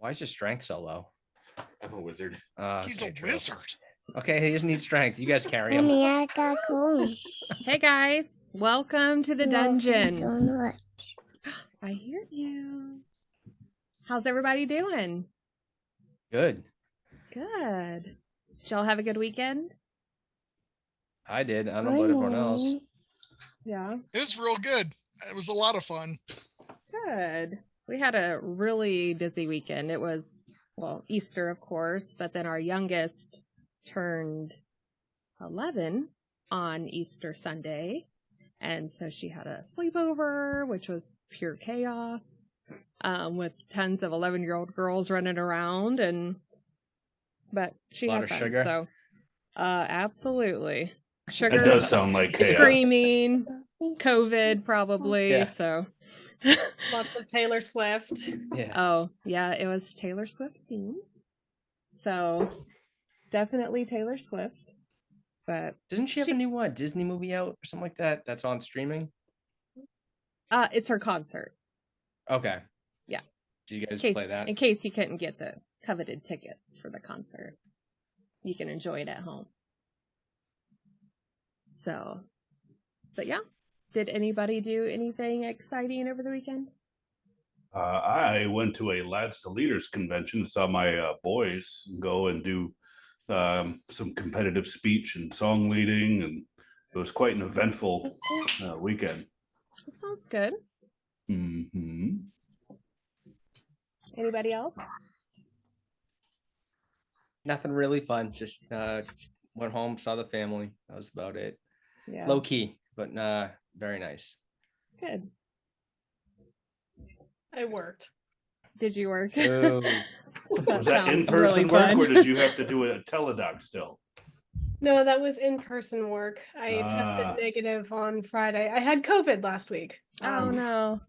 Why is your strength so low? I'm a wizard. He's a true. wizard. Okay, he doesn't need strength. You guys carry him. Mommy, I got home. Hey guys, welcome to the Love you dungeon. so much. I hear you. How's everybody doing? Good. Good. Did y'all have a good weekend? I did. I don't know about everyone else. Yeah. It was real good. It was a lot of fun. Good. We had a really busy weekend. It was, well, Easter, of course, but then our youngest turned 11 on Easter Sunday. And so she had a sleepover, which was pure chaos, with tons of 11-year-old girls running around. But she had fun. Sugar. So, absolutely. Sugar. That does sound like chaos. Screaming. COVID, probably. Yeah. So. Lots of Taylor Swift. Yeah. Oh, yeah, it was Taylor Swift themed. So, definitely Taylor Swift. But doesn't she have a new Disney movie out or something like that? That's on streaming. It's her concert. Okay. Yeah. Did you guys play that? In case you couldn't get the coveted tickets for the concert, you can enjoy it at home. So, but yeah. Did anybody do anything exciting over the weekend? I went to a Lads to Leaders convention, saw my boys go and do some competitive speech and song leading, and it was quite an eventful weekend. That sounds good. Mm-hmm. Anybody else? Nothing really fun. Just went home, saw the family. That was about it. Yeah. Low key, but very nice. Good. I worked. Did you work? Oh. Was that in-person really work, fun. or did you have to do a teledoc still? No, that was in-person work. I tested negative on Friday. I had COVID last week. Oh, no.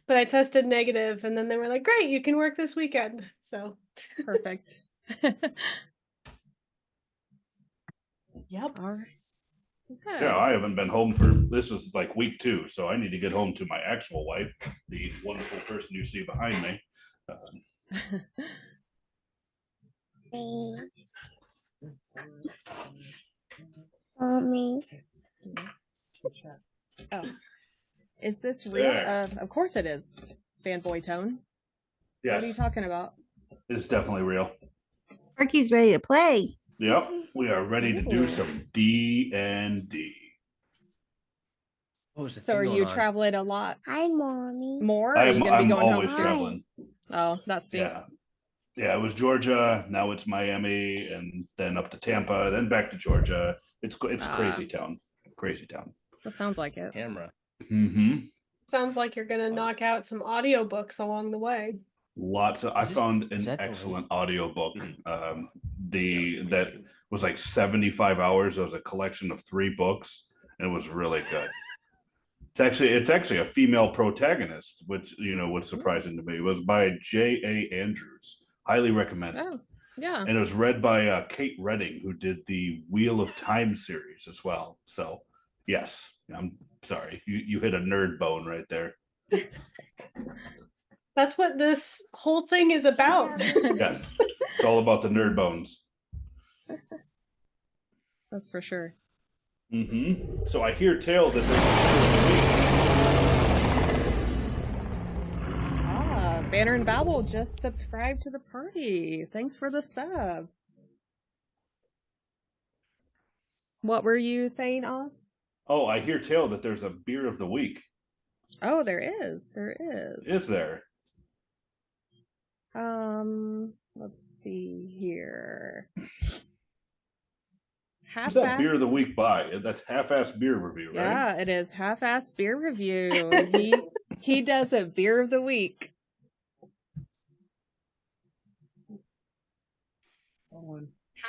But I tested negative, and then they were like, great, you can work this weekend. So Perfect. Yep. All right. Good. Yeah, I haven't been home for, this is like week 2, so I need to get home to my actual wife, the wonderful person you see behind me. Mommy. Oh. Is this real? Of course it is. Fanboy Tone. Yes, What are you talking about? it's definitely real. Sparky's ready to play. Yep, we are ready to do some D&D. What was the So thing are going you on? traveling a lot Hi, Mommy. more? Or are you going to be I'm going always home? traveling. Oh, that stinks. Yeah, it was Georgia. Now it's Miami, and then up to Tampa, then back to Georgia. It's crazy town. Crazy town. That sounds like it. Camera. Mm-hmm. Sounds like you're gonna knock out some audiobooks along the way. I found an excellent audiobook. That was like 75 hours. It was a collection of 3 books, and it was really good. It's actually a female protagonist, which was surprising to me. It was by J.A. Andrews. Highly recommend it. Oh, yeah. And it was read by Kate Redding, who did the Wheel of Time series as well. So, yes, I'm sorry. You hit a nerd bone right there. That's what this whole thing is about. Yes, it's all about the nerd bones. That's for sure. Mm-hmm. So I hear tale that there's Banner and Babel just subscribed to the party. Thanks for the sub. What were you saying, Oz? Oh, I hear tale that there's a beer of the week. Oh, there is. There is. Is there? Let's see here. Who's that beer of the week by? That's Half-Ass Beer Review, right? Yeah, it is Half-Ass Beer Review. He does a beer of the week.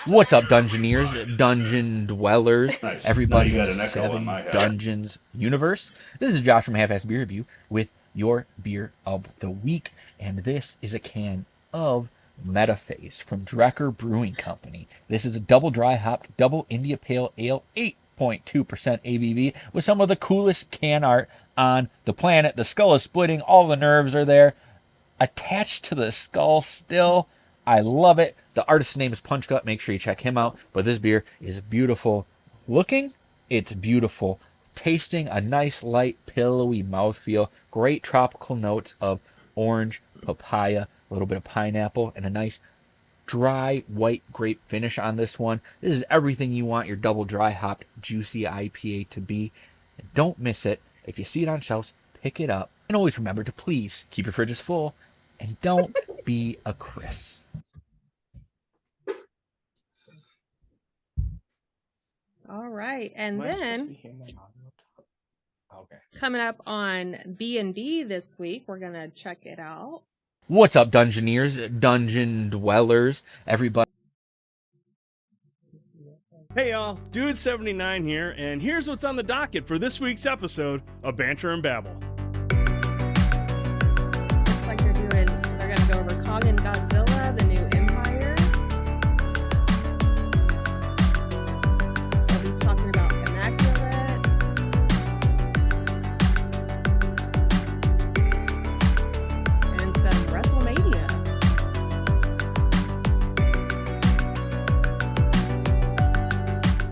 What's up, Dungeoneers, Dungeon Dwellers, Nice. everybody Now in you the got an echo on 7 my head. Dungeons universe? This is Josh from Half-Ass Beer Review with your beer of the week, and this is a can of Metaphase from Drecker Brewing Company. This is a double dry hopped, double India Pale Ale, 8.2% ABV, with some of the coolest can art on the planet. The skull is splitting, all the nerves are there. attached to the skull still. I love it. The artist's name is Punch Gut. Make sure you check him out. But this beer is beautiful looking. It's beautiful tasting. A nice, light, pillowy mouthfeel. Great tropical notes of orange, papaya, a little bit of pineapple, and a nice dry white grape finish on this one. This is everything you want your double dry hopped, juicy IPA to be. And don't miss it. If you see it on shelves, pick it up. And always remember to please keep your fridges full and don't be a Chris. All right. And Am I supposed to then be hearing my audio? Okay. coming up on B&B this week, we're going to check it out. What's up, Dungeoneers, Dungeon Dwellers, everybody? Hey y'all, Dude79 here, and here's what's on the docket for this week's episode of Banter and Babble. Looks like they're going to go over Kong and Godzilla, the new Empire. They'll be talking about Immaculate. And some WrestleMania.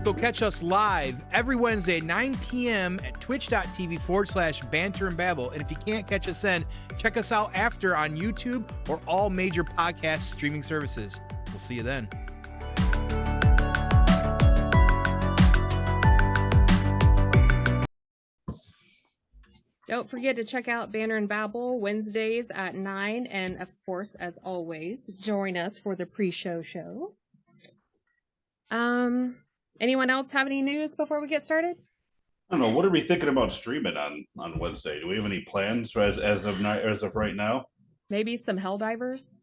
So catch us live every Wednesday, 9 p.m. at twitch.tv/banter and babble. And if you can't catch us then, check us out after on YouTube or all major podcast streaming services. We'll see you then. Don't forget to check out Banner and Babble Wednesdays at 9. And of course, as always, join us for the pre-show show. Anyone else have any news before we get started? I don't know. What are we thinking about streaming on Wednesday? Do we have any plans as of right now? Maybe some Helldivers?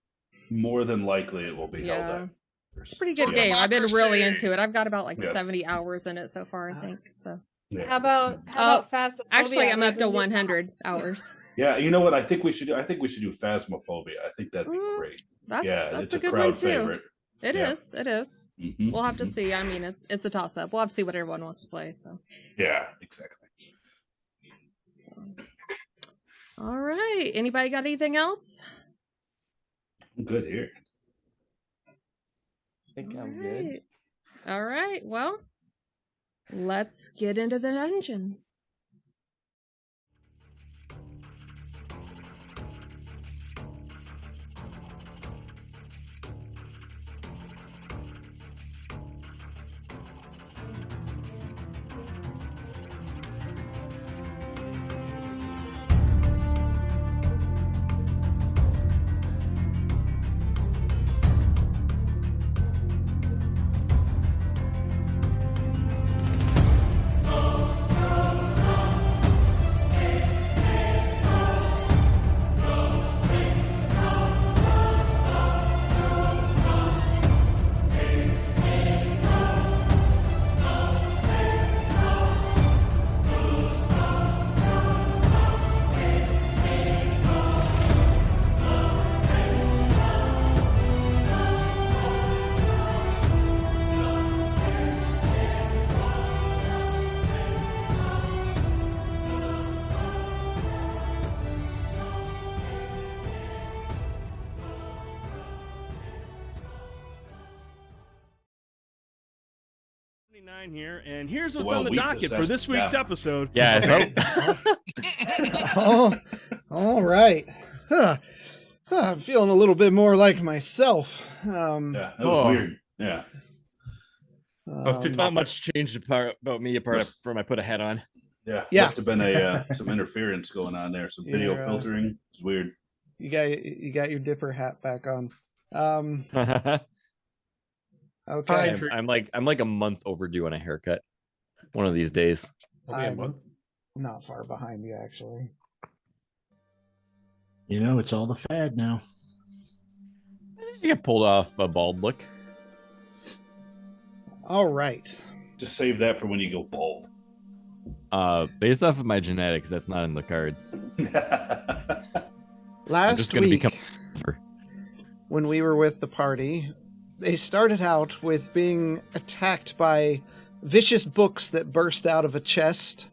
More than likely, it will be Yeah. held. It's a pretty good For game. I've been really democracy. into it. I've got about Yes. 70 hours in it so far, I think. So Yeah. How about Phasmophobia? actually, I'm up to Maybe- 100 hours. Yeah, you know what? I think we should do Phasmophobia. I think that'd be Ooh, great. That's It's a a good crowd one too. favorite. It Yeah. is. It is. Mhm. We'll have to see. I mean, it's a toss up. We'll have to see what everyone wants to play. So. Yeah, exactly. All right. Anybody got anything else? I'm good here. I think I'm good. All right. Well, let's get into the dungeon. Here, and here's what's Well, on the we docket for possess this week's them. episode. Yeah, Oh, all right. I'm feeling a little bit more like myself. Yeah, that was weird. Yeah. Not much changed about me apart from I put a hat on. Yeah. Yeah. Must have been some interference going on there. Some video Yeah. filtering. It's weird. You got your dipper hat back on. Okay. I'm like a month overdue on a haircut. One of these days. I'm not far behind you, actually. You know, it's all the fad now. You get pulled off a bald look. All right. Just save that for when you go bald. Based off of my genetics, that's not in the cards. I'm Last just gonna week, become silver. when we were with the party, they started out with being attacked by vicious books that burst out of a chest.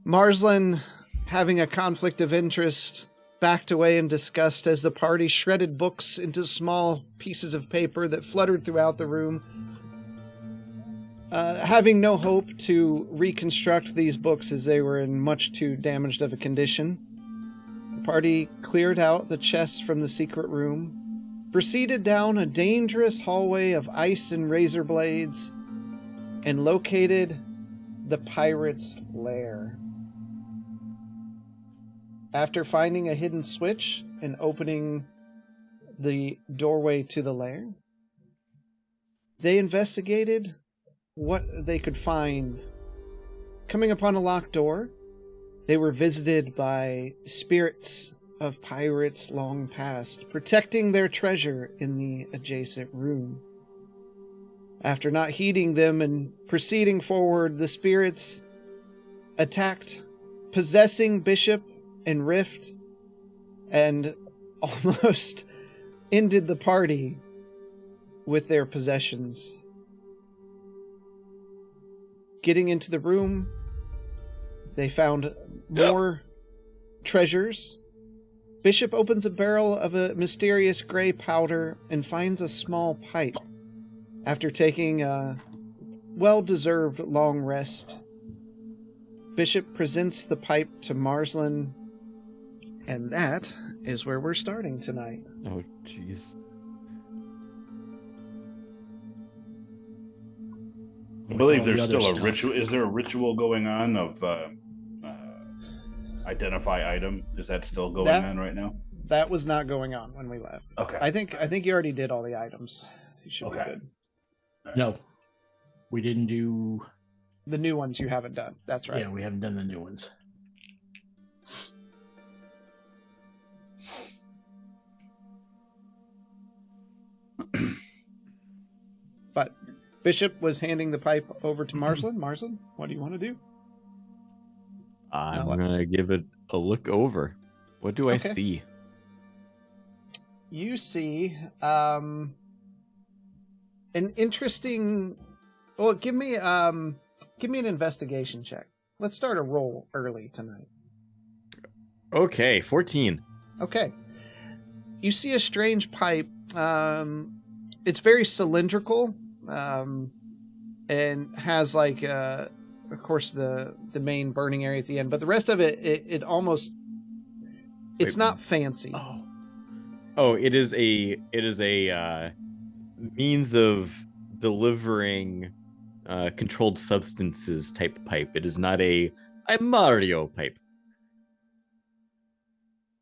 Marslin having a conflict of interest backed away in disgust as the party shredded books into small pieces of paper that fluttered throughout the room. Having no hope to reconstruct these books as they were in much too damaged of a condition, the party cleared out the chests from the secret room, proceeded down a dangerous hallway of ice and razor blades, and located the pirate's lair. After finding a hidden switch and opening the doorway to the lair, they investigated what they could find. Coming upon a locked door, they were visited by spirits of pirates long past, protecting their treasure in the adjacent room. After not heeding them and proceeding forward, the spirits attacked, possessing Bishop and Rift, and almost ended the party with their possessions. Getting into the room, they found more treasures. Bishop opens a barrel of a mysterious gray powder and finds a small pipe. After taking a well-deserved long rest, Bishop presents the pipe to Marslin, and that is where we're starting tonight. Oh, jeez. I believe there's still a ritual. Is there a ritual going on of identify item? Is that still going on right now? That was not going on when we left. Okay. I think you already did all the items. You should be good. No, we didn't do the new ones. You haven't done. That's right. Yeah, we haven't done the new ones. But Bishop was handing the pipe over to Marslin. Marslin, what do you want to do? I'm gonna give it a look over. What do I see? You see an interesting. Well, give me an investigation check. Let's start a roll early tonight. Okay, 14. Okay. You see a strange pipe. It's very cylindrical, and has like, of course, the main burning area at the end. But the rest of it almost, it's not fancy. Oh, it is a means of delivering controlled substances type pipe. It is not a Mario pipe.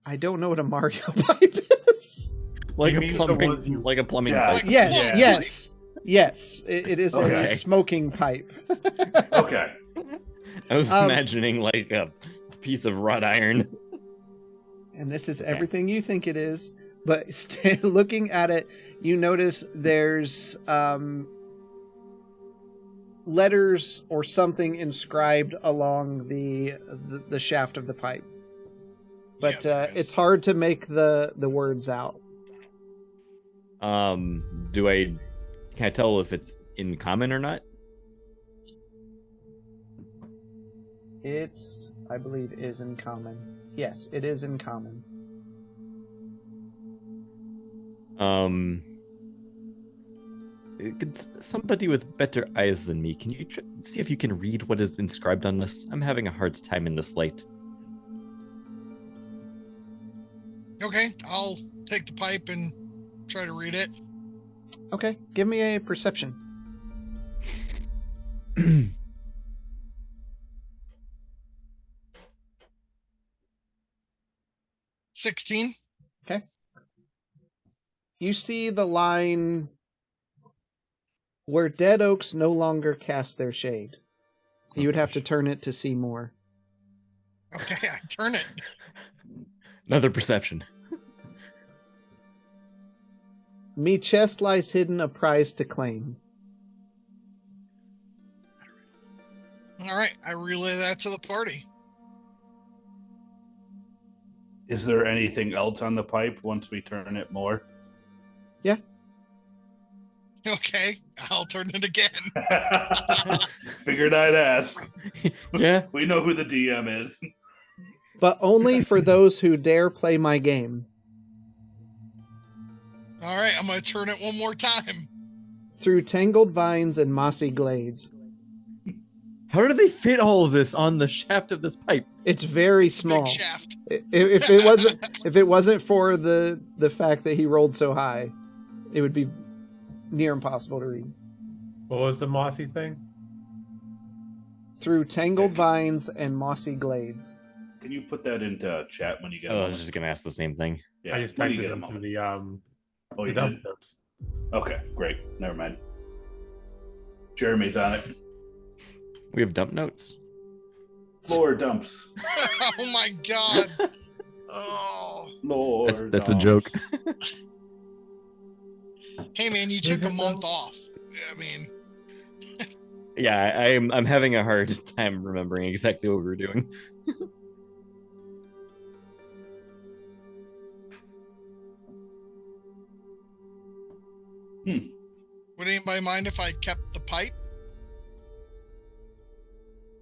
I don't know what a Mario pipe is. Like a plumbing pipe. Yes. It is a smoking pipe. Okay. I was imagining like a piece of wrought iron. And this is everything you think it is. But looking at it, you notice there's letters or something inscribed along the shaft of the pipe. But it's hard to make the words out. Can I tell if it's in common or not? I believe, is in common. Yes, it is in common. Could somebody with better eyes than me, can you see if you can read what is inscribed on this? I'm having a hard time in this light. Okay, I'll take the pipe and try to read it. Okay, give me a perception. 16. Okay. You see the line, where dead oaks no longer cast their shade. You would have to turn it to see more. Okay, I turn it. Another perception. Me chest lies hidden, a prize to claim. All right, I relay that to the party. Is there anything else on the pipe once we turn it more? Yeah. Okay, I'll turn it again. Figured I'd ask. Yeah. We know who the DM is. but only for those who dare play my game. All right, I'm going to turn it one more time. Through tangled vines and mossy glades. How do they fit all of this on the shaft of this pipe? It's very small. Big shaft. If it wasn't for the fact that he rolled so high, it would be near impossible to read. What was the mossy thing? Through tangled vines and mossy glades. Can you put that into chat when you get? I was just gonna ask the same thing. Yeah, I just when typed you it get a into moment. the Oh, you dump did? notes. Okay, great. Never mind. Jeremy's on it. We have dump notes. Floor dumps. Oh my god. Oh. Lord. That's a joke. Hey man, you took a month off. I mean, Yeah, I'm having a hard time remembering exactly what we were doing. would anybody mind if I kept the pipe?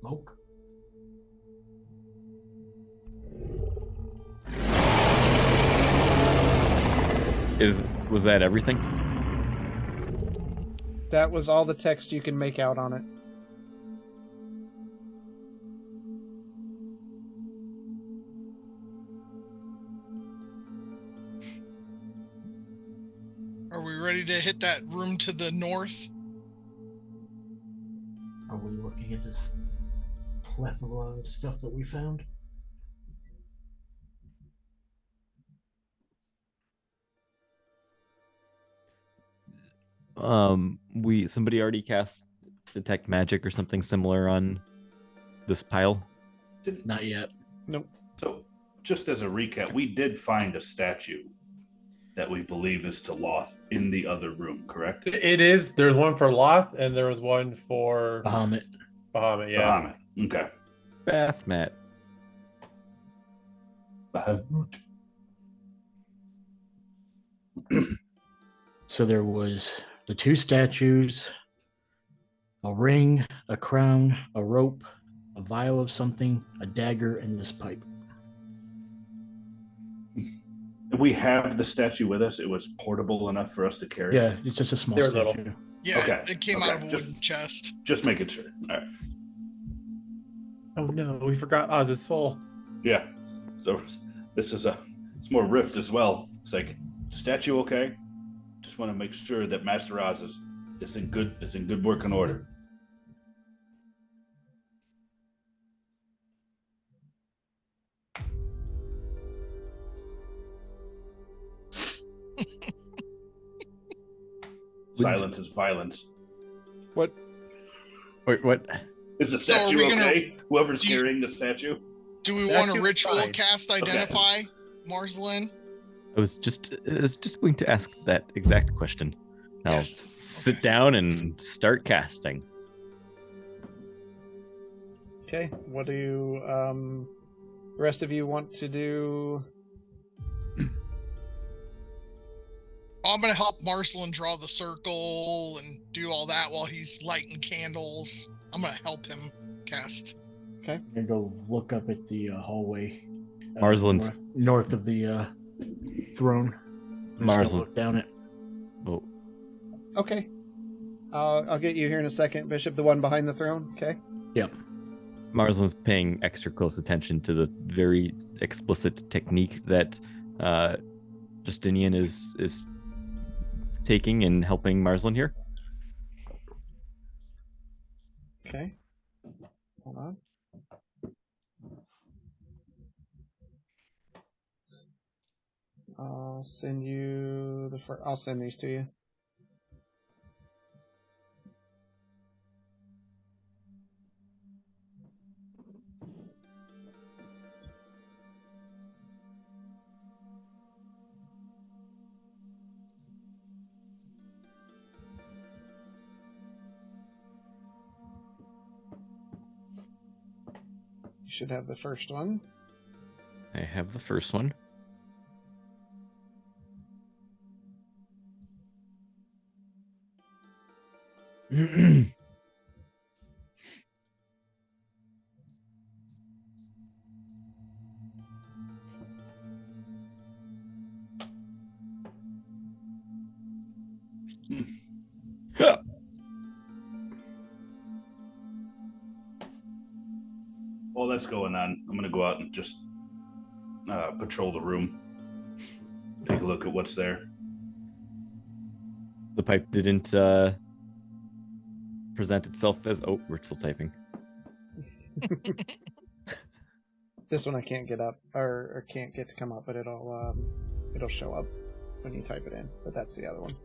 Smoke. Was that everything? That was all the text you can make out on it. Are we ready to hit that room to the north? Are we looking at this plethora of stuff that we found? Somebody already cast detect magic or something similar on this pile. Not yet. Nope. So, just as a recap, we did find a statue that we believe is to Loth in the other room, correct? It is. There's one for Loth, and there was one for Bahamut. Bahamut. Yeah. Bahamut. Okay. Bath mat. Bahamut. So there was the two statues, a ring, a crown, a rope, a vial of something, a dagger, and this pipe. We have the statue with us. It was portable enough for us to carry. Yeah, it's just a small They're statue. little. Yeah, Okay, it came okay, out of a wooden chest. Just making sure. All right. Oh no, we forgot Oz's soul. Yeah. So this is it's more rift as well. It's like, statue okay? Just want to make sure that Master Oz is in good working order. Silence is violence. What? Wait, what? Is the So are statue we gonna- okay? Whoever's carrying the statue? Do we want a Statue's ritual fine. cast identify, Marzelin? I was just going to ask that exact question. I'll Yes. sit Okay. down and start casting. Okay. What do you the rest of you want to do? I'm gonna help Marcelin draw the circle and do all that while he's lighting candles. I'm gonna help him cast. I'm gonna go look up at the hallway. Marzelin's- north of the throne. I'm just gonna Marzelin. look down it. Oh, Okay. I'll get you here in a second, Bishop. The one behind the throne. Okay. Yep. Marzelin's paying extra close attention to the very explicit technique that Justinian is taking and helping Marzelin here. Okay. Hold on. I'll send you I'll send these to you. You should have the first one. I have the first one. While that's going on, I'm gonna go out and just patrol the room. Take a look at what's there. The pipe didn't present itself as. Oh, we're still typing. This one I can't get up or can't get to come up, but it'll show up when you type it in. But that's the other one.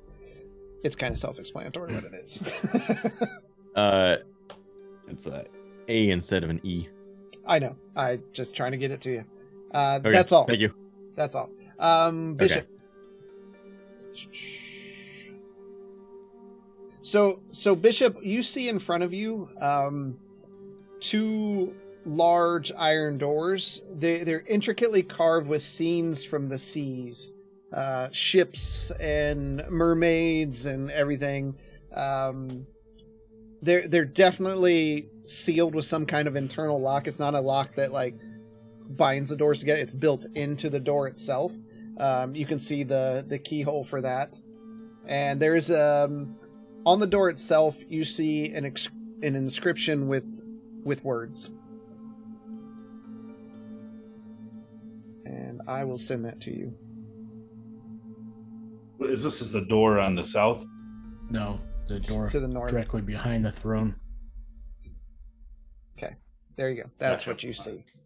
It's kind of self-explanatory what it is. It's a A instead of an E. I know. I just trying to get it to you. Okay, That's all. Thank you. That's all. Bishop. Okay. So Bishop, you see in front of you two large iron doors. They're intricately carved with scenes from the seas, ships and mermaids and everything. They're definitely sealed with some kind of internal lock. It's not a lock that like binds the doors together. It's built into the door itself. You can see the keyhole for that, and there's on the door itself you see an inscription with words. And I will send that to you. Is this the door on the south? No, the door to the north, directly behind the throne. Okay, there you go. That's what you see. Okay.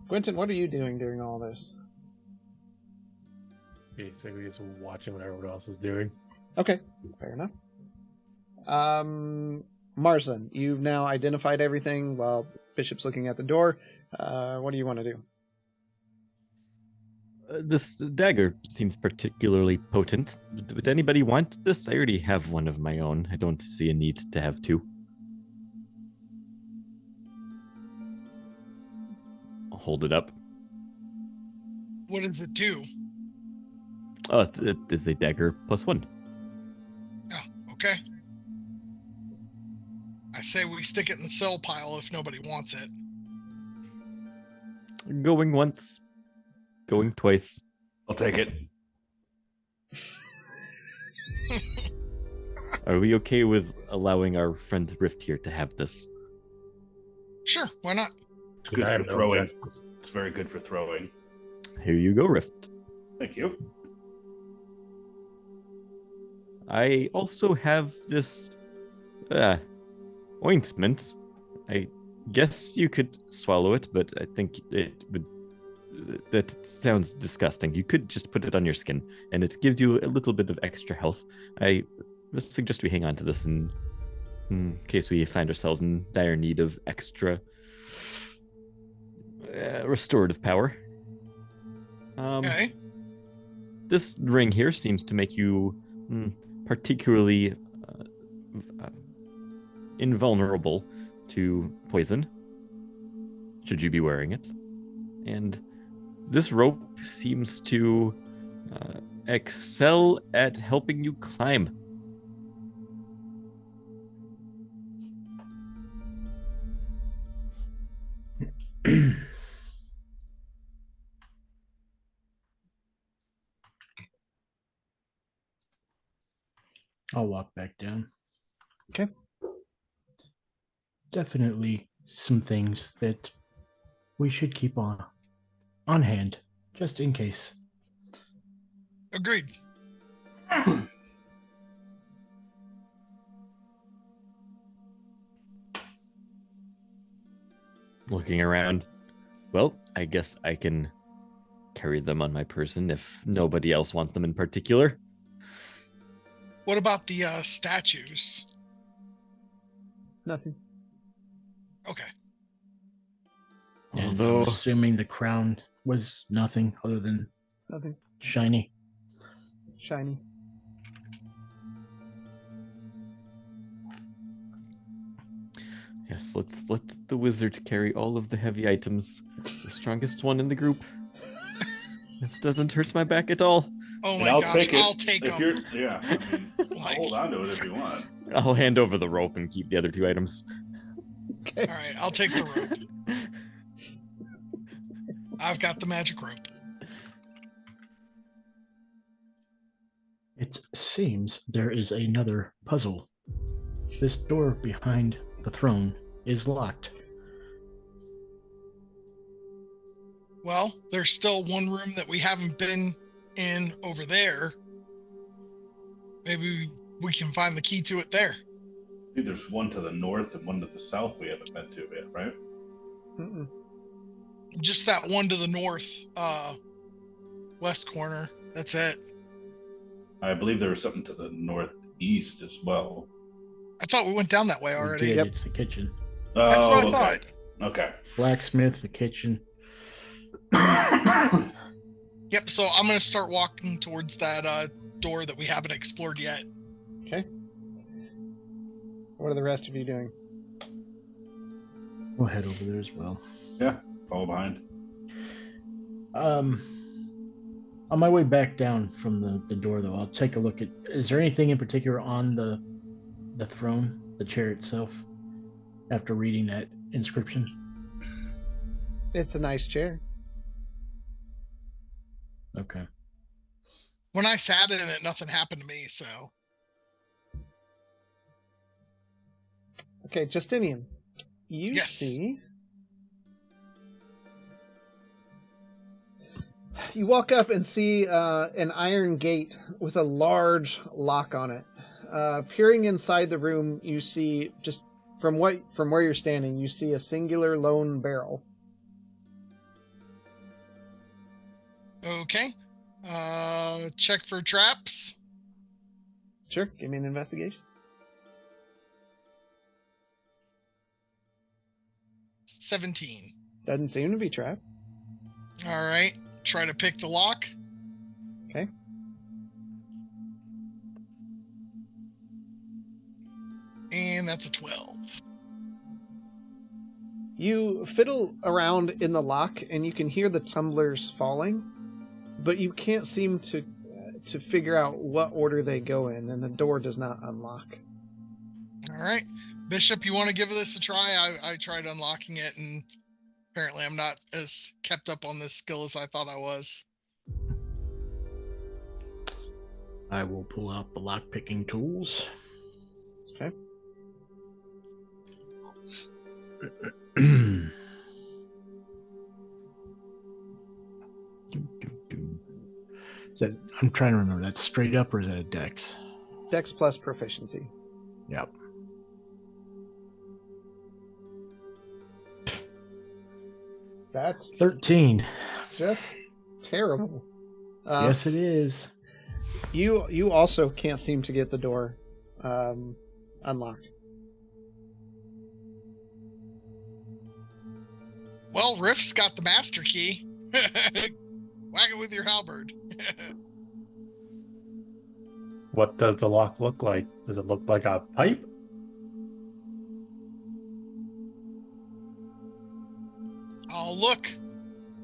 Quentin, what are you doing during all this? Basically, just watching what everyone else is doing. Okay, fair enough. Marsden, you've now identified everything while Bishop's looking at the door. What do you want to do? This dagger seems particularly potent. Would anybody want this? I already have one of my own. I don't see a need to have two. I'll hold it up. What does it do? Oh, it is a dagger +1. Oh, okay. I say we stick it in the sell pile if nobody wants it. Going once. Going twice. I'll take it. Are we okay with allowing our friend Rift here to have this? Sure, why not? It's good for throwing. It's very good for throwing. Here you go, Rift. Thank you. I also have this ointment. I guess you could swallow it, but I think it would. That sounds disgusting. You could just put it on your skin, and it gives you a little bit of extra health. I suggest we hang on to this in case we find ourselves in dire need of extra restorative power. Okay. This ring here seems to make you particularly invulnerable to poison, should you be wearing it. And this rope seems to excel at helping you climb. I'll walk back down. Okay. Definitely some things that we should keep on hand, just in case. Agreed. Looking around, well, I guess I can carry them on my person if nobody else wants them in particular. What about the statues? Nothing. Okay. And Although, I'm assuming the crown was nothing other than Nothing. shiny. Shiny. yes, let's let the wizard carry all of the heavy items. The strongest one in the group. This doesn't hurt my back at all. Oh And my I'll gosh, take it I'll take if them. you're. Yeah, I mean, I'll hold on to it if you want. I'll hand over the rope and keep the other 2 items. All right, I'll take the rope. I've got the magic rope. It seems there is another puzzle. This door behind the throne is locked. Well, there's still one room that we haven't been in over there. Maybe we can find the key to it there. I think there's one to the north and one to the south we haven't been to yet, right? Mm-mm. Just that one to the north, west corner. That's it. I believe there was something to the northeast as well. I thought we went down that way We already. did, It's the kitchen. That's what I okay. thought. Okay. Blacksmith, the kitchen. Yep, so I'm going to start walking towards that door that we haven't explored yet. Okay. What are the rest of you doing? We'll head over there as well. Yeah, follow behind. On my way back down from the door, though, I'll take a look at. Is there anything in particular on the throne, the chair itself? After reading that inscription, It's a nice chair. okay. When I sat in it, nothing happened to me, so. Okay, Justinian, you Yes. see. You walk up and see an iron gate with a large lock on it. Peering inside the room, you see just from where you're standing, you see a singular lone barrel. Okay. Check for traps. Sure, give me an investigation. 17. Doesn't seem to be trapped. All right. Try to pick the lock. Okay. And that's a 12. You fiddle around in the lock, and you can hear the tumblers falling, but you can't seem to figure out what order they go in, and the door does not unlock. All right. Bishop, you want to give this a try? I tried unlocking it, and apparently I'm not as kept up on this skill as I thought I was. I will pull out the lock-picking tools. Okay. I'm trying to remember. That's straight up, or is that a dex? Dex plus proficiency. Yep. That's 13. just terrible. Yes, it is. You also can't seem to get the door unlocked. Well, Riff's got the master key. Whack it with your halberd. What does the lock look like? Does it look like a pipe? Oh, look.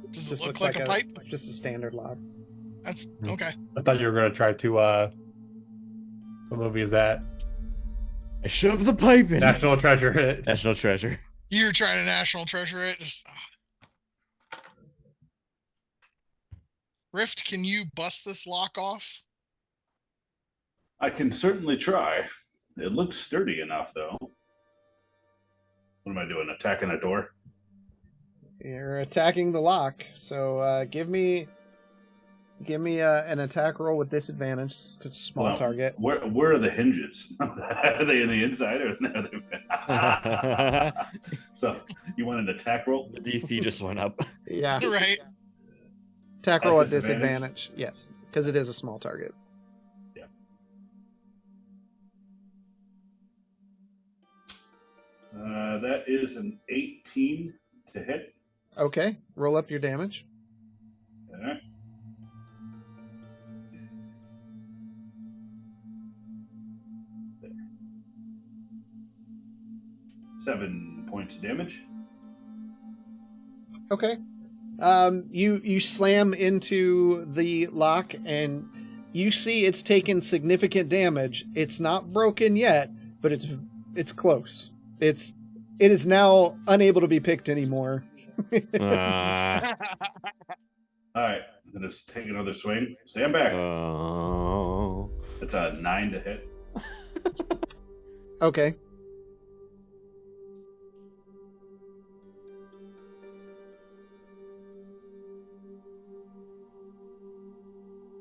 Does it Just look looks like a pipe? Just a standard lock. That's okay. I thought you were going to try to, what movie is that? I shove the pipe in. National Treasure. National Treasure. You're trying to national treasure it. Just, Rift, can you bust this lock off? I can certainly try. It looks sturdy enough, though. What am I doing? Attacking a door? You're attacking the lock, so give me an attack roll with disadvantage. 'Cause it's a small Well, target. Where are the hinges? Are they in the inside or are they... So you want an attack roll? The DC just went up. Yeah. Right. Attack At roll at disadvantage? disadvantage. Yes, because it is a small target. Yeah. That is an 18 to hit. Okay, roll up your damage. Okay. There. 7 points of damage. Okay. You slam into the lock and you see it's taken significant damage. It's not broken yet, but it's close. It is now unable to be picked anymore. All right, just take another swing. Stand back. It's a 9 to hit. Okay.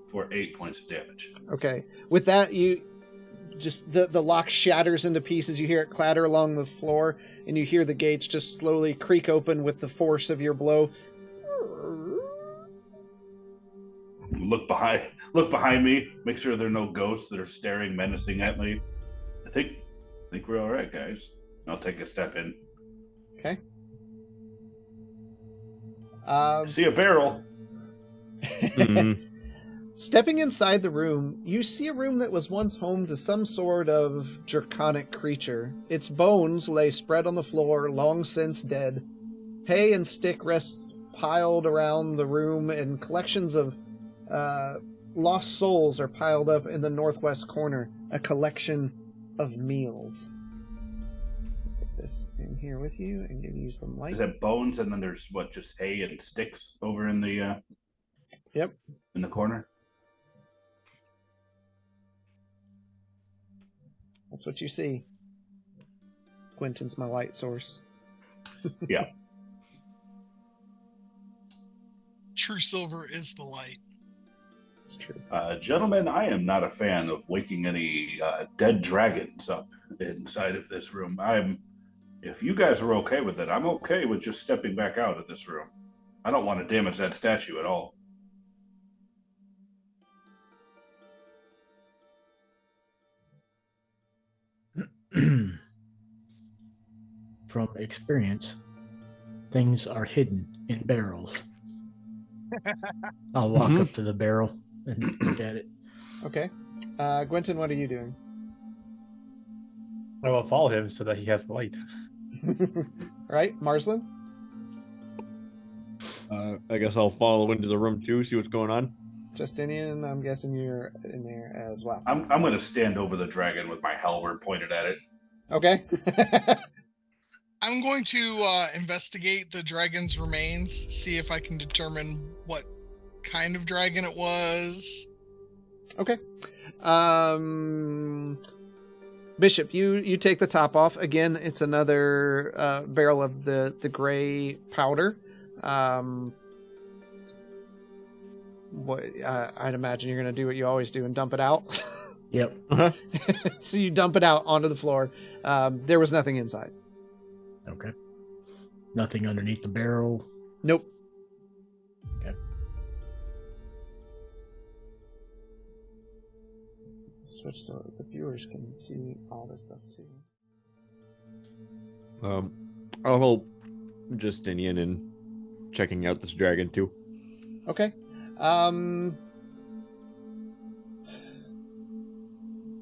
For 8 points of damage. Okay. With that, you just the lock shatters into pieces. You hear it clatter along the floor, and you hear the gates just slowly creak open with the force of your blow. Look behind me. Make sure there are no ghosts that are staring menacing at me. I think we're all right, guys. I'll take a step in. Okay. I see a barrel. Stepping inside the room, you see a room that was once home to some sort of draconic creature. Its bones lay spread on the floor, long since dead. Hay and stick rest piled around the room, and collections of lost souls are piled up in the northwest corner. A collection of meals. Put this in here with you and give you some light. Is that bones, and then there's just hay and sticks over in the Yep. in the corner? That's what you see. Quentin's my light source. Yeah. True silver is the light. It's true. Gentlemen, I am not a fan of waking any dead dragons up inside of this room. If you guys are okay with it, I'm okay with just stepping back out of this room. I don't want to damage that statue at all. From experience, things are hidden in barrels. I'll walk up to the barrel and look at it. Okay. Gwenton, what are you doing? I will follow him so that he has light. Right, Marsland? I guess I'll follow into the room too, see what's going on. Justinian, I'm guessing you're in there as well. I'm going to stand over the dragon with my halberd pointed at it. Okay. I'm going to investigate the dragon's remains, see if I can determine what kind of dragon it was. Okay. Bishop, you take the top off. Again, it's another barrel of the gray powder. I'd imagine you're going to do what you always do and dump it out. Yep. So you dump it out onto the floor. There was nothing inside. Okay. Nothing underneath the barrel. Nope. Okay. Switch so the viewers can see all this stuff too. I'll help Justinian in checking out this dragon too. Okay.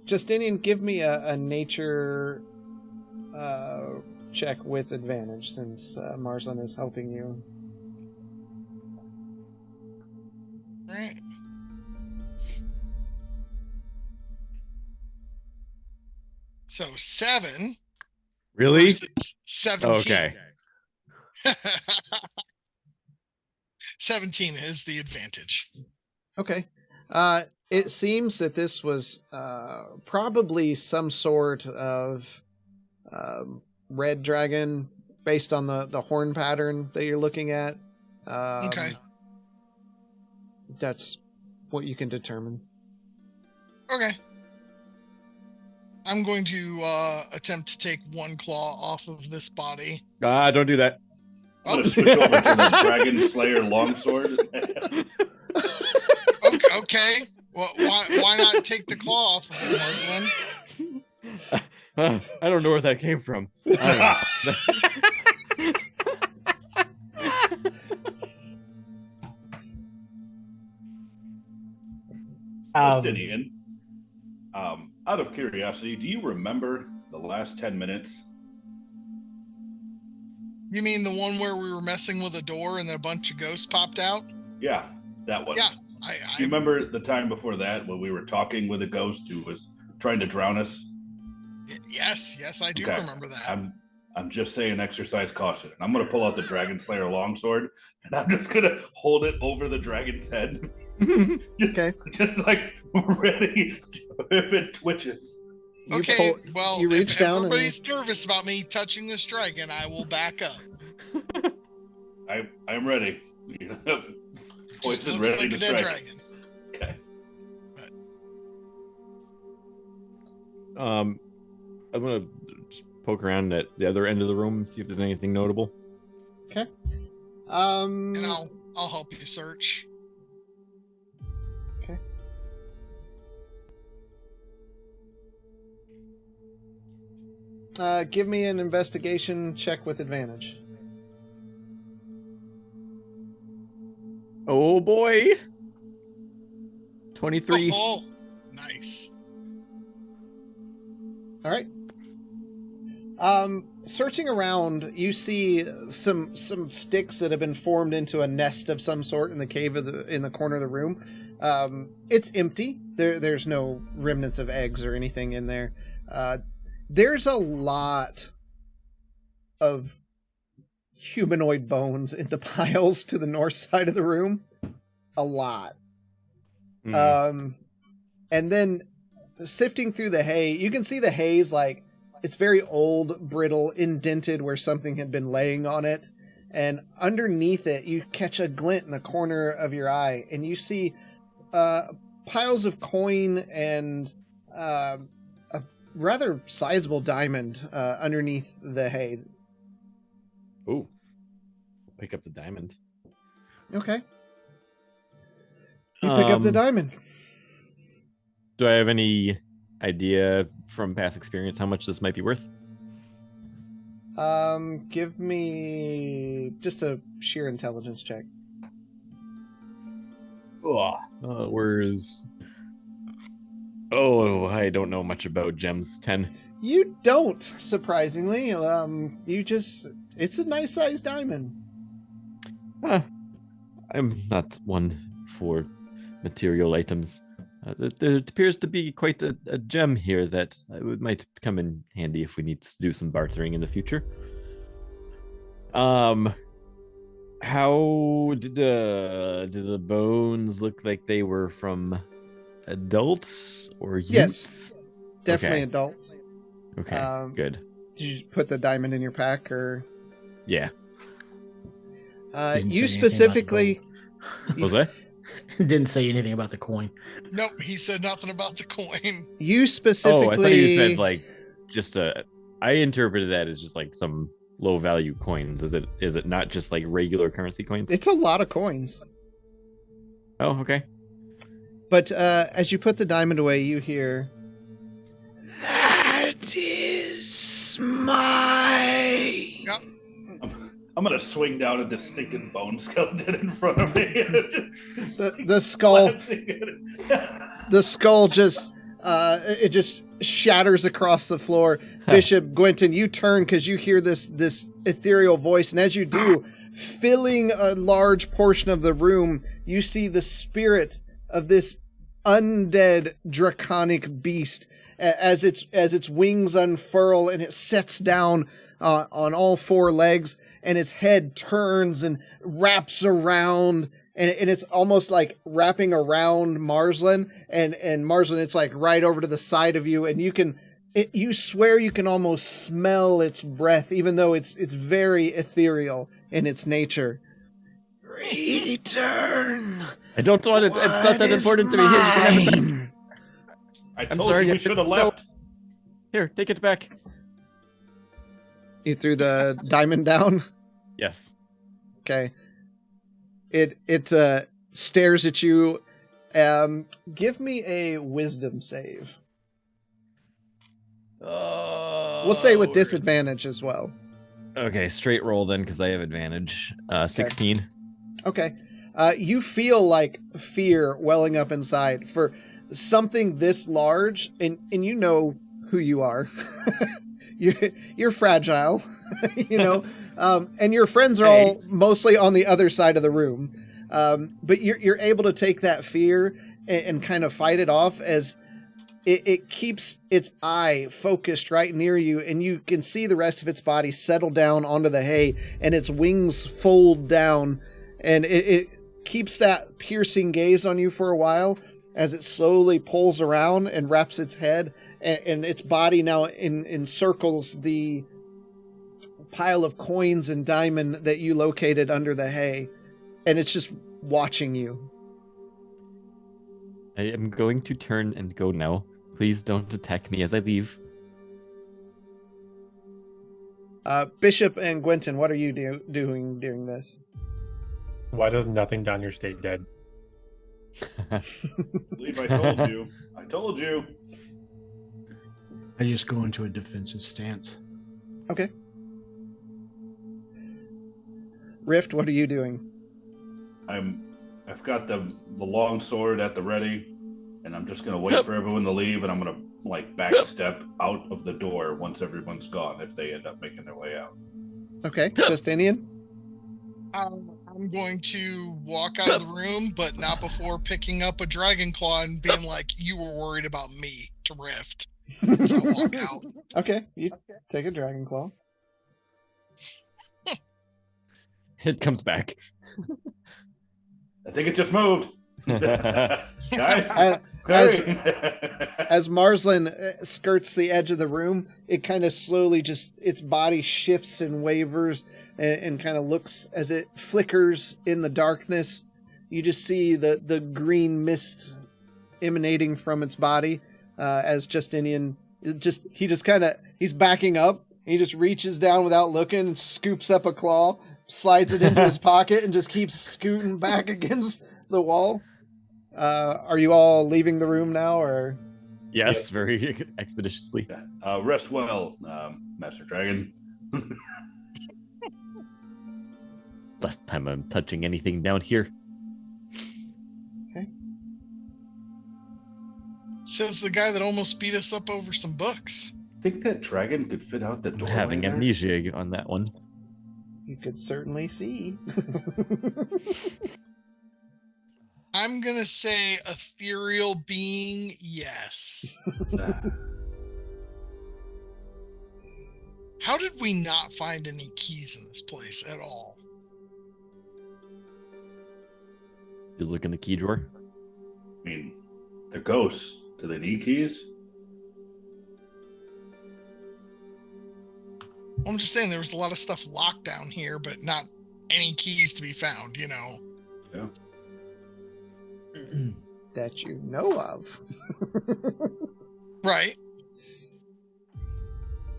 Justinian, give me a nature check with advantage, since Marsland is helping you. All right. So 7. Really? versus 17. Okay. 17 is the advantage. Okay. It seems that this was probably some sort of red dragon based on the horn pattern that you're looking at. Okay. That's what you can determine. Okay. I'm going to attempt to take one claw off of this body. Don't do that. I'm going to switch over to the Dragon Slayer longsword. Okay. Well, why not take the claw off of it, Marsland? I don't know where that came from. Justinian, out of curiosity, do you remember the last 10 minutes? You mean the one where we were messing with a door and then a bunch of ghosts popped out? Yeah, that one. Yeah. Do you remember the time before that when we were talking with a ghost who was trying to drown us? Yes, I do remember that. I'm just saying, exercise caution. I'm going to pull out the Dragon Slayer longsword, and I'm just going to hold it over the dragon's head. just like ready if it twitches. Okay, well, you reach if down everybody's nervous about me touching this dragon, I will back up. I'm ready. Just Poison looks ready like to a dead strike. dragon. Okay. I'm gonna just poke around at the other end of the room and see if there's anything notable. Okay. And I'll help you search. Give me an investigation check with advantage. Oh boy. 23. Oh, nice. All right. Searching around, you see some sticks that have been formed into a nest of some sort in the cave in the corner of the room. It's empty. There's no remnants of eggs or anything in there. There's a lot of humanoid bones in the piles to the north side of the room. A lot. And then sifting through the hay, you can see the hay's like, it's very old, brittle, indented where something had been laying on it. And underneath it, you catch a glint in the corner of your eye, and you see piles of coin and a rather sizable diamond underneath the hay. Ooh. Pick up the diamond. Okay. You pick up the diamond. Do I have any idea from past experience how much this might be worth? Give me just a sheer intelligence check. Where's... Oh, I don't know much about gems. 10. You don't, surprisingly. It's a nice sized diamond. I'm not one for material items. There appears to be quite a gem here that might come in handy if we need to do some bartering in the future. How did the bones look like they were from adults or youths? Yes, definitely Okay. adults. Okay, good. Did you put the diamond in your pack, or? Yeah. You specifically. What was that? Didn't say anything about the coin. Nope, he said nothing about the coin. You specifically. Oh, I thought you said like just I interpreted that as just like some low value coins. Is it not just like regular currency coins? It's a lot of coins. Oh, okay. But as you put the diamond away, you hear. That is my. Yep. I'm gonna swing down at this stinking bone skeleton in front of me. The skull. The skull just it just shatters across the floor. Bishop Gwynton, you turn because you hear this ethereal voice, and as you do, filling a large portion of the room, you see the spirit of this undead draconic beast as its wings unfurl and it sets down on all four legs, and its head turns and wraps around, and it's almost like wrapping around Marslin, and Marslin, it's like right over to the side of you, and you swear you can almost smell its breath, even though it's very ethereal in its nature. Return. I don't want it. It's not that important to me. Here, you can have it back. I told you we should have left. Here, take it back. You threw the diamond down? Yes. Okay. It stares at you. Give me a wisdom save. We'll say with disadvantage as well. Okay, straight roll then, because I have advantage. 16. Okay. You feel like fear welling up inside for something this large, and you know who you are. You're fragile, you know, And your friends are all mostly on the other side of the room. But you're able to take that fear and kind of fight it off as it keeps its eye focused right near you, and you can see the rest of its body settle down onto the hay, and its wings fold down, and it keeps that piercing gaze on you for a while as it slowly pulls around and wraps its head, and its body now encircles the pile of coins and diamond that you located under the hay, and it's just watching you. I am going to turn and go now. Please don't attack me as I leave. Bishop and Gwenton, what are you doing during this? Why does nothing down here stay dead? Believe I told you. I told you. I just go into a defensive stance. Okay. Rift, what are you doing? I've got the long sword at the ready, and I'm just gonna wait for everyone to leave, and I'm gonna backstep out of the door once everyone's gone if they end up making their way out. Okay, Justinian? I'm going to walk out of the room, but not before picking up a dragon claw and being like, "You were worried about me," to Rift. So I walk out. Okay, you take a dragon claw. It comes back. I think it just moved. Guys, as Marslin skirts the edge of the room, it kind of slowly its body shifts and wavers and kind of looks as it flickers in the darkness. You just see the green mist emanating from its body as Justinian he's backing up. He just reaches down without looking and scoops up a claw, slides it into his pocket, and just keeps scooting back against the wall. Are you all leaving the room now, or? Yes, very expeditiously. Rest well, Master Dragon. Last time I'm touching anything down here. Okay. Says the guy that almost beat us up over some books. Think that dragon could fit out the I'm doorway having there? amnesia on that one. You could certainly see. I'm gonna say ethereal being, yes. How did we not find any keys in this place at all? You look in the key drawer. I mean, they're ghosts. Do they need keys? I'm just saying there was a lot of stuff locked down here, but not any keys to be found, you know. Yeah. That you know of. Right.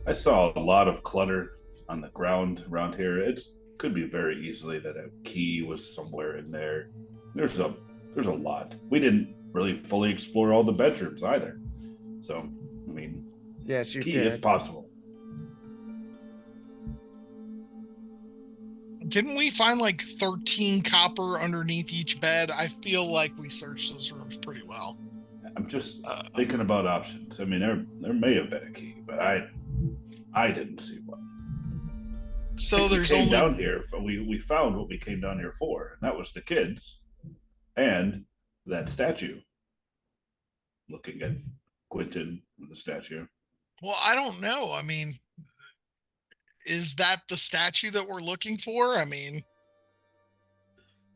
I saw a lot of clutter on the ground around here. It could be very easily that a key was somewhere in there. There's a lot. We didn't really fully explore all the bedrooms either. So, I mean, yes, you key did. is possible. Didn't we find like 13 copper underneath each bed? I feel like we searched those rooms pretty well. I'm just thinking about options. I mean, there may have been a key, but I didn't see one. So there's we came only down here. We found what we came down here for, and that was the kids and that statue. Looking at Quentin and the statue. Well, I don't know. I mean, is that the statue that we're looking for? I mean,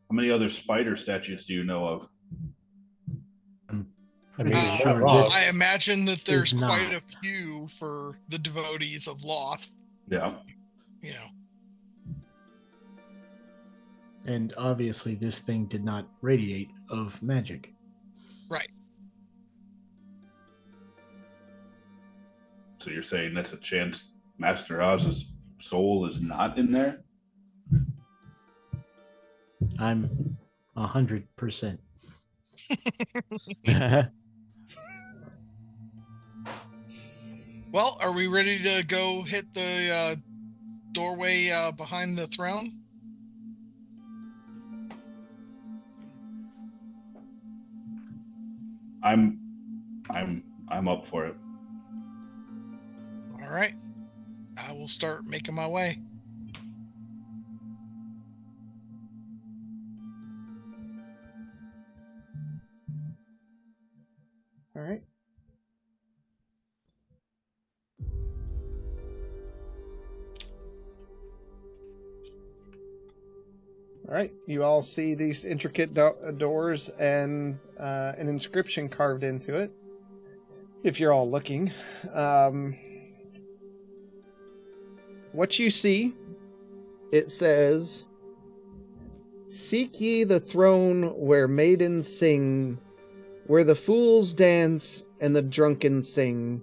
how many other spider statues do you know of? I mean, I imagine that there's is quite not. a few for the devotees of Loth. Yeah. You know, And obviously, this thing did not radiate of magic. right. So you're saying that's a chance Master Oz's soul is not in there? I'm 100%. Well, are we ready to go hit the doorway behind the throne? I'm up for it. All right. I will start making my way. All right, you all see these intricate doors and an inscription carved into it. If you're all looking, what you see, it says, "Seek ye the throne where maidens sing, where the fools dance and the drunken sing.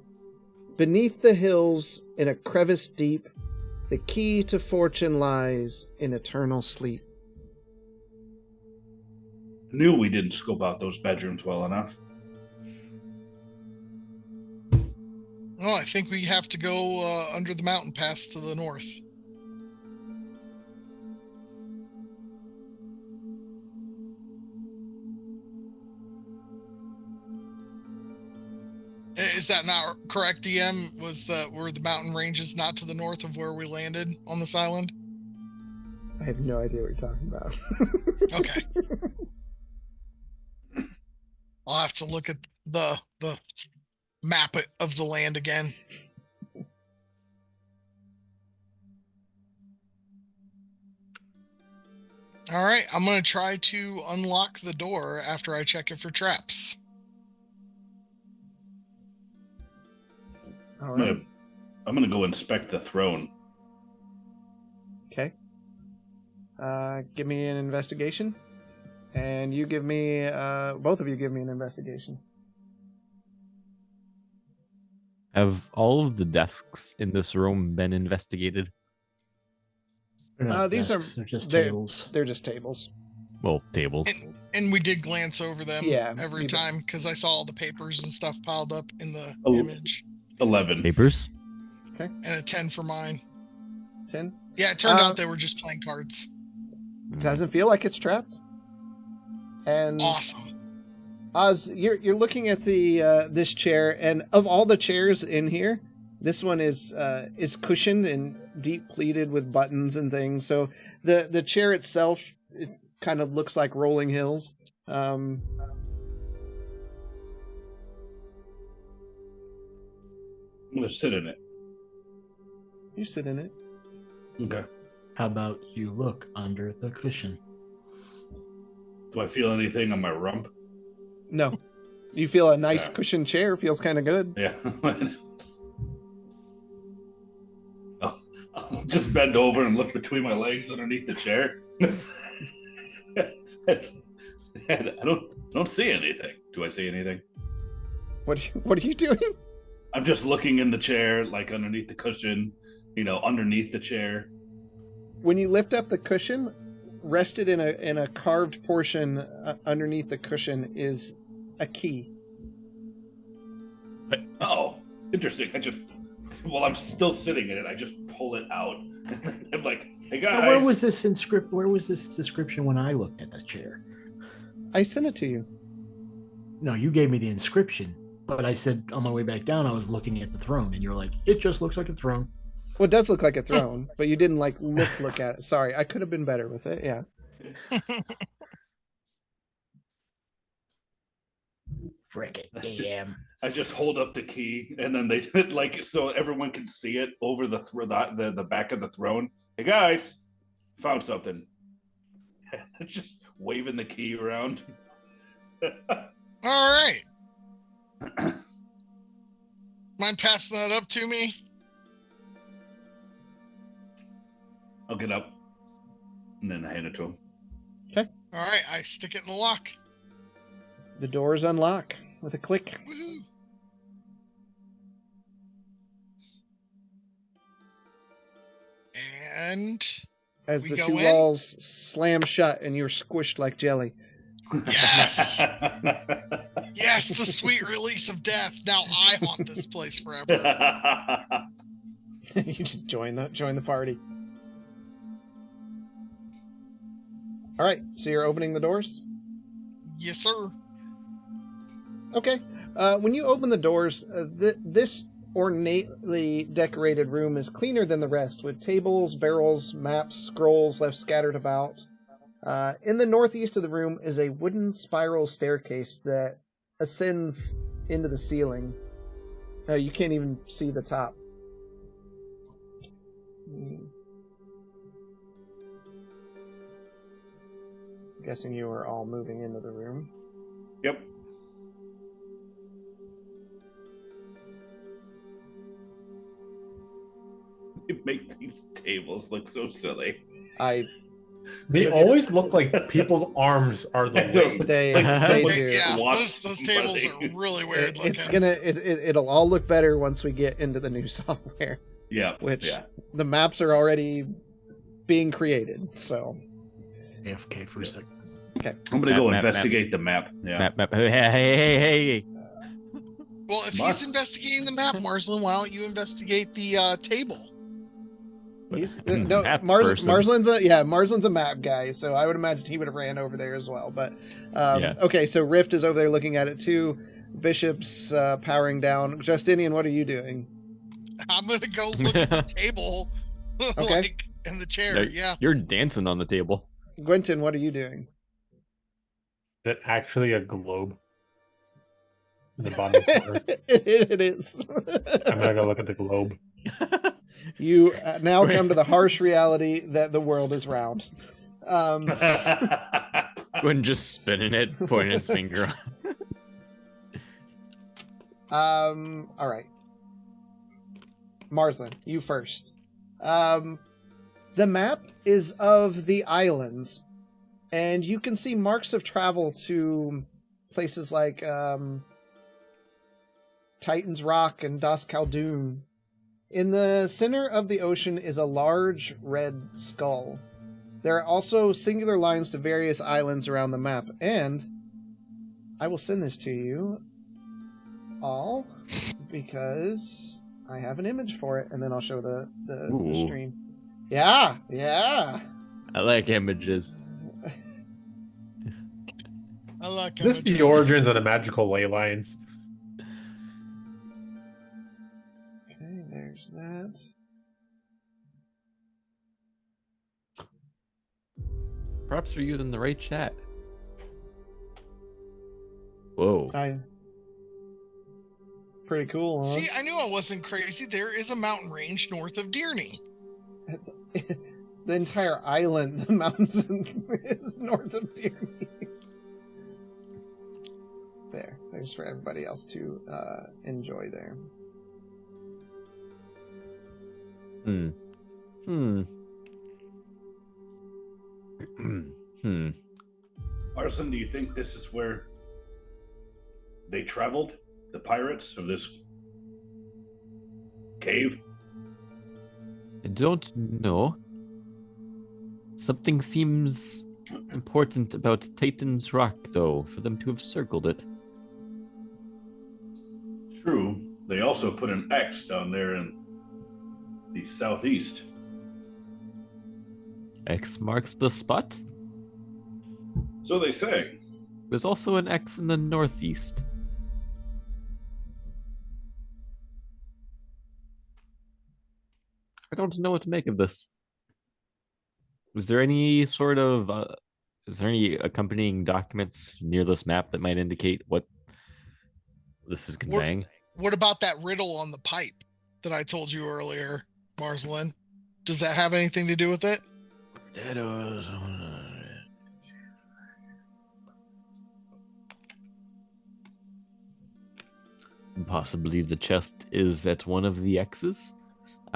Beneath the hills, in a crevice deep, the key to fortune lies in eternal sleep." Knew we didn't scope out those bedrooms well enough. Well, I think we have to go under the mountain pass to the north. Is that not correct, DM? Were the mountain ranges not to the north of where we landed on this island? I have no idea what you're talking about. Okay. I'll have to look at the map of the land again. All right, I'm going to try to unlock the door after I check it for traps. All right. I'm gonna go inspect the throne. Okay. Give me an investigation. And you give me, both of you give me an investigation. Have all of the desks in this room been investigated? These desks, they're just they're- tables. They're just tables. Well, tables. And we did glance over them every you did. time because I saw all the papers and stuff piled up in the Oh. image. 11. Papers? Okay. And a 10 for mine. 10? Yeah, it turned out they were just playing cards. Doesn't feel like it's trapped. And Awesome. Oz, you're looking at the this chair, and of all the chairs in here, this one is cushioned and deep pleated with buttons and things. So the chair itself, it kind of looks like rolling hills. I'm gonna sit in it. You sit in it. Okay. How about you look under the cushion? Do I feel anything on my rump? No. You feel a nice cushioned chair. Feels kind of good. Yeah. I'll just bend over and look between my legs underneath the chair. I don't see anything. Do I see anything? What are you doing? I'm just looking in the chair, like underneath the cushion, underneath the chair. When you lift up the cushion, rested in a carved portion underneath the cushion is a key. Oh, interesting. While I'm still sitting in it, I just pull it out. I'm like, hey guys. Now, where was this description when I looked at the chair? I sent it to you. No, you gave me the inscription, but I said on my way back down I was looking at the throne, and you're like, it just looks like a throne. Well, it does look like a throne, but you didn't look at it. Sorry, I could have been better with it. Yeah. Frick it, damn. I just hold up the key, and then they so everyone can see it over the back of the throne. Hey guys, found something. Just waving the key around. All right. Mind passing that up to me? I'll get up, and then I hand it to him. Okay. All right, I stick it in the lock. The doors unlock with a click. Woohoo. And As we the go two in? walls slam shut and you're squished like jelly. Yes. Yes, the sweet release of death. Now I haunt this place forever. You just join the party. All right, so you're opening the doors? Yes, sir. Okay. When you open the doors, this ornately decorated room is cleaner than the rest, with tables, barrels, maps, scrolls left scattered about. In the northeast of the room is a wooden spiral staircase that ascends into the ceiling. You can't even see the top. guessing you are all moving into the room. Yep. You make these tables look so silly. They always look like people's arms are the weights. They do. Yeah, those tables are really weird looking. It'll all look better once we get into the new software. Yeah. Which the maps are already being created. So. AFK for a second. Okay. I'm gonna go investigate the map. Yeah. Map. Hey. Well, if he's investigating the map, Marsland, why don't you investigate the table? Marsland's a map guy, so I would imagine he would have ran over there as well. But okay, so Rift is over there looking at it too. Bishop's powering down. Justinian, what are you doing? I'm gonna go look at the table, Okay. like in the chair. Yeah. You're dancing on the table. Gwenton, what are you doing? Is it actually a globe? In the bottom corner? It is. I'm gonna go look at the globe. You now come to the harsh reality that the world is round. Gwen just spinning it, pointing his finger. All right. Marsland, you first. The map is of the islands, and you can see marks of travel to places like Titan's Rock and Das Khaldun. In the center of the ocean is a large red skull. There are also singular lines to various islands around the map, and I will send this to you all because I have an image for it, and then I'll show the screen. Yeah. I like images. I like This is the origins of the magical ley lines. Okay, there's that. Perhaps we're using the right chat. Whoa. Pretty cool, huh? See, I knew I wasn't crazy. There is a mountain range north of Dearney. The entire island, the mountains is north of Dearney. There's for everybody else to enjoy there. Arson, do you think this is where they traveled? The pirates of this cave? I don't know. Something seems important about Titan's Rock, though, for them to have circled it. True. They also put an X down there in the southeast. X marks the spot? So they say. There's also an X in the northeast. I don't know what to make of this. Is there any sort of is there any accompanying documents near this map that might indicate what this is conveying? What about that riddle on the pipe that I told you earlier, Marsland? Does that have anything to do with it? Possibly the chest is at one of the X's?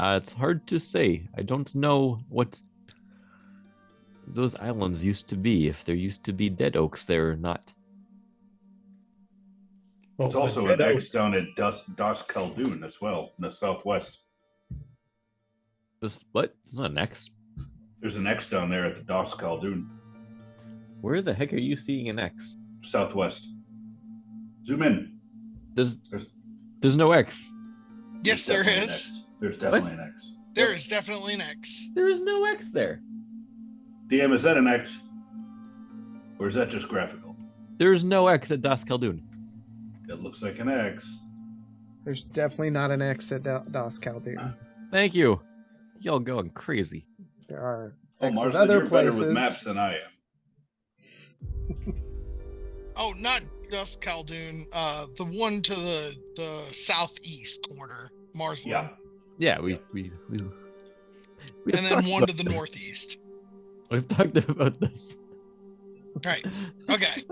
It's hard to say. I don't know what those islands used to be, if there used to be dead oaks there or not. It's also an X down at Das Khaldun as well, in the southwest. What? It's not an X. There's an X down there at the Das Khaldun. Where the heck are you seeing an X? Southwest. Zoom in. There's no X. Yes, there is. There's definitely an X. There is definitely an X. There is no X there. DM, is that an X? Or is that just graphical? There's no X at Das Khaldun. It looks like an X. There's definitely not an X at Das Khaldun. Thank you. Y'all going crazy. There are X's Marsland, other you're places. better with maps than I am. Oh, not Das Khaldun. The one to the southeast corner, Marsland. Yeah, we and then one to the northeast. We've talked about this. Right. Okay.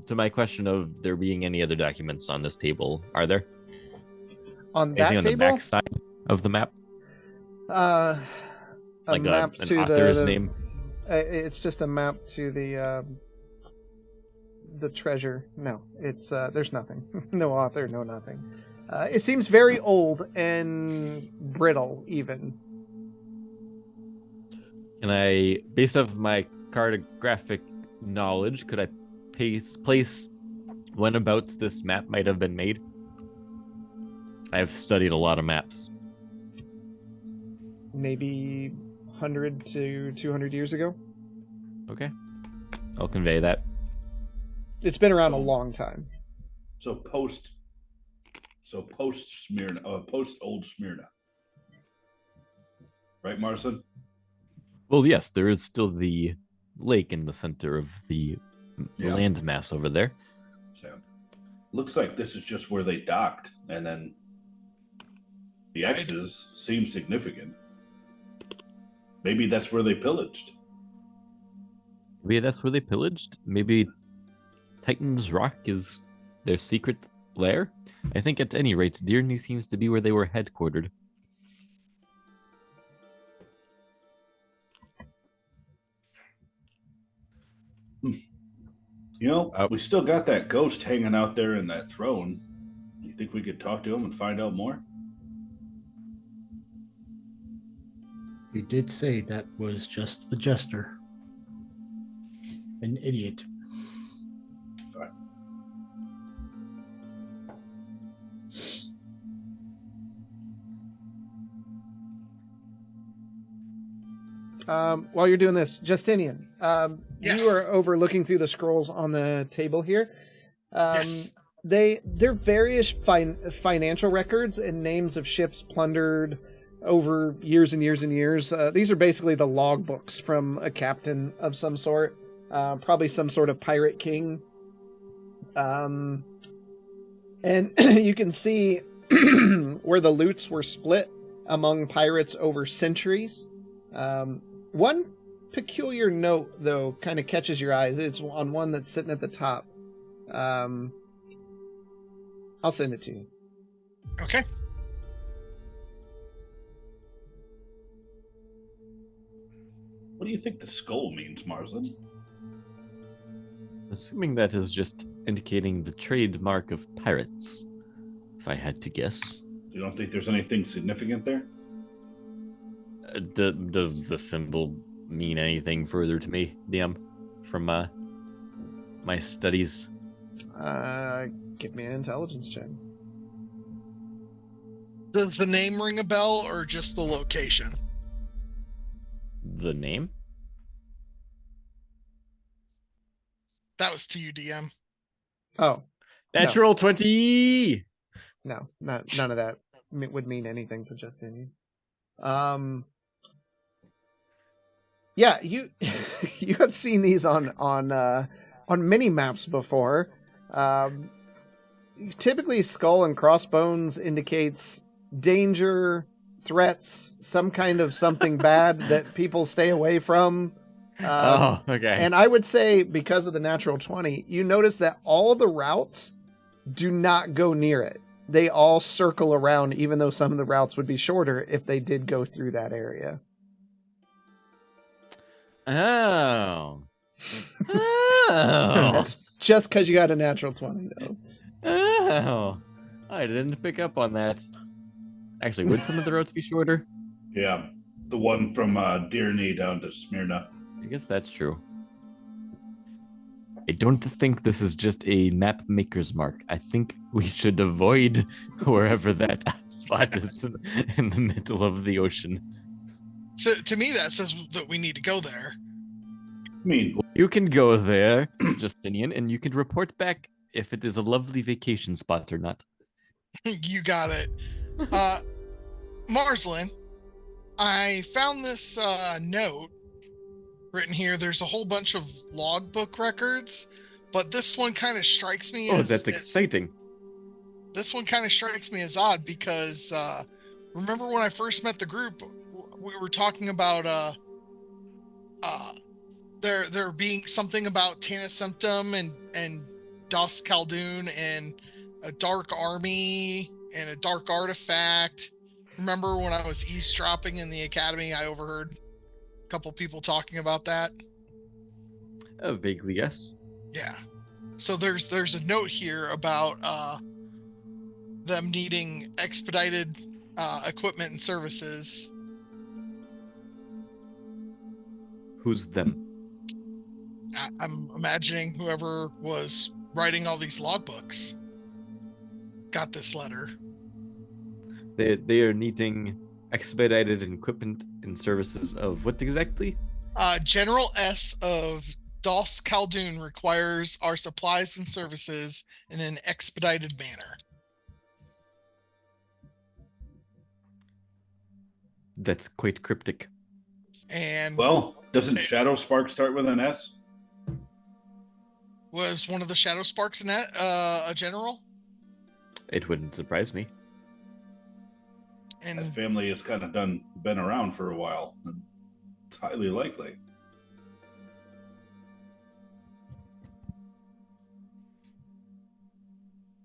To my question of there being any other documents on this table, are there? On Anything that on table? the back side of the map? A Like map an to author's name? It's just a map to the treasure. No, it's there's nothing. No author, no nothing. It seems very old and brittle, even. Can I, based off my cartographic knowledge, could I place whenabouts this map might have been made? I've studied a lot of maps. Maybe 100 to 200 years ago. Okay, I'll convey that. It's been around a long time. So post Smyrna, post old Smyrna, right, Marcin? Well, yes, there is still the lake in the center of the land mass over there. So, looks like this is just where they docked, and then the X's seem significant. Maybe that's where they pillaged. Maybe that's where they pillaged. Maybe Titan's Rock is their secret lair. I think at any rate, Deerney seems to be where they were headquartered. You know, we still got that ghost hanging out there in that throne. You think we could talk to him and find out more? You did say that was just the jester. An idiot. Fine. While you're doing this, Justinian, Yes. you are overlooking through the scrolls on the table here. Yes. They're various financial records and names of ships plundered over years and years and years. These are basically the logbooks from a captain of some sort, probably some sort of pirate king. And you can see where the loots were split among pirates over centuries. One peculiar note, though, kind of catches your eyes. It's on one that's sitting at the top. I'll send it to you. Okay. What do you think the skull means, Marcin? Assuming that is just indicating the trademark of pirates, if I had to guess. You don't think there's anything significant there? Does the symbol mean anything further to me, DM, from my studies? Give me an intelligence check. Does the name ring a bell or just the location? The name? That was to you, DM. Oh. Natural 20! No, none of that would mean anything to Justinian. Yeah, you you have seen these on mini maps before. Typically, skull and crossbones indicates danger, threats, some kind of something bad that people stay away from. Okay. And I would say, because of the natural 20, you notice that all the routes do not go near it. They all circle around, even though some of the routes would be shorter if they did go through that area. Oh. That's just because you got a natural 20, though. Oh. I didn't pick up on that. Actually, would some of the routes be shorter? Yeah, the one from Deerney down to Smyrna. I guess that's true. I don't think this is just a map maker's mark. I think we should avoid wherever that spot is in the middle of the ocean. So to me, that says that we need to go there. I mean, you can go there, Justinian, and you can report back if it is a lovely vacation spot or not. You got it. Marslin, I found this note written here. There's a whole bunch of logbook records, but this one kind of strikes me as... that's exciting. This one kind of strikes me as odd because remember when I first met the group, we were talking about there being something about Tana Symptom and Das Khaldun and a dark army and a dark artifact. Remember when I was eavesdropping in the academy, I overheard a couple people talking about that? Vaguely, yes. Yeah. So there's a note here about them needing expedited equipment and services. Who's them? I'm imagining whoever was writing all these logbooks got this letter. They are needing expedited equipment and services of what exactly? General S of Das Khaldun requires our supplies and services in an expedited manner. That's quite cryptic. And well, doesn't Shadowspark start with an S? Was one of the Shadowsparks in that a general? It wouldn't surprise me. And that family has kind of been around for a while. It's highly likely.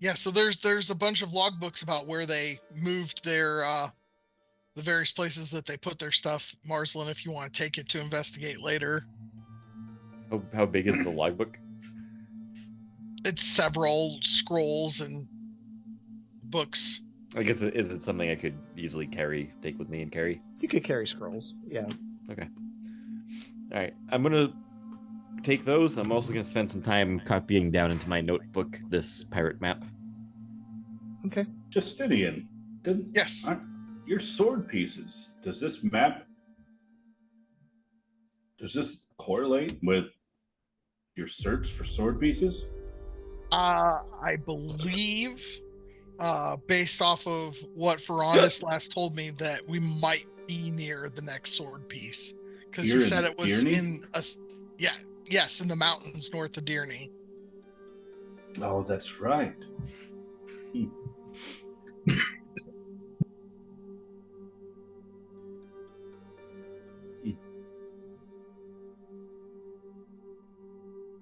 Yeah, so there's a bunch of logbooks about where they moved their the various places that they put their stuff. Marslin, if you want to take it to investigate later. How big is the logbook? It's several scrolls and books. I guess is it something I could easily take with me and carry? You could carry scrolls. Yeah. Okay. All right. I'm gonna take those. I'm also gonna spend some time copying down into my notebook this pirate map. Okay. Justinian. Yes. Your sword pieces. Does this correlate with your search for sword pieces? I believe, based off of what Ferrandis last told me, that we might be near the next sword piece. Because he said it was in in the mountains north of Dearney. Oh, that's right.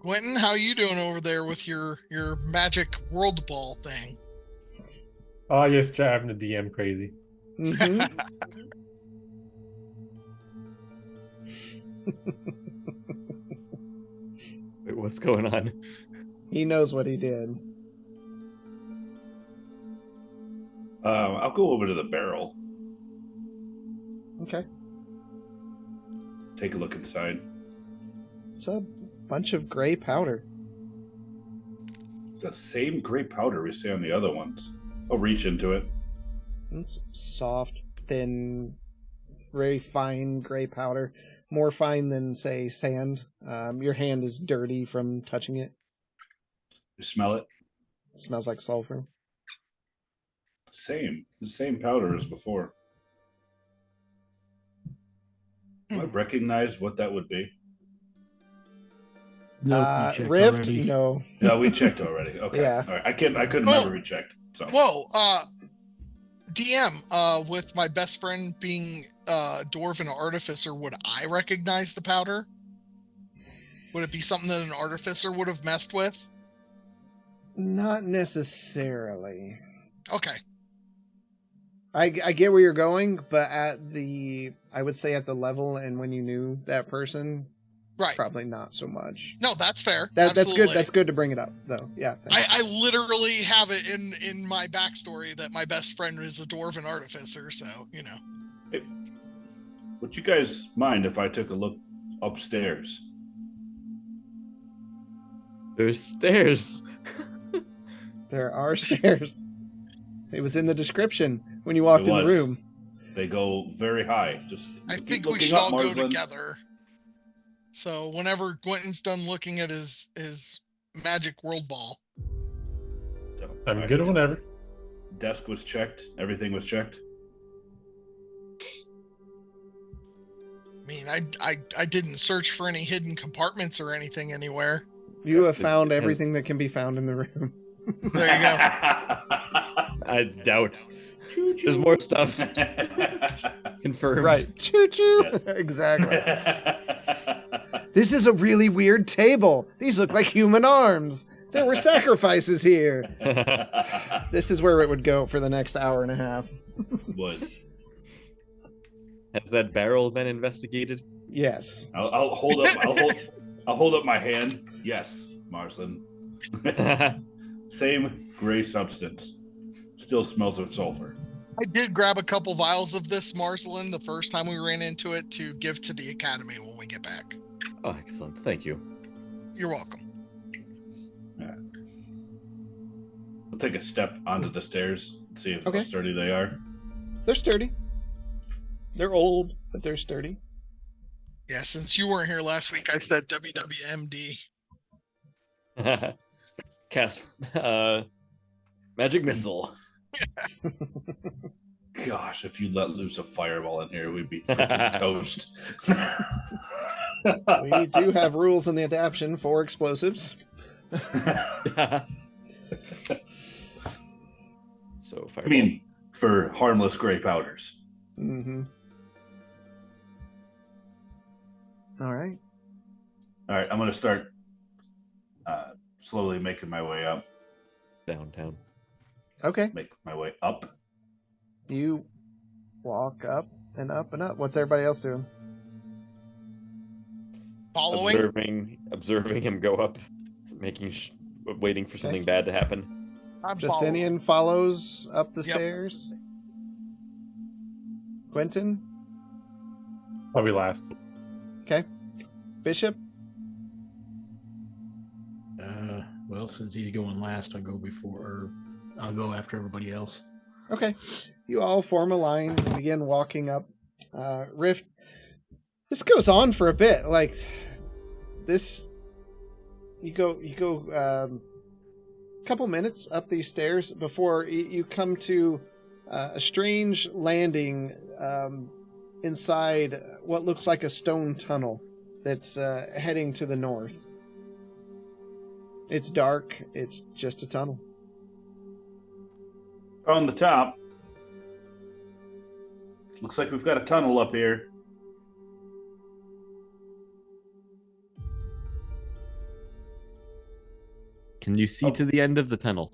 Quentin, how you doing over there with your magic world ball thing? Oh, just driving the DM crazy. Mm-hmm. Wait, what's going on? He knows what he did. I'll go over to the barrel. Okay. Take a look inside. It's a bunch of gray powder. It's the same gray powder we see on the other ones. I'll reach into it. It's soft, thin, very fine gray powder. More fine than, say, sand. Your hand is dirty from touching it. You smell it? It smells like sulfur. The same powder as before. Do I recognize what that would be? No, Rift? already. No. No, we checked already. Okay. Yeah. All right. I couldn't remember we checked. So. Whoa, DM, with my best friend being dwarven artificer, would I recognize the powder? Would it be something that an artificer would have messed with? Not necessarily. Okay. I get where you're going, but I would say at the level and when you knew that person, right, probably not so much. No, that's fair. That's good. That's good to bring it up, though. Yeah. I literally have it in my backstory that my best friend is a dwarven artificer, so you know. Hey, would you guys mind if I took a look upstairs? There's stairs. There are stairs. It was in the description when you walked in the room. They go very high. I think we should all go together. So whenever Quentin's done looking at his magic world ball. I'm good whenever. Desk was checked. Everything was checked. I mean, I didn't search for any hidden compartments or anything anywhere. You have found everything that can be found in the room. There you go. I doubt. There's more stuff. Confirmed. Right. Choo choo. Yes. Exactly. This is a really weird table. These look like human arms. There were sacrifices here. This is where it would go for the next hour and a half. Would. Has that barrel been investigated? Yes. I'll hold up. I'll hold up my hand. Yes, Marsland. Same gray substance. Still smells of sulfur. I did grab a couple vials of this Marcelin the first time we ran into it to give to the academy when we get back. Oh, excellent. Thank you. You're welcome. I'll take a step onto the stairs and see how Okay. sturdy they are. They're sturdy. They're old, but they're sturdy. Yeah, since you weren't here last week, I said WWMD. Cast magic missile. Gosh, if you let loose a fireball in here, we'd be freaking toast. We do have rules in the adaption for explosives. So, I mean, for harmless gray powders. Mm-hmm. All right. All right, I'm going to start slowly making my way up. Downtown. Okay. Make my way up. You walk up and up and up. What's everybody else doing? Following? Observing him go up, waiting for something bad to happen. Justinian follows up the stairs. Quentin? I'll be last. Okay. Bishop? Well, since he's going last, I'll go before, or I'll go after everybody else. Okay. You all form a line and begin walking up Rift. This goes on for a bit. Like this, you go a couple minutes up these stairs before you come to a strange landing inside what looks like a stone tunnel that's heading to the north. It's dark. It's just a tunnel. On the top. Looks like we've got a tunnel up here. Can you see to the end of the tunnel?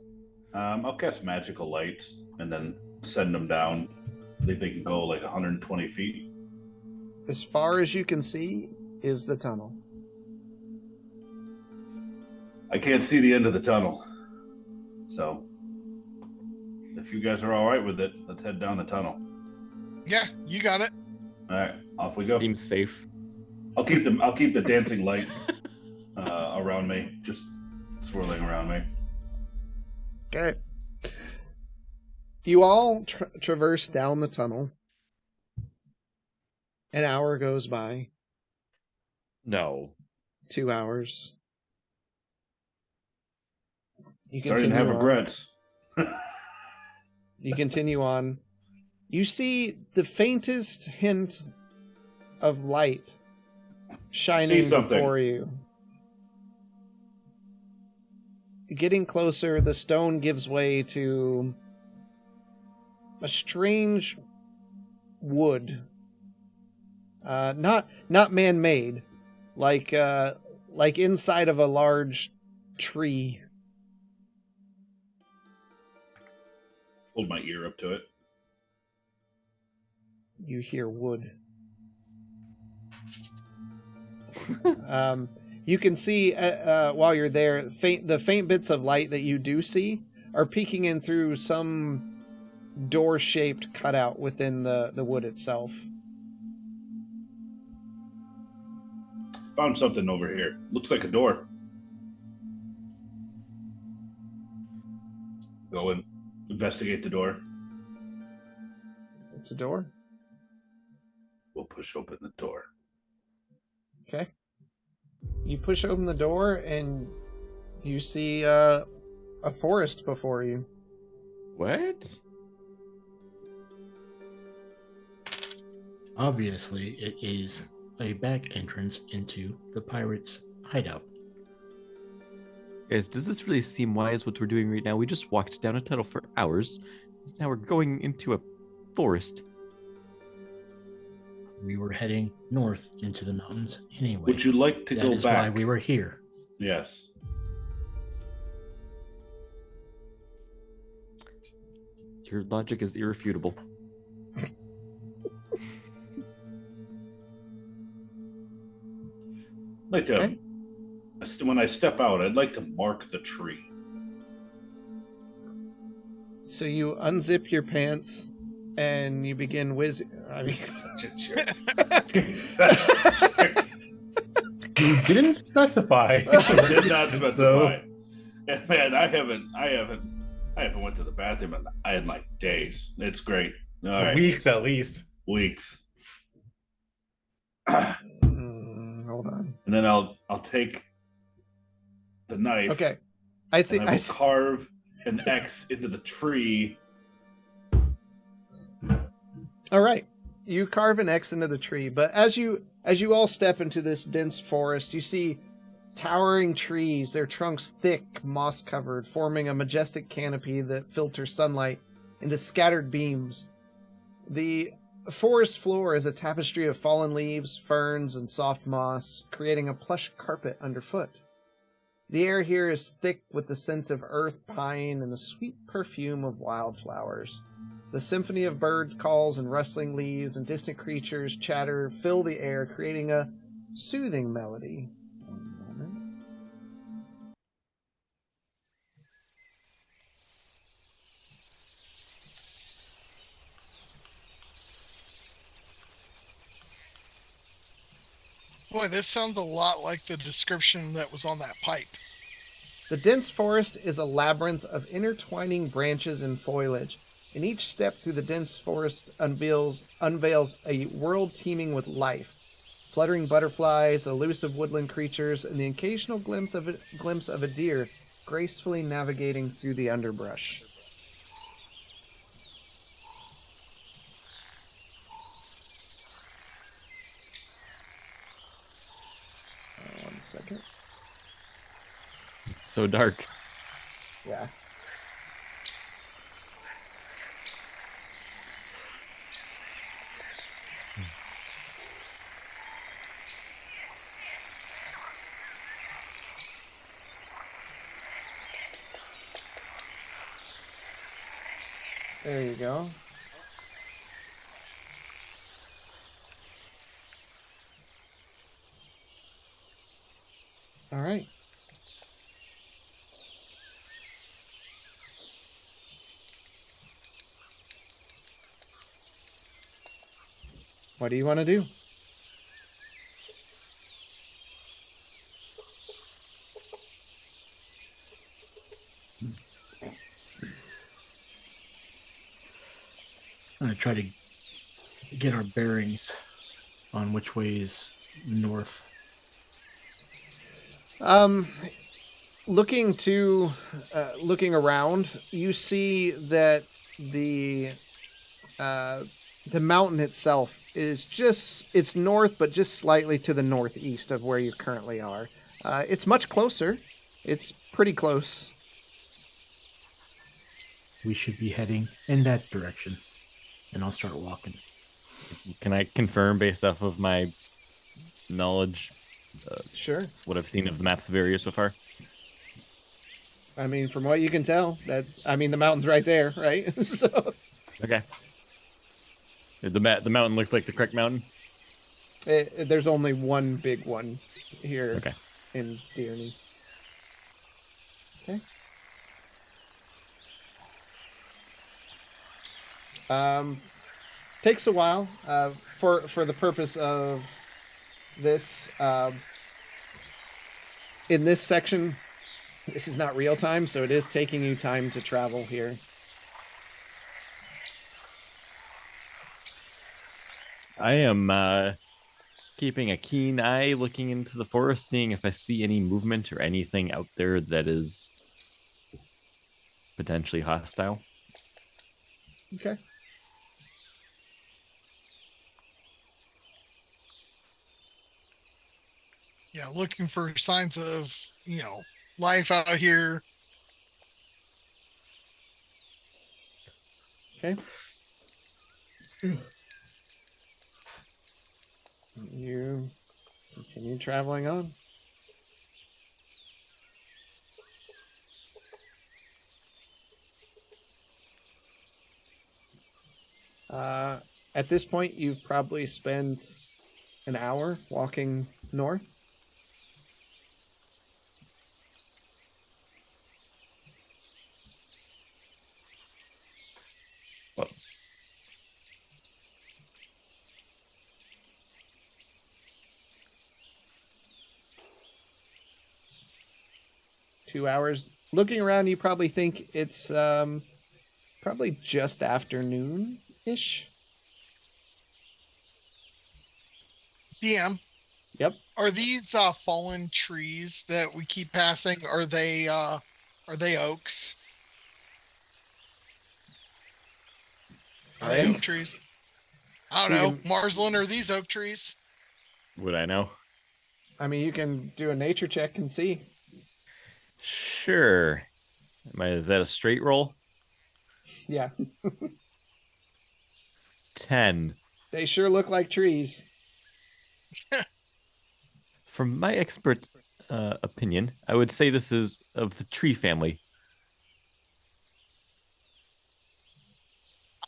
I'll cast magical lights and then send them down. I think they can go like 120 feet. As far as you can see is the tunnel. I can't see the end of the tunnel. So, if you guys are all right with it, let's head down the tunnel. Yeah, you got it. All right, off we go. Seems safe. I'll keep the dancing lights around me, just swirling around me. Okay. You all traverse down the tunnel. An hour goes by. No. 2 hours. You Starting to have on. regrets. You continue on. You see the faintest hint of light shining before you. Getting closer, the stone gives way to a strange wood. Not man-made, like inside of a large tree. Hold my ear up to it. You hear wood. You can see while you're there, the faint bits of light that you do see are peeking in through some door-shaped cutout within the wood itself. Found something over here. Looks like a door. Go and investigate the door. It's a door. We'll push open the door. Okay. You push open the door and you see a forest before you. What? Obviously, it is a back entrance into the pirates' hideout. Guys, does this really seem wise what we're doing right now? We just walked down a tunnel for hours. Now we're going into a forest. We were heading north into the mountains anyway. Would you like to That go is back? why we were here. Yes. Your logic is irrefutable. Like to, when I step out, I'd like to mark the tree. So you unzip your pants and you begin whizzing. I mean, such a jerk. You didn't specify. I did not specify. And man, I haven't went to the bathroom in like days. It's great. All right. Weeks at least. Weeks. Hold on. And then I'll take the knife. Okay. I see. And I will carve an X into the tree. All right. You carve an X into the tree, but as you all step into this dense forest, you see towering trees, their trunks thick, moss-covered, forming a majestic canopy that filters sunlight into scattered beams. The forest floor is a tapestry of fallen leaves, ferns, and soft moss, creating a plush carpet underfoot. The air here is thick with the scent of earth, pine, and the sweet perfume of wildflowers. The symphony of bird calls and rustling leaves and distant creatures chatter fill the air, creating a soothing melody. One moment. Boy, this sounds a lot like the description that was on that pipe. The dense forest is a labyrinth of intertwining branches and foliage, and each step through the dense forest unveils a world teeming with life. Fluttering butterflies, elusive woodland creatures, and the occasional glimpse of a deer gracefully navigating through the underbrush. One second. So dark. Yeah. There you go. All right. What do you want to do? I'm going to try to get our bearings on which way is north. Looking around, you see that the mountain itself is it's north, but just slightly to the northeast of where you currently are. It's much closer. It's pretty close. We should be heading in that direction, and I'll start walking. Can I confirm based off of my knowledge? Sure. What I've seen of the maps of area so far. I mean, from what you can tell, the mountain's right there, right? So. Okay. The mountain looks like the correct mountain? There's only one big one here. Okay. In Dearney. Okay. Takes a while for the purpose of this. In this section, this is not real time, so it is taking you time to travel here. I am keeping a keen eye looking into the forest, seeing if I see any movement or anything out there that is potentially hostile. Okay. Yeah, looking for signs of, life out here. Okay. You continue traveling on. At this point, you've probably spent an hour walking north. Well, 2 hours. Looking around, you probably think it's probably just afternoon-ish. DM. Yep. Are these fallen trees that we keep passing? Are they oaks? Are they oak trees? I don't know. Marsland, are these oak trees? Would I know? I mean, you can do a nature check and see. Sure. Is that a straight roll? Yeah. 10. They sure look like trees. From my expert opinion, I would say this is of the tree family.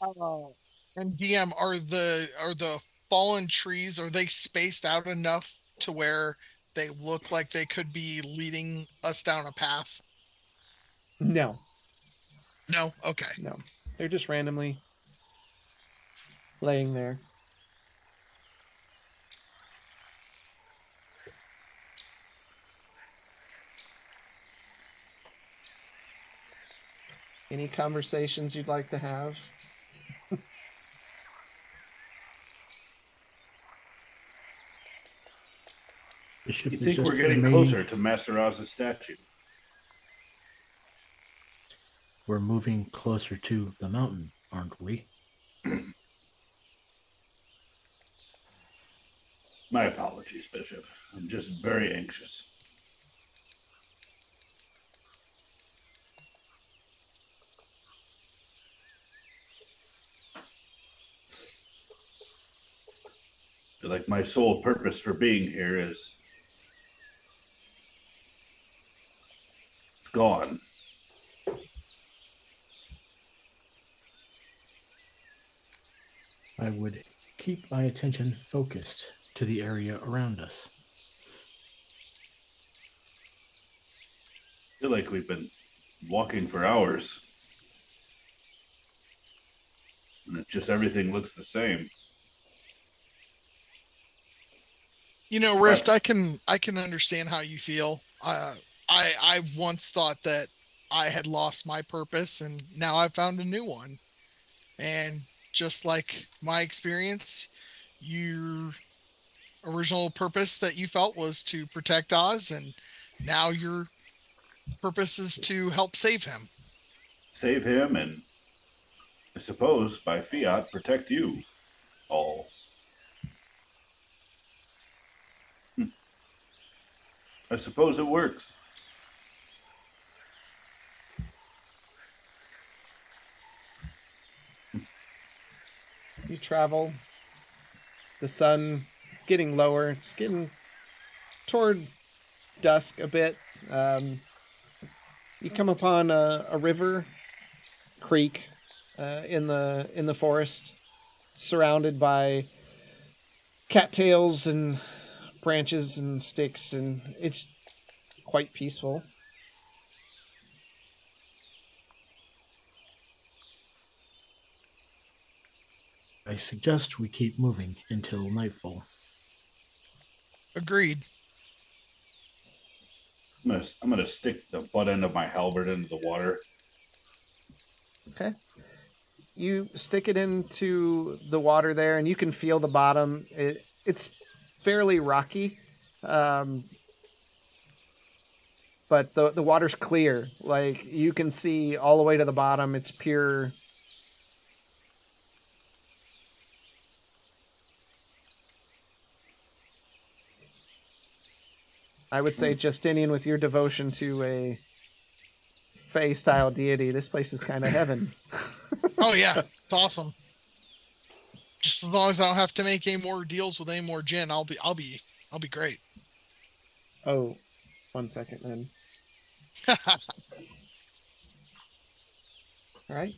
And DM, are the fallen trees, are they spaced out enough to where they look like they could be leading us down a path? No. No? Okay. No. They're just randomly laying there. Any conversations you'd like to have? You think we're getting closer to Master Oz's statue? We're moving closer to the mountain, aren't we? My apologies, Bishop. I'm just very anxious. I feel like my sole purpose for being here is it's gone. I would keep my attention focused to the area around us. I feel like we've been walking for hours. And it's just everything looks the same. You know, Rift, I can understand how you feel. I once thought that I had lost my purpose, and now I've found a new one. And just like my experience, your original purpose that you felt was to protect Oz, and now your purpose is to help save him. Save him and, I suppose, by fiat, protect you all. I suppose it works. You travel. The sun is getting lower. It's getting toward dusk a bit. You come upon a river, creek, in the forest, surrounded by cattails and branches and sticks, and it's quite peaceful. I suggest we keep moving until nightfall. Agreed. I'm gonna stick the butt end of my halberd into the water. Okay. You stick it into the water there, and you can feel the bottom. It's fairly rocky, but the water's clear. Like, you can see all the way to the bottom. It's pure. I would say, Justinian, with your devotion to a Fey-style deity, this place is kind of heaven. Oh, yeah. It's awesome. Just as long as I don't have to make any more deals with any more gin, I'll be great. Oh, 1 second then. All right.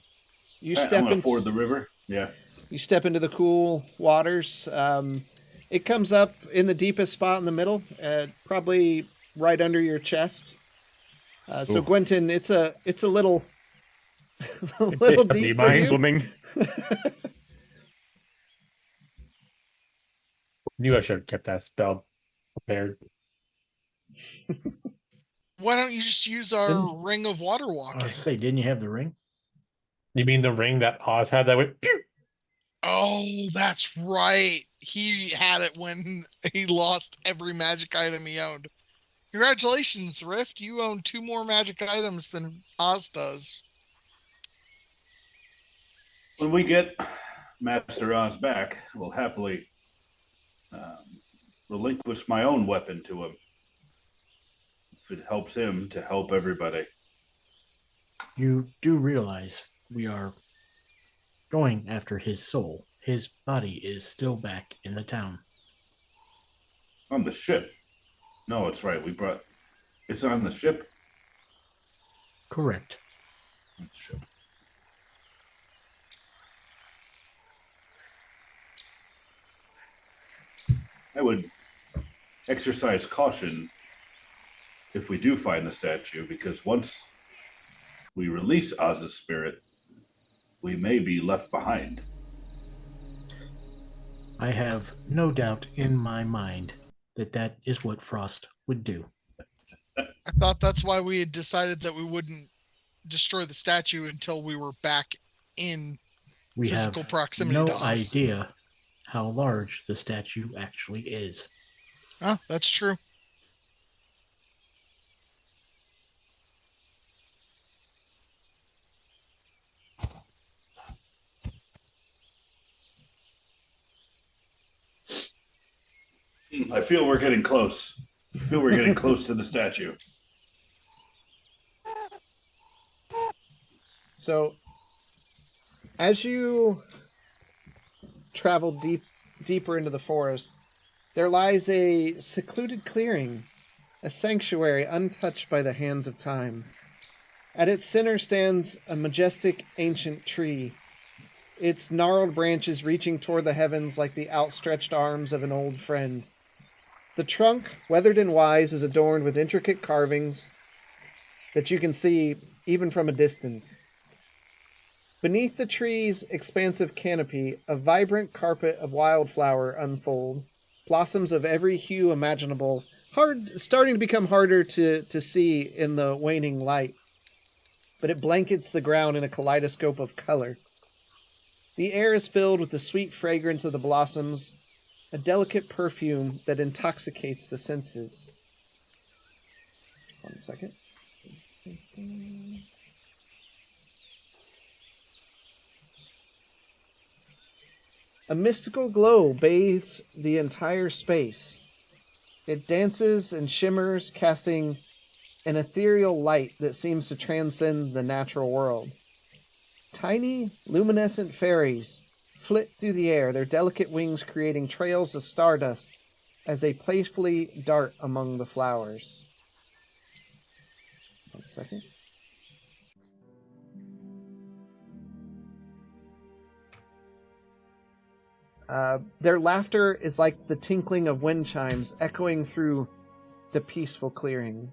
You I'm step gonna into ford the river. Yeah. You step into the cool waters. It comes up in the deepest spot in the middle, probably right under your chest. So Ooh. Gwenton, it's a little a little Do you deep for mind you. Swimming. Knew I should have kept that spell prepared. Why don't you just use our ring of water I was walking? gonna say, didn't you have the ring? You mean the ring that Oz had that went pew? Oh, that's right. He had it when he lost every magic item he owned. Congratulations, Rift. You own 2 more magic items than Oz does. When we get Master Oz back, we'll happily relinquish my own weapon to him. If it helps him to help everybody. You do realize we are going after his soul. His body is still back in the town. On the ship. No, it's right. It's on the ship. Correct. Ship. I would exercise caution if we do find the statue, because once we release Oz's spirit, we may be left behind. I have no doubt in my mind that that is what Frost would do. I thought that's why we had decided that we wouldn't destroy the statue until we were back in We physical have proximity no to Oz. idea how large the statue actually is. Oh, that's true. I feel we're getting close. I feel we're getting close to the statue. So, as you travel deeper into the forest, there lies a secluded clearing, a sanctuary untouched by the hands of time. At its center stands a majestic ancient tree, its gnarled branches reaching toward the heavens like the outstretched arms of an old friend. The trunk, weathered and wise, is adorned with intricate carvings that you can see even from a distance. Beneath the tree's expansive canopy, a vibrant carpet of wildflower unfold, blossoms of every hue imaginable, starting to become harder to see in the waning light. But it blankets the ground in a kaleidoscope of color. The air is filled with the sweet fragrance of the blossoms, a delicate perfume that intoxicates the senses. 1 second. A mystical glow bathes the entire space. It dances and shimmers, casting an ethereal light that seems to transcend the natural world. Tiny, luminescent fairies flit through the air, their delicate wings creating trails of stardust as they playfully dart among the flowers. 1 second. Their laughter is like the tinkling of wind chimes echoing through the peaceful clearing.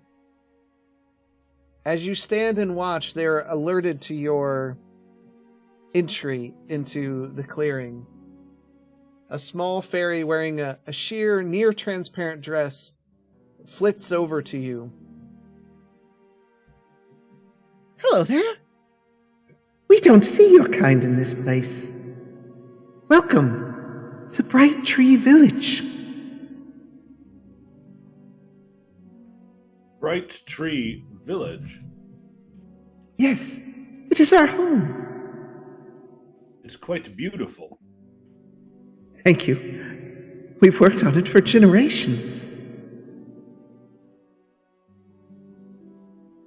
As you stand and watch, they're alerted to your entry into the clearing. A small fairy wearing a sheer, near-transparent dress flits over to you. Hello there. We don't see your kind in this place. Welcome to Bright Tree Village. Bright Tree Village? Yes, it is our home. It's quite beautiful. Thank you. We've worked on it for generations.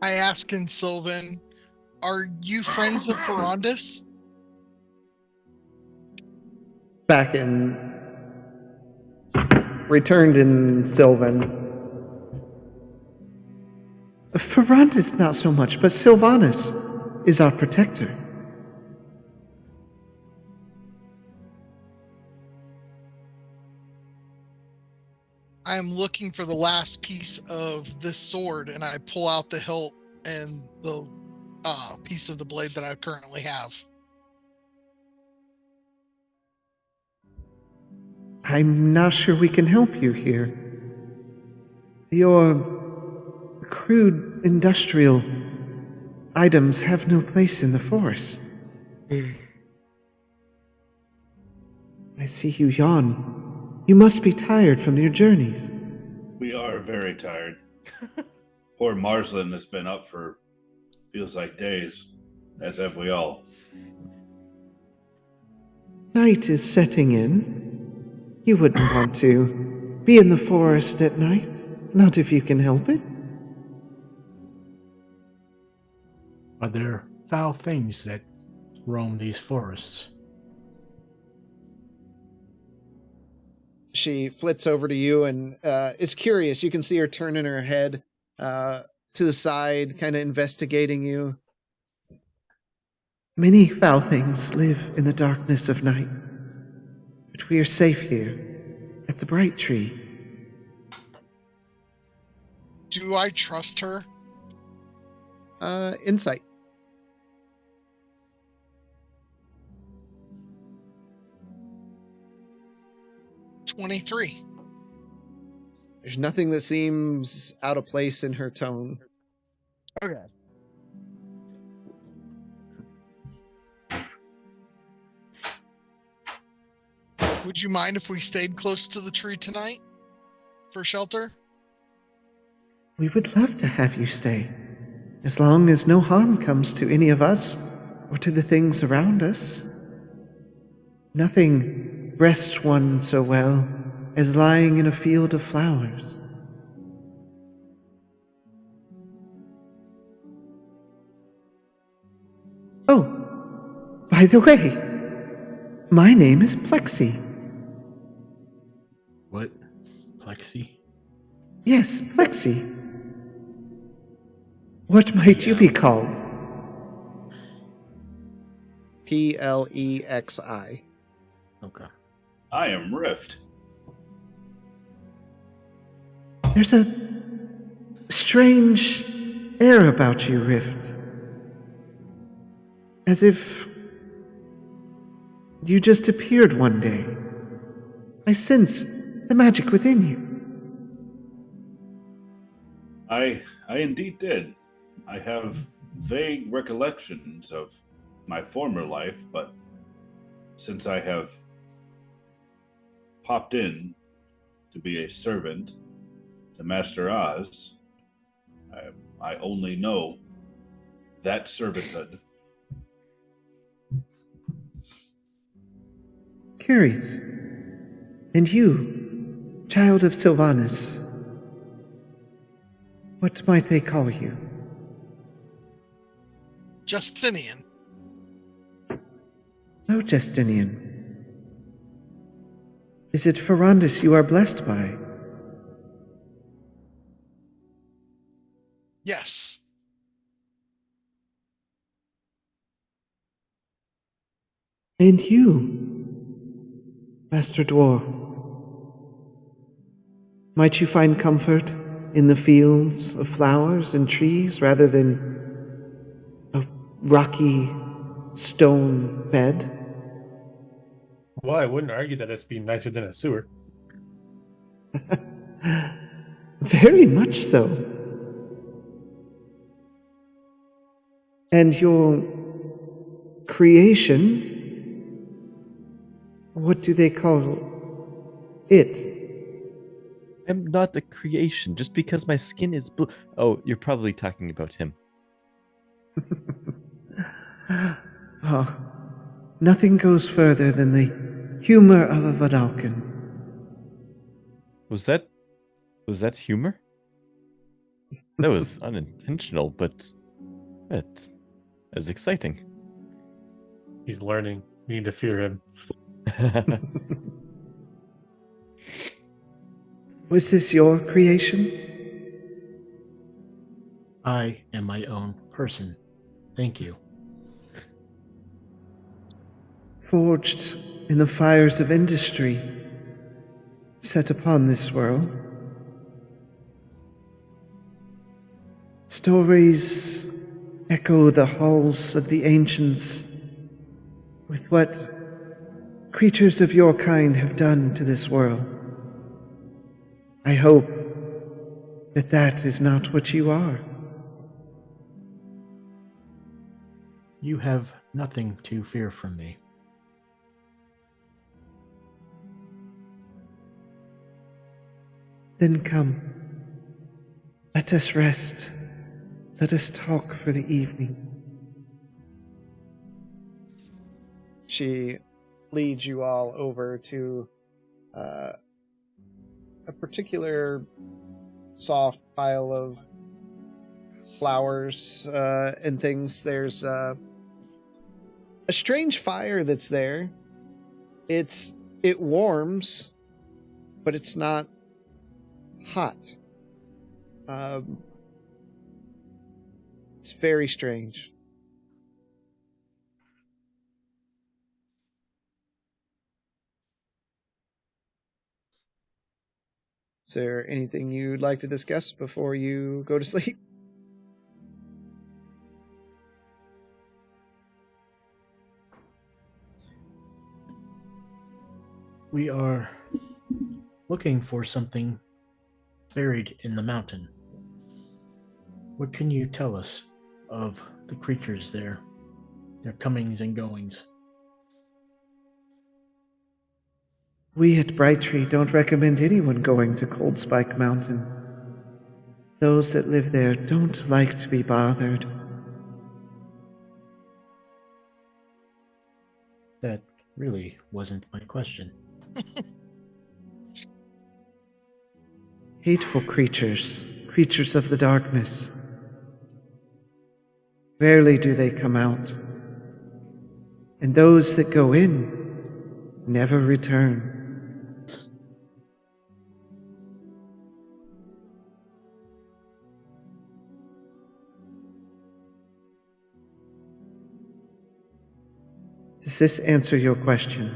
I ask in Sylvan, are you friends of Ferondis? back in returned in Sylvan. Ferrandis not so much, but Sylvanus is our protector. I am looking for the last piece of this sword, and I pull out the hilt and the piece of the blade that I currently have. I'm not sure we can help you here. Your crude industrial items have no place in the forest. I see you yawn. You must be tired from your journeys. We are very tired. Poor Marsland has been up for, feels like days, as have we all. Night is setting in. You wouldn't want to be in the forest at night, not if you can help it. Are there foul things that roam these forests? She flits over to you and is curious. You can see her turning her head to the side, kind of investigating you. Many foul things live in the darkness of night, but we are safe here at the Bright Tree. Do I trust her? Insight. $23. There's nothing that seems out of place in her tone. Okay. Would you mind if we stayed close to the tree tonight for shelter? We would love to have you stay, as long as no harm comes to any of us or to the things around us. Nothing rests one so well as lying in a field of flowers. Oh, by the way, my name is Plexi. What? Plexi? Yes, Plexi. What might you be called? Plexi. Okay. I am Rift. There's a strange air about you, Rift. As if you just appeared one day. I sense the magic within you. I indeed did. I have vague recollections of my former life, but since I have popped in to be a servant to Master Oz, I only know that servanthood. Curious. And you, child of Sylvanus, what might they call you? Justinian. Oh, Justinian. Is it Ferrandis you are blessed by? Yes. And you, Master Dwarf, might you find comfort in the fields of flowers and trees rather than a rocky stone bed? Well, I wouldn't argue that it's be nicer than a sewer. Very much so. And your creation, what do they call it? I'm not a creation just because my skin is blue. Oh, you're probably talking about him. Oh, nothing goes further than the humor of a Vidalcan. Was that humor? That was unintentional, but that is exciting. He's learning. We need to fear him. Was this your creation? I am my own person. Thank you. Forged in the fires of industry, set upon this world. Stories echo the halls of the ancients with what creatures of your kind have done to this world. I hope that that is not what you are. You have nothing to fear from me. Then come. Let us rest. Let us talk for the evening. She leads you all over to a particular soft pile of flowers and things. There's a strange fire that's there. It warms, but it's not hot. It's very strange. Is there anything you'd like to discuss before you go to sleep? We are looking for something buried in the mountain. What can you tell us of the creatures there, their comings and goings? We at Brighttree don't recommend anyone going to Cold Spike Mountain. Those that live there don't like to be bothered. That really wasn't my question. Hateful creatures, creatures of the darkness. Rarely do they come out. And those that go in never return. Does this answer your question?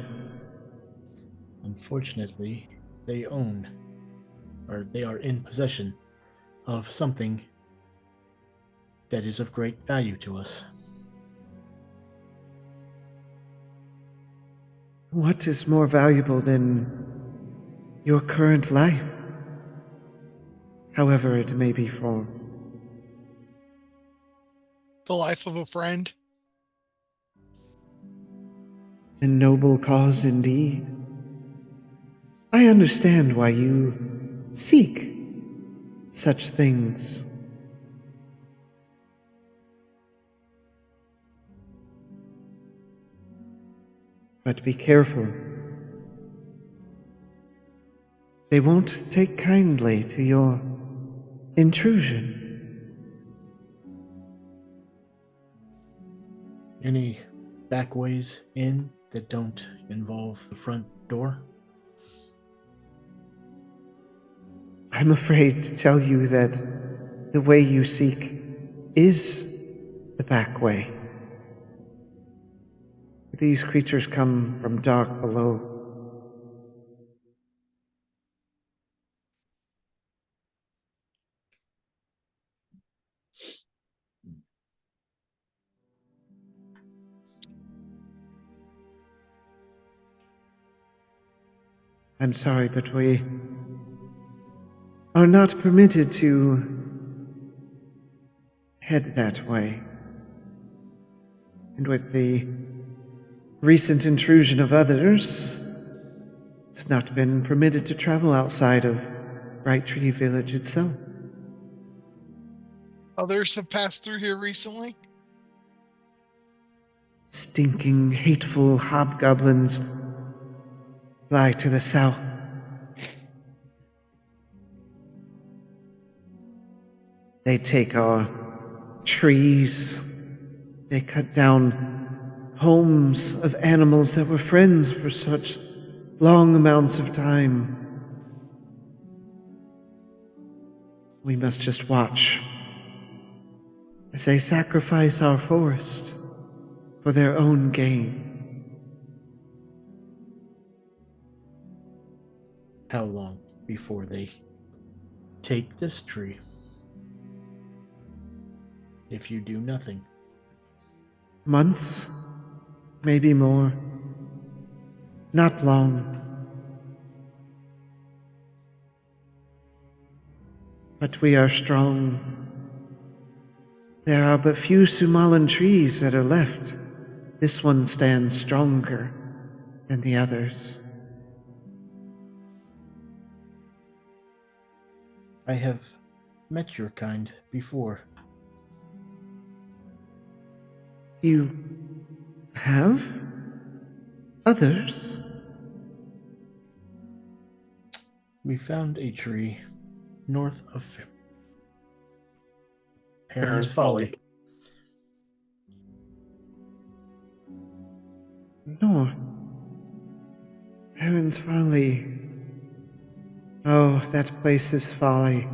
Unfortunately, they are in possession of something that is of great value to us. What is more valuable than your current life? However it may be for. The life of a friend. A noble cause indeed. I understand why you seek such things. But be careful. They won't take kindly to your intrusion. Any back ways in that don't involve the front door? I'm afraid to tell you that the way you seek is the back way. These creatures come from dark below. I'm sorry, but we are not permitted to head that way. And with the recent intrusion of others, it's not been permitted to travel outside of Brighttree Village itself. Others have passed through here recently. Stinking, hateful hobgoblins lie to the south. They take our trees. They cut down homes of animals that were friends for such long amounts of time. We must just watch as they sacrifice our forest for their own gain. How long before they take this tree? If you do nothing. Months, maybe more. Not long. But we are strong. There are but few Sumalan trees that are left. This one stands stronger than the others. I have met your kind before. You have? Others? We found a tree north of Heron's Folly. North. Heron's Folly. Oh, that place is folly.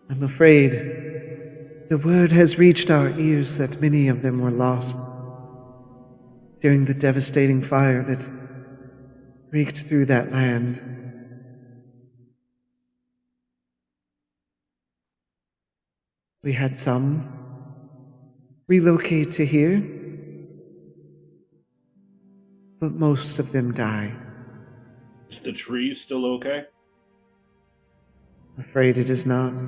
I'm afraid the word has reached our ears that many of them were lost during the devastating fire that reeked through that land. We had some relocate to here, but most of them died. Is the tree still okay? I'm afraid it is not.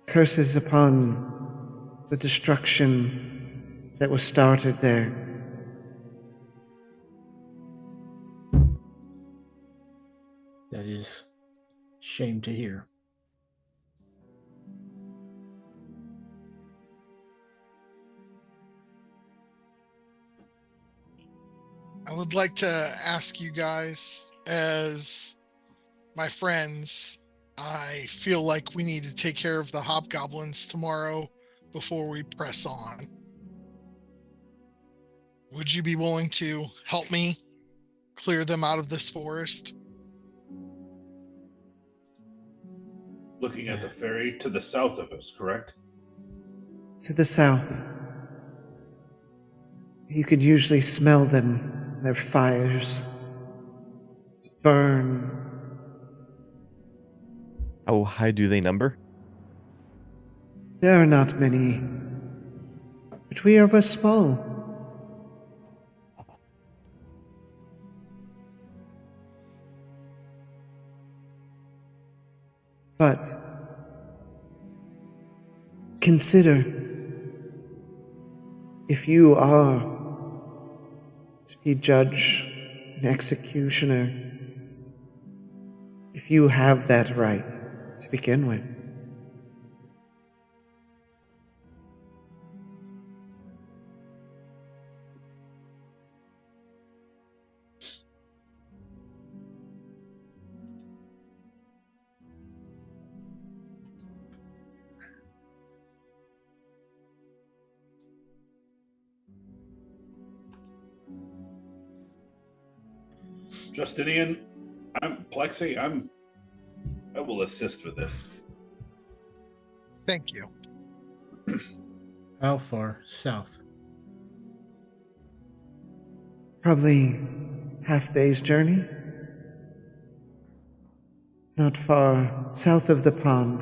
Curses upon the destruction that was started there. That is shame to hear. I would like to ask you guys, as my friends, I feel like we need to take care of the hobgoblins tomorrow before we press on. Would you be willing to help me clear them out of this forest? Looking at the ferry to the south of us, correct? To the south. You could usually smell them, their fires burn. How high do they number? There are not many, but we are but small. But consider, if you are to be judge and executioner, if you have that right to begin with. Justinian, Plexi, I will assist with this. Thank you. How far south? Probably half day's journey. Not far south of the pond.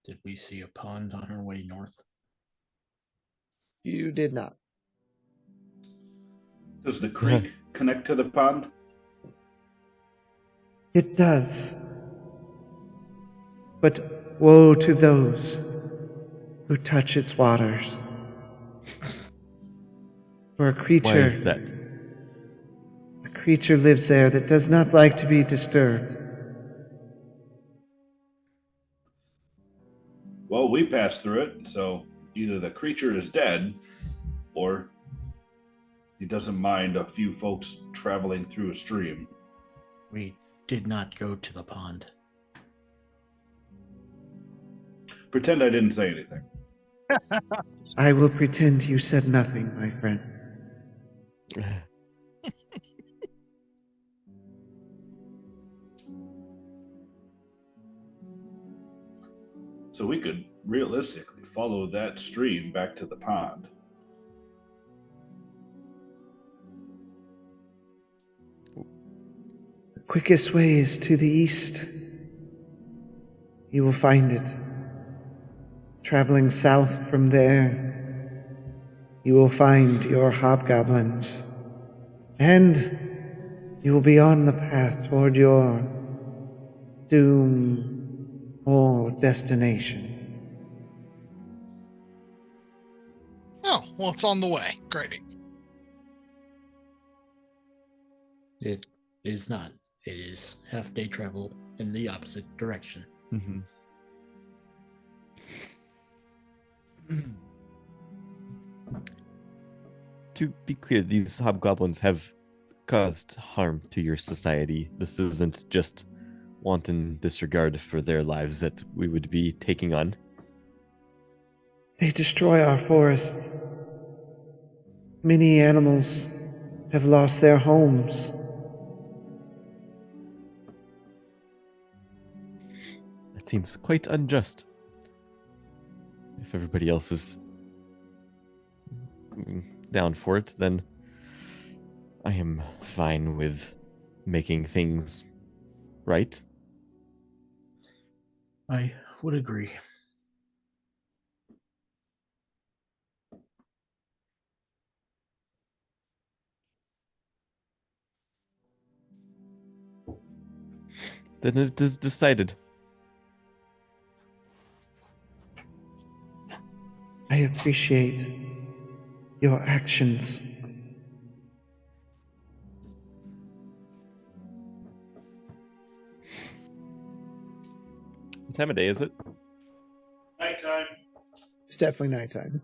Did we see a pond on our way north? You did not. Does the creek connect to the pond? It does. But woe to those who touch its waters. For a creature... Why is that? A creature lives there that does not like to be disturbed. Well, we passed through it, so either the creature is dead, or he doesn't mind a few folks traveling through a stream. We did not go to the pond. Pretend I didn't say anything. I will pretend you said nothing, my friend. So we could realistically follow that stream back to the pond. The quickest way is to the east. You will find it. Traveling south from there, you will find your hobgoblins. And you will be on the path toward your doom or destination. Oh, well, it's on the way. Great. It is not. It is half-day travel in the opposite direction. Mm-hmm. To be clear, these hobgoblins have caused harm to your society. This isn't just wanton disregard for their lives that we would be taking on. They destroy our forest. Many animals have lost their homes. That seems quite unjust. If everybody else is down for it, then I am fine with making things right. I would agree. Then it is decided. I appreciate your actions. What time of day is it? Nighttime. It's definitely nighttime.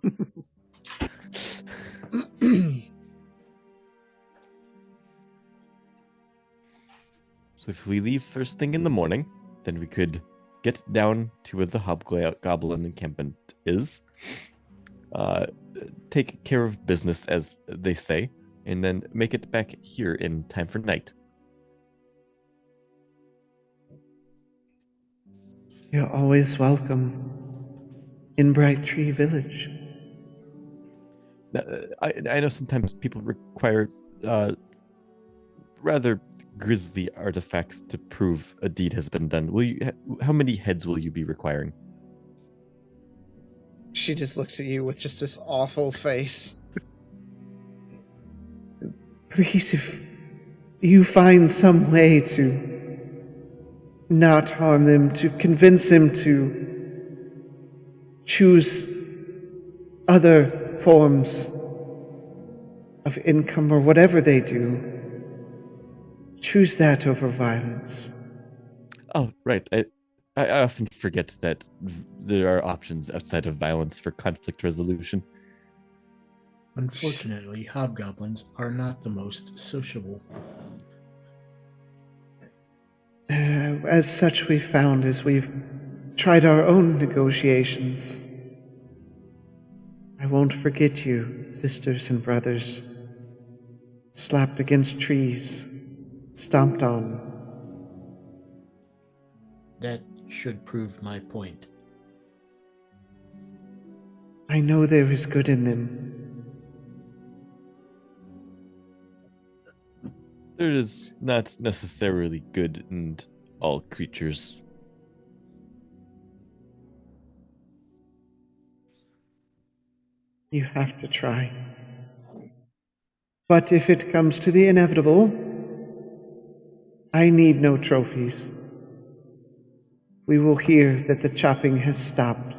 So if we leave first thing in the morning, then we could get down to where the hobgoblin encampment is, take care of business, as they say, and then make it back here in time for night. You're always welcome in Bright Tree Village. Now, I know sometimes people require rather grisly artifacts to prove a deed has been done. Will you? How many heads will you be requiring? She just looks at you with just this awful face. Please, if you find some way to not harm them, to convince them to choose other forms of income or whatever they do, choose that over violence. Oh, right. I often forget that there are options outside of violence for conflict resolution. Unfortunately, hobgoblins are not the most sociable. As such, we've found as we've tried our own negotiations. I won't forget you, sisters and brothers, slapped against trees, stomped on. That should prove my point. I know there is good in them. There is not necessarily good in all creatures. You have to try. But if it comes to the inevitable, I need no trophies. We will hear that the chopping has stopped.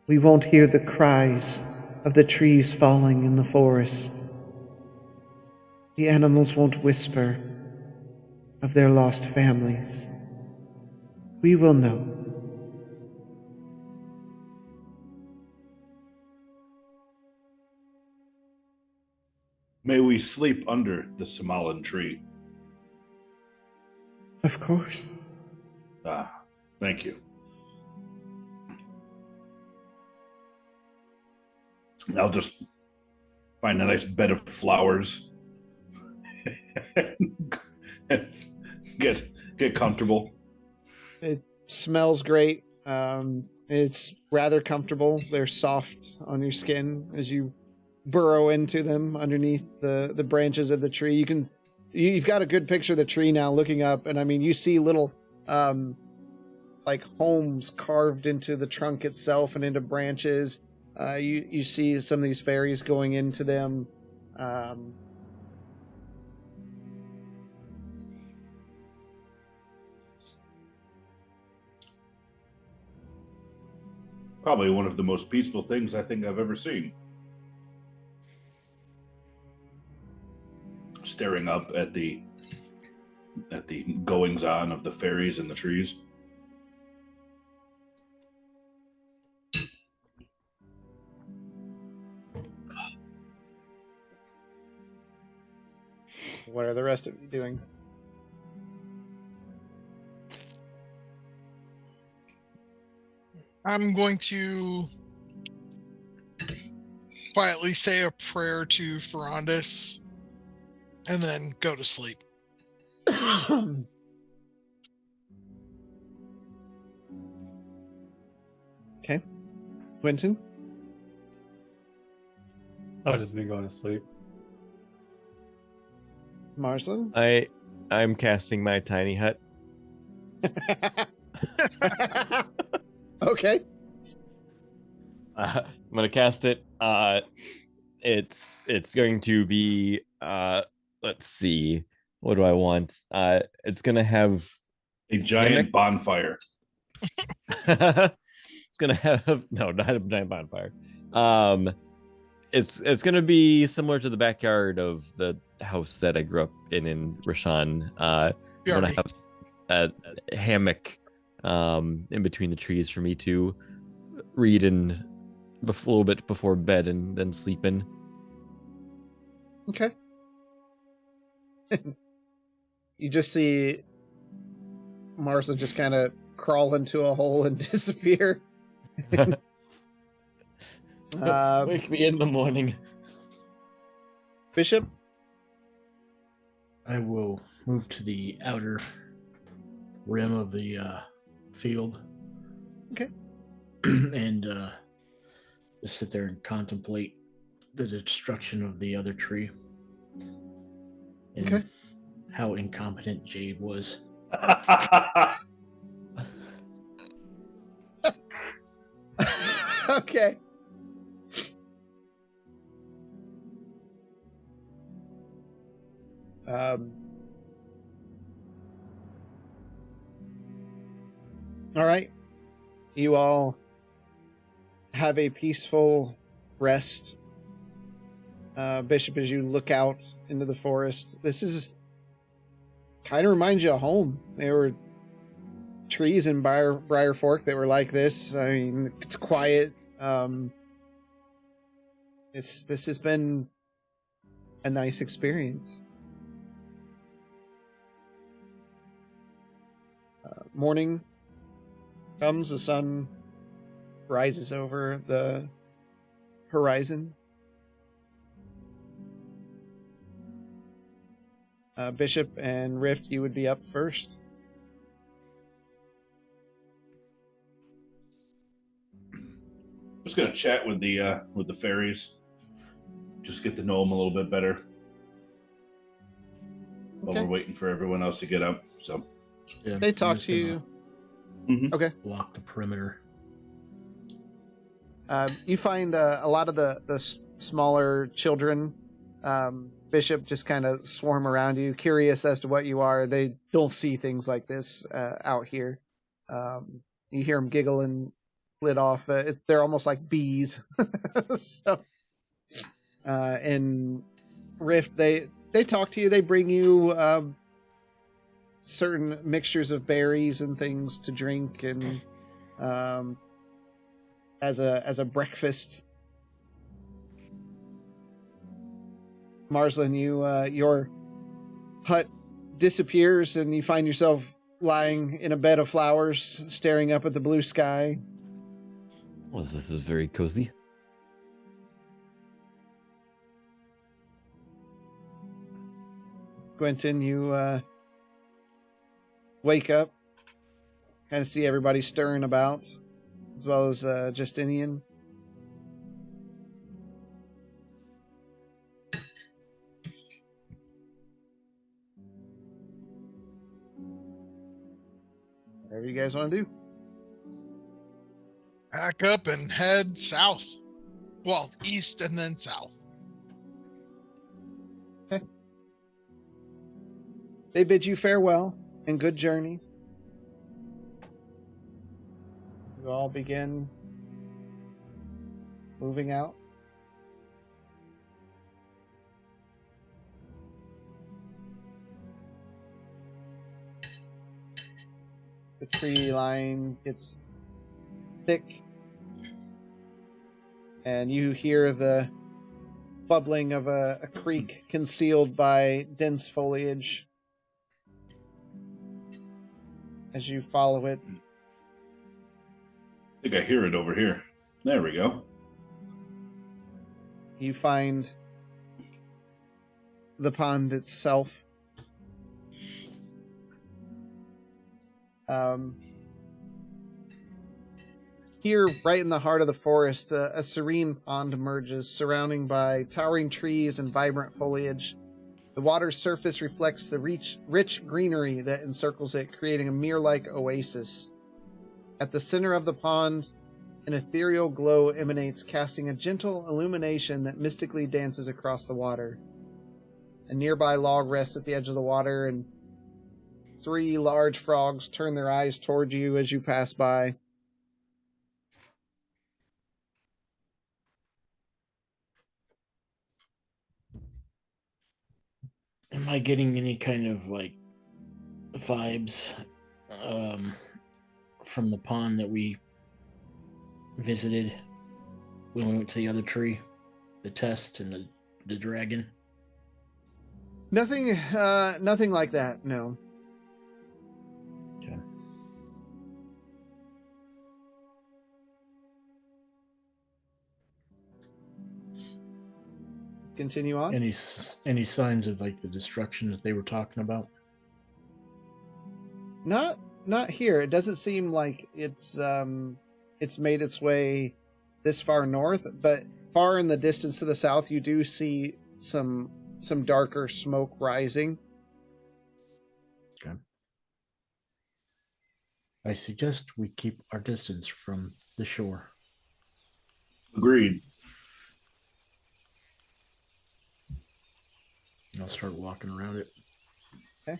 We won't hear the cries of the trees falling in the forest. The animals won't whisper of their lost families. We will know. May we sleep under the Samalan tree? Of course. Ah, thank you. I'll just find a nice bed of flowers and get comfortable. It smells great. It's rather comfortable. They're soft on your skin as you burrow into them underneath the branches of the tree. You've got a good picture of the tree now looking up, and I mean, you see little like homes carved into the trunk itself and into branches. You see some of these fairies going into them. Probably one of the most peaceful things I think I've ever seen. Staring up at the goings on of the fairies and the trees. What are the rest of you doing? I'm going to quietly say a prayer to Ferrandis and then go to sleep. Okay. Quentin? I'll just be going to sleep. Marsland? I'm casting my tiny hut. Okay. I'm gonna cast it. It's going to be let's see, what do I want? It's gonna have a giant bonfire. It's gonna have not a giant bonfire. It's gonna be similar to the backyard of the house that I grew up in Rashan. I'm gonna have a hammock in between the trees for me to read a little bit before bed and then sleep in. Okay. You just see Marsland just kind of crawl into a hole and disappear. Wake me in the morning. Bishop? I will move to the outer rim of the field. Okay. And just sit there and contemplate the destruction of the other tree. And okay. How incompetent Jade was. Okay. All right. You all have a peaceful rest. Bishop, as you look out into the forest, this is kind of reminds you of home. There were trees in Briar Fork that were like this. I mean, it's quiet. This has been a nice experience. Morning comes, the sun rises over the horizon. Bishop and Rift, you would be up first. Just gonna chat with the fairies. Just get to know them a little bit better. While we're waiting for everyone else to get up. So yeah, they talk to you. Mm-hmm. Okay. Block the perimeter. You find a lot of the smaller children. Bishop just kind of swarm around you, curious as to what you are. They don't see things like this out here. You hear them giggle and lit off. They're almost like bees. So, and Rift, they talk to you. They bring you certain mixtures of berries and things to drink, and as a breakfast. Marsland, your hut disappears and you find yourself lying in a bed of flowers, staring up at the blue sky. Well, this is very cozy. Quentin, you wake up, kind of see everybody stirring about, as well as Justinian. Whatever you guys want to do. Pack up and head south. Well, east and then south. Okay. They bid you farewell and good journeys. You all begin moving out. The tree line gets thick, and you hear the bubbling of a creek concealed by dense foliage. As you follow it, I think I hear it over here. There we go. you find the pond itself. Here, right in the heart of the forest, a serene pond emerges, surrounding by towering trees and vibrant foliage. The water's surface reflects the rich greenery that encircles it, creating a mirror-like oasis. At the center of the pond, an ethereal glow emanates, casting a gentle illumination that mystically dances across the water. A nearby log rests at the edge of the water, and 3 large frogs turn their eyes toward you as you pass by. Am I getting any kind of like vibes from the pond that we visited when we went to the other tree, the test and the dragon? Nothing like that, no. Okay. Let's continue on. Any signs of like the destruction that they were talking about? Not here. It doesn't seem like it's made its way this far north, but far in the distance to the south, you do see some darker smoke rising. Okay. I suggest we keep our distance from the shore. Agreed. I'll start walking around it. Okay.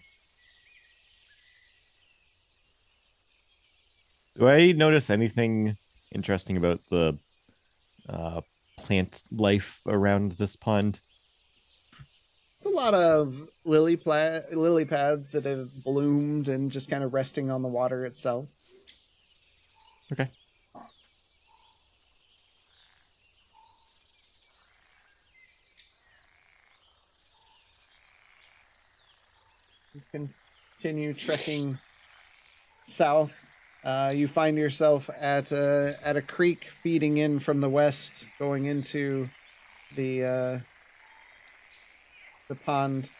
Do I notice anything interesting about the plant life around this pond? It's a lot of lily pads that have bloomed and just kind of resting on the water itself. Okay. You continue trekking south. You find yourself at a creek feeding in from the west, going into the pond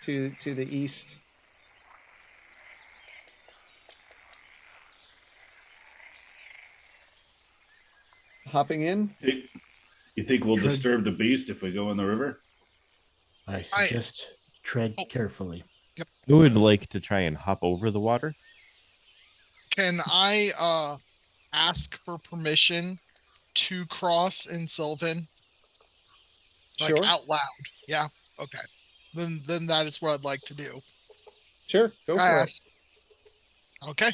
to the east. Hopping in. You think we'll disturb the beast if we go in the river? I suggest tread carefully. I would like to try and hop over the water. Can I ask for permission to cross in Sylvan? Like Sure. out loud. Yeah. Okay. Then that is what I'd like to do. Sure. Go for it. Okay.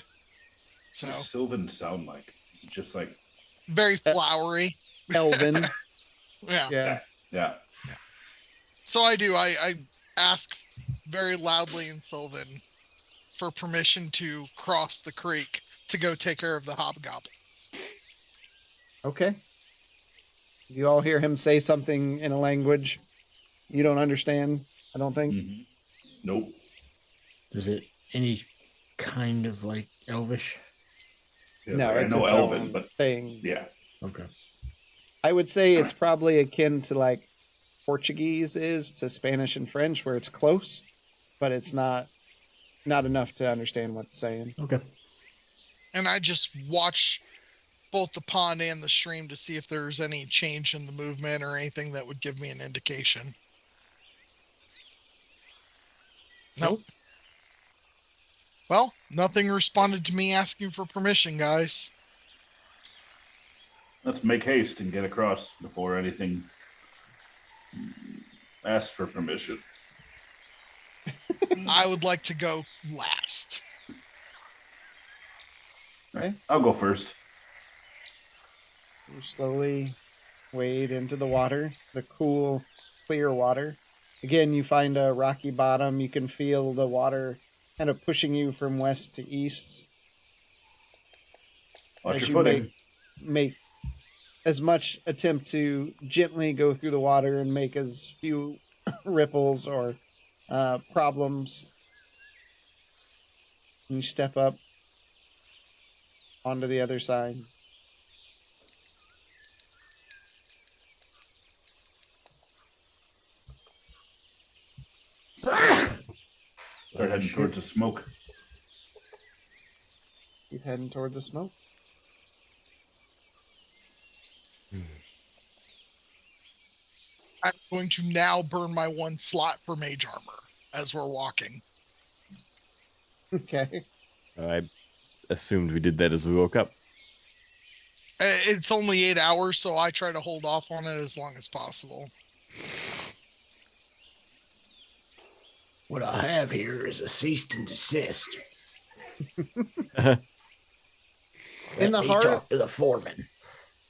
So What does Sylvan sound like? Is it just like very flowery. Elven. Yeah. Yeah. So I do. I ask very loudly in Sylvan for permission to cross the creek to go take care of the hobgoblins. Okay. You all hear him say something in a language you don't understand, I don't think. Mm-hmm. Nope. Is it any kind of like elvish? Yeah, No, I it's know its Elven, own but thing. yeah. Okay. I would say it's probably akin to like Portuguese is to Spanish and French, where it's close. but it's not enough to understand what it's saying. Okay. And I just watch both the pond and the stream to see if there's any change in the movement or anything that would give me an indication. Nope. Well, nothing responded to me asking for permission, guys. Let's make haste and get across before anything asks for permission. I would like to go last. Okay. I'll go first. You slowly wade into the water, the cool, clear water. Again, you find a rocky bottom. You can feel the water kind of pushing you from west to east. Watch as your footing. Make as much attempt to gently go through the water and make as few ripples or problems. You step up onto the other side. Start heading towards the smoke. Keep heading toward the smoke. I'm going to now burn my 1 slot for mage armor as we're walking. Okay. I assumed we did that as we woke up. It's only 8 hours, so I try to hold off on it as long as possible. What I have here is a cease and desist. In the heart talk to the foreman.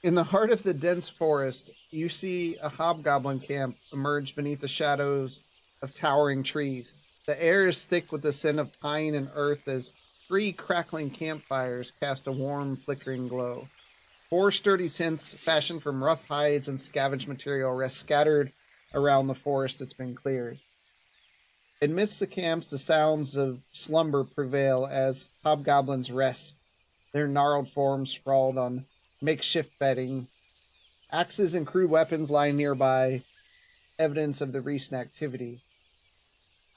In the heart of the dense forest, you see a hobgoblin camp emerge beneath the shadows of towering trees. The air is thick with the scent of pine and earth as 3 crackling campfires cast a warm, flickering glow. 4 sturdy tents fashioned from rough hides and scavenged material rest scattered around the forest that's been cleared. Amidst the camps, the sounds of slumber prevail as hobgoblins rest, their gnarled forms sprawled on makeshift bedding. Axes and crude weapons lie nearby, evidence of the recent activity.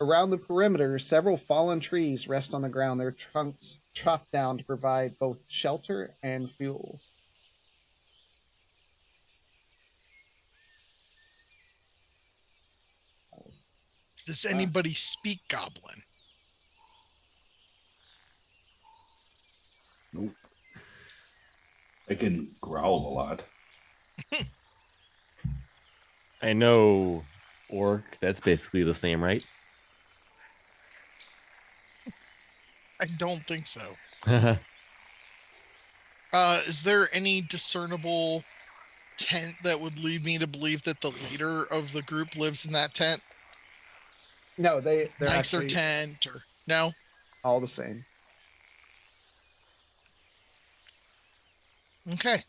Around the perimeter, several fallen trees rest on the ground, their trunks chopped down to provide both shelter and fuel. Does anybody speak Goblin? Nope. I can growl a lot. I know orc. That's basically the same, right? I don't think so. Is there any discernible tent that would lead me to believe that the leader of the group lives in that tent? No, they're nicer actually tent or no? All the same. Okay.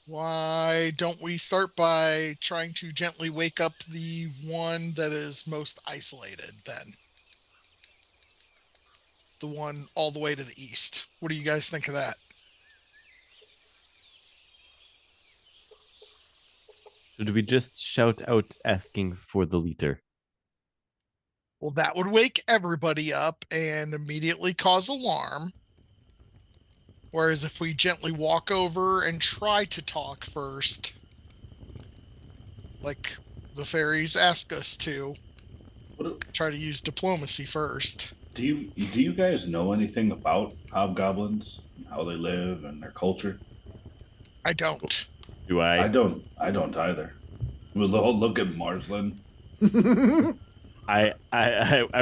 Why don't we start by trying to gently wake up the one that is most isolated then? The one all the way to the east. What do you guys think of that? Should we just shout out asking for the leader? Well, that would wake everybody up and immediately cause alarm. Whereas if we gently walk over and try to talk first, like the fairies ask us to, try to use diplomacy first. Do you guys know anything about hobgoblins, how they live and their culture? I don't. Do I? I don't either. We'll all look at Marsland. I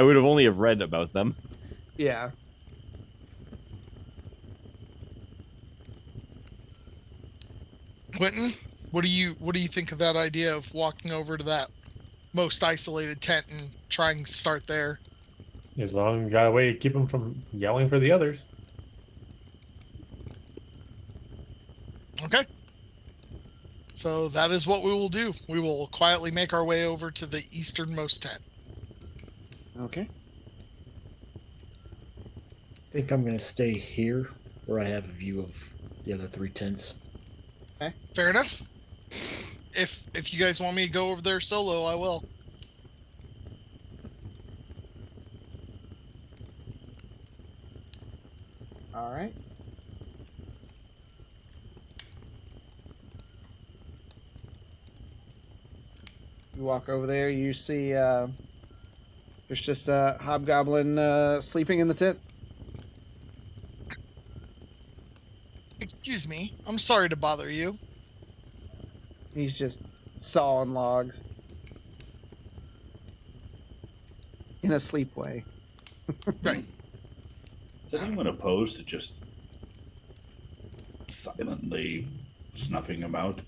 would have only have read about them. Yeah. Quentin, what do you think of that idea of walking over to that most isolated tent and trying to start there? As long as you got a way to keep them from yelling for the others. Okay. So that is what we will do. We will quietly make our way over to the easternmost tent. Okay. I think I'm going to stay here where I have a view of the other 3 tents. Okay. Fair enough. If you guys want me to go over there solo, I will. All right. You walk over there. You see there's just a hobgoblin sleeping in the tent. Excuse me. I'm sorry to bother you. He's just sawing logs in a sleep way. Right. Is anyone opposed to just silently snuffing him out?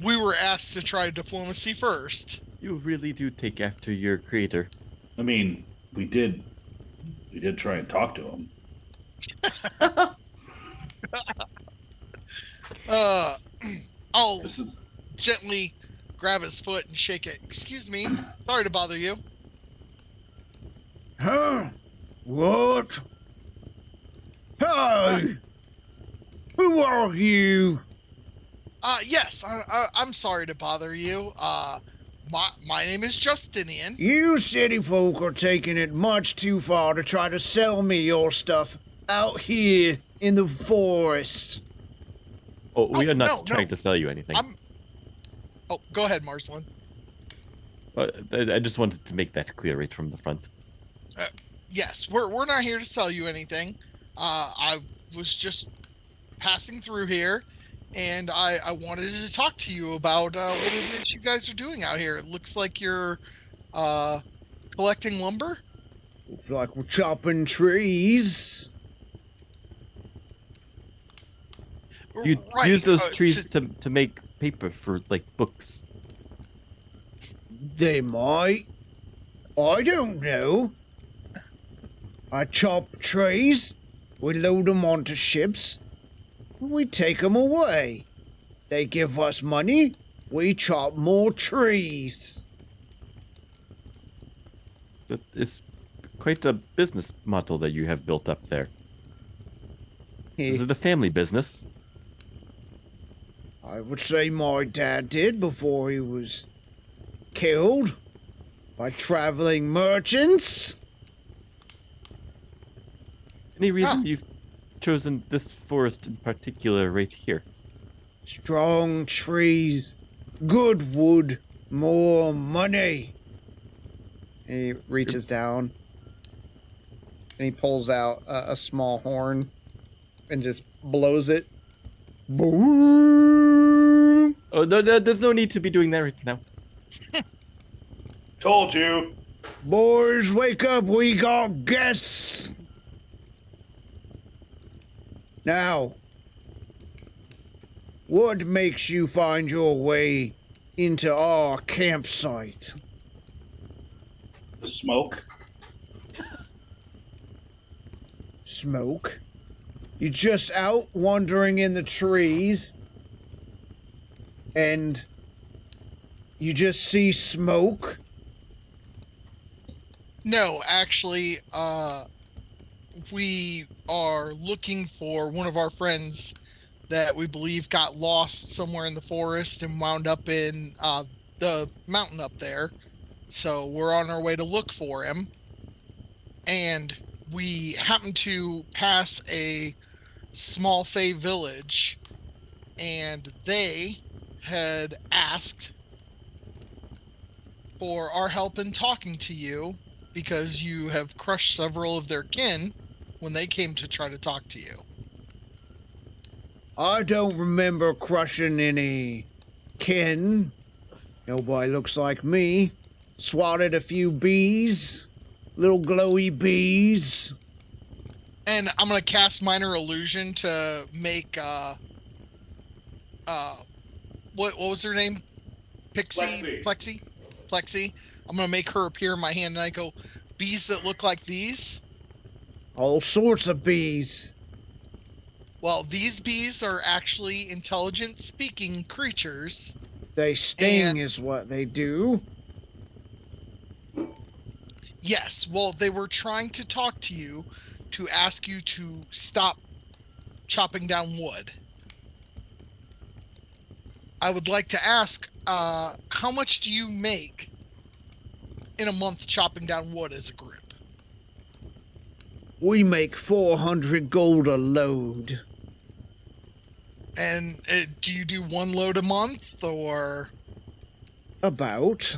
We were asked to try diplomacy first. You really do take after your creator. I mean, we did try and talk to him. I'll gently grab his foot and shake it. Excuse me. Sorry to bother you. Huh? What? Hi! Who are you? Yes, I'm sorry to bother you. My name is Justinian. You city folk are taking it much too far to try to sell me your stuff out here in the forest. Oh, we are not trying to sell you anything. Oh, go ahead, Marcelin. I just wanted to make that clear right from the front. Yes, we're not here to sell you anything. I was just passing through here, and I wanted to talk to you about what it is you guys are doing out here. It looks like you're collecting lumber. Looks like we're chopping trees. You use those trees to make paper for, like, books. They might. I don't know. I chop trees, we load them onto ships, we take them away. They give us money, we chop more trees. That is quite a business model that you have built up there. Is it a family business? I would say my dad did before he was killed by traveling merchants. Any reason you've chosen this forest in particular right here? Strong trees, good wood, more money. And he reaches down and he pulls out a small horn and just blows it. Boom! Oh, no, there's no need to be doing that right now. Told you. Boys, wake up, we got guests. Now, what makes you find your way into our campsite? The smoke. Smoke? You're just out wandering in the trees, and you just see smoke? No, actually, we are looking for one of our friends that we believe got lost somewhere in the forest and wound up in the mountain up there. So we're on our way to look for him. And we happened to pass a small Fey village, and they had asked for our help in talking to you because you have crushed several of their kin when they came to try to talk to you. I don't remember crushing any kin. Nobody looks like me. Swatted a few bees. Little glowy bees. And I'm going to cast Minor Illusion to make, what was her name? Pixie? Plexi. I'm going to make her appear in my hand, and I go, bees that look like these? All sorts of bees. Well, these bees are actually intelligent speaking creatures. They sting is what they do. Yes, well, they were trying to talk to you to ask you to stop chopping down wood. I would like to ask, how much do you make in a month chopping down wood as a group? We make 400 gold a load. And do you do one load a month or? About.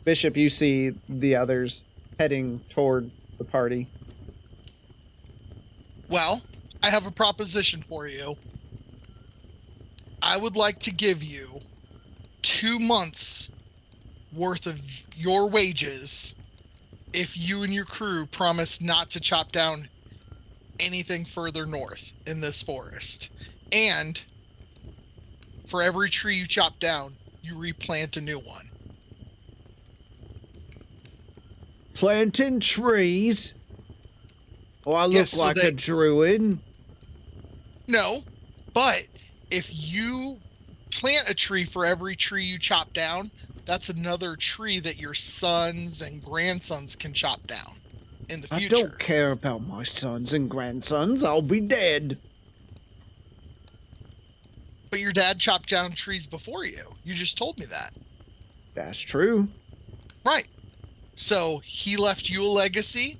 Bishop, you see the others heading toward the party. Well, I have a proposition for you. I would like to give you 2 months worth of your wages if you and your crew promise not to chop down anything further north in this forest. And for every tree you chop down, you replant a new one. Planting trees? Oh, I look Yes, so like a that- druid. No, but if you plant a tree for every tree you chop down, that's another tree that your sons and grandsons can chop down in the I future. don't care about my sons and grandsons. I'll be dead. But your dad chopped down trees before you. You just told me that. That's true. Right. So he left you a legacy,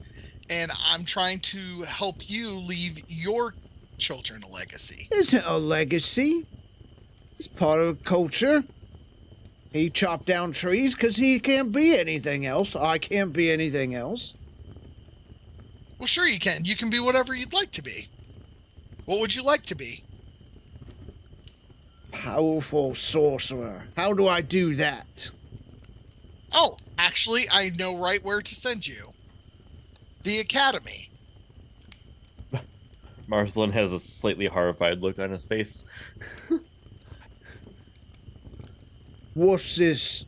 and I'm trying to help you leave your children a legacy. Isn't a legacy. It's part of culture. He chopped down trees because he can't be anything else. I can't be anything else. Well, sure you can. You can be whatever you'd like to be. What would you like to be? Powerful sorcerer. How do I do that? Oh, actually, I know right where to send you. The Academy. Marsland has a slightly horrified look on his face. What's this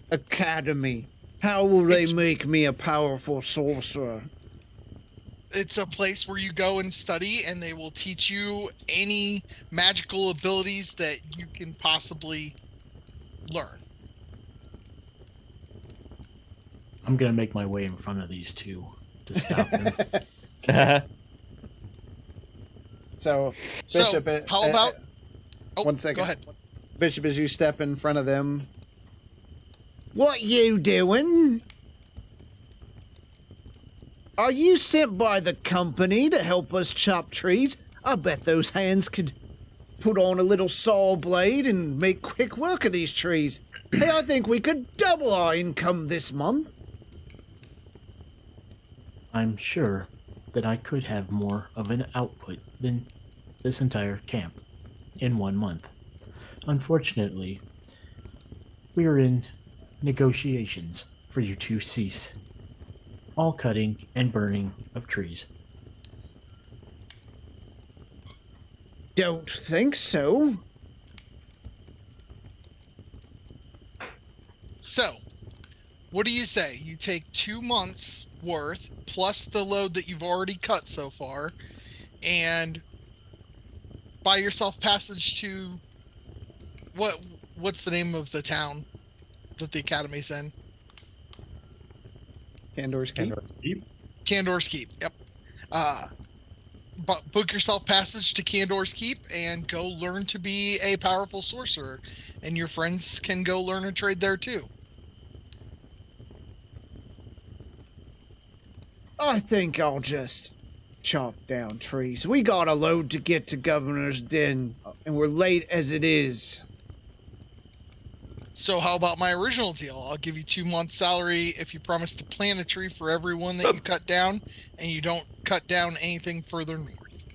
academy? How will they make me a powerful sorcerer? It's a place where you go and study, and they will teach you any magical abilities that you can possibly learn. I'm gonna make my way in front of these two to stop them. So, Bishop, how about? Oh, 1 second. Go ahead. Bishop, as you step in front of them, What you doing? Are you sent by the company to help us chop trees? I bet those hands could put on a little saw blade and make quick work of these trees. Hey, I think we could double our income this month. I'm sure that I could have more of an output than this entire camp in 1 month. Unfortunately, we are in negotiations for you to cease all cutting and burning of trees. Don't think so. So, what do you say? You take 2 months worth plus the load that you've already cut so far, and buy yourself passage to what's the name of the town that the academy's in? Candor's Keep. Candor's Keep. Yep. Book yourself passage to Candor's Keep and go learn to be a powerful sorcerer, and your friends can go learn a trade there too. I think I'll just chop down trees. We got a load to get to Governor's Den, and we're late as it is. So how about my original deal? I'll give you 2 months' salary if you promise to plant a tree for every one that you cut down, and you don't cut down anything further north.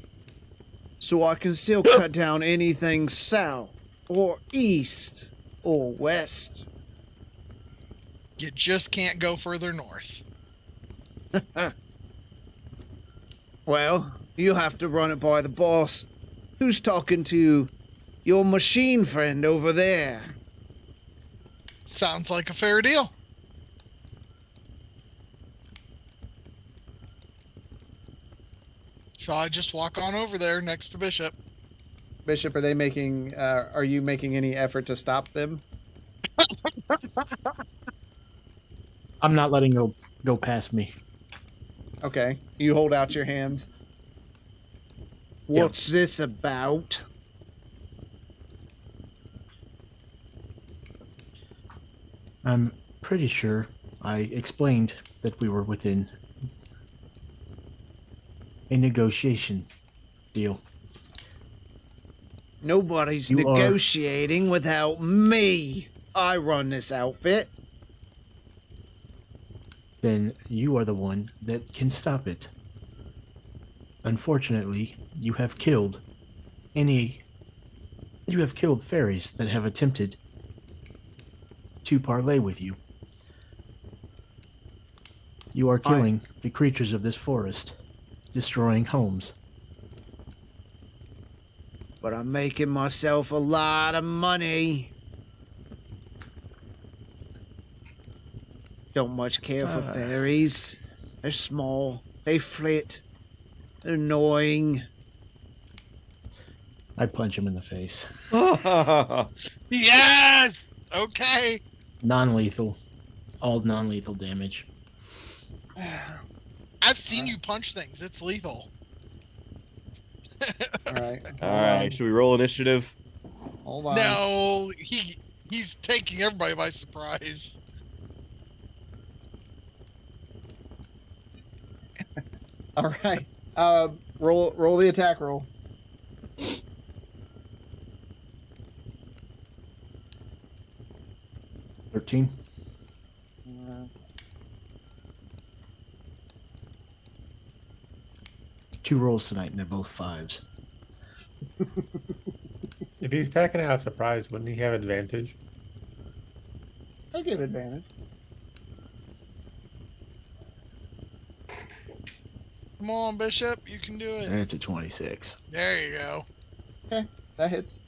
So I can still cut down anything south, or east, or west. You just can't go further north. Well, you have to run it by the boss. Who's talking to your machine friend over there? Sounds like a fair deal. So I just walk on over there next to Bishop. Bishop, are you making any effort to stop them? I'm not letting go past me. Okay. You hold out your hands. What's this about? I'm pretty sure I explained that we were within a negotiation deal. Nobody's You are- negotiating without me. I run this outfit. Then you are the one that can stop it. Unfortunately, you have killed fairies that have attempted to parlay with you. You are killing the creatures of this forest, destroying homes. But I'm making myself a lot of money. Don't much care for fairies. They're small. They flit. They're annoying. I punch him in the face. Yes! Okay. Non-lethal. All non-lethal damage. I've seen you punch things. It's lethal. All right. All right, should we roll initiative? Hold on. No, he's taking everybody by surprise. All right. Roll the attack roll. Uh, 13. Two rolls tonight, and they're both 5s. If he's attacking out of surprise, wouldn't he have advantage? I give advantage. Come on, Bishop, you can do it. That's a 26. There you go. Okay, that hits.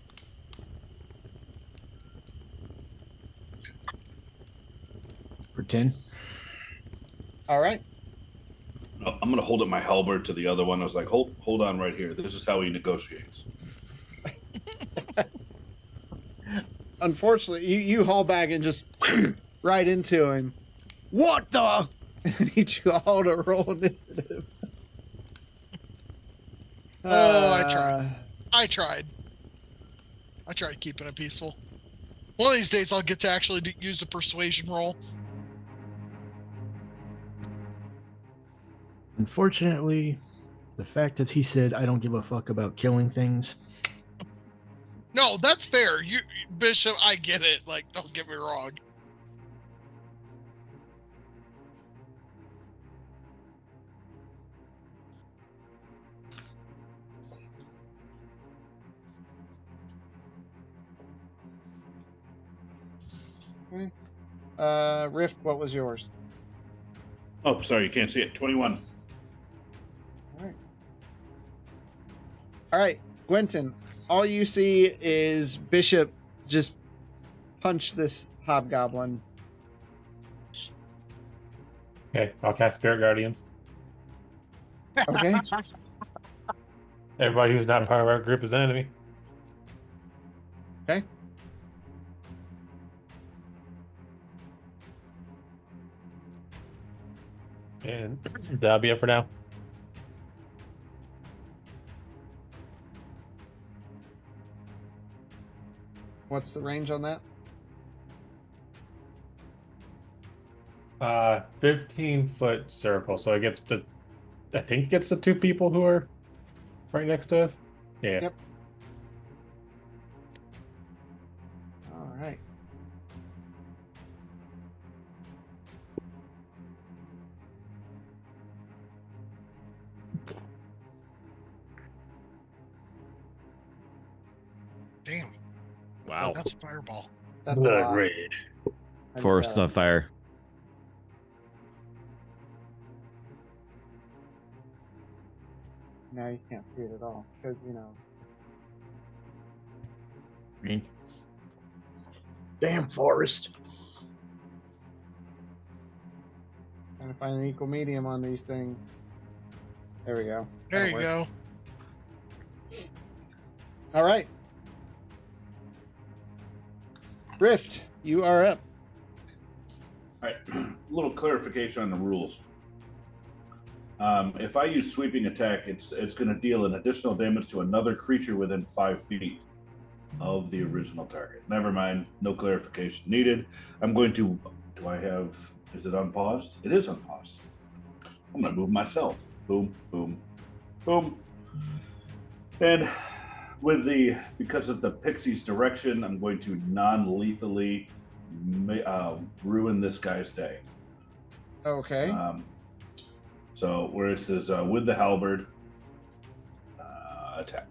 For 10. All right. I'm gonna hold up my halberd to the other one. I was like, hold on right here. This is how he negotiates. Unfortunately, you haul back and just right into him. What the? I need you all to roll initiative. I tried. I tried keeping it peaceful. One of these days, I'll get to actually use a persuasion roll. Unfortunately, the fact that he said, I don't give a fuck about killing things. No, that's fair. You, Bishop, I get it. Like, don't get me wrong. Rift, what was yours? Oh, sorry, you can't see it. 21. All right, Gwenton, all you see is Bishop just punch this hobgoblin. Okay, I'll cast Spirit Guardians. Okay. Everybody who's not part of our group is an enemy. Okay. And that'll be it for now. What's the range on that? 15-foot circle. So it gets to, I think it gets to 2 people who are right next to us. Yeah. Yep. All right. Damn. Wow. That's a fireball. That's a lot. Forest on fire. Now you can't see it at all because Damn forest. trying to find an equal medium on these things. There we go. There That'll you work. go. All right. Rift, you are up. All right, a little clarification on the rules. If I use sweeping attack, it's going to deal an additional damage to another creature within 5 feet of the original target. Never mind, no clarification needed. I'm going to. Do I have Is it unpaused? It is unpaused. I'm going to move myself. Boom, boom, boom. And because of the pixie's direction, I'm going to non-lethally ruin this guy's day. Okay. So where it says with the halberd, attack.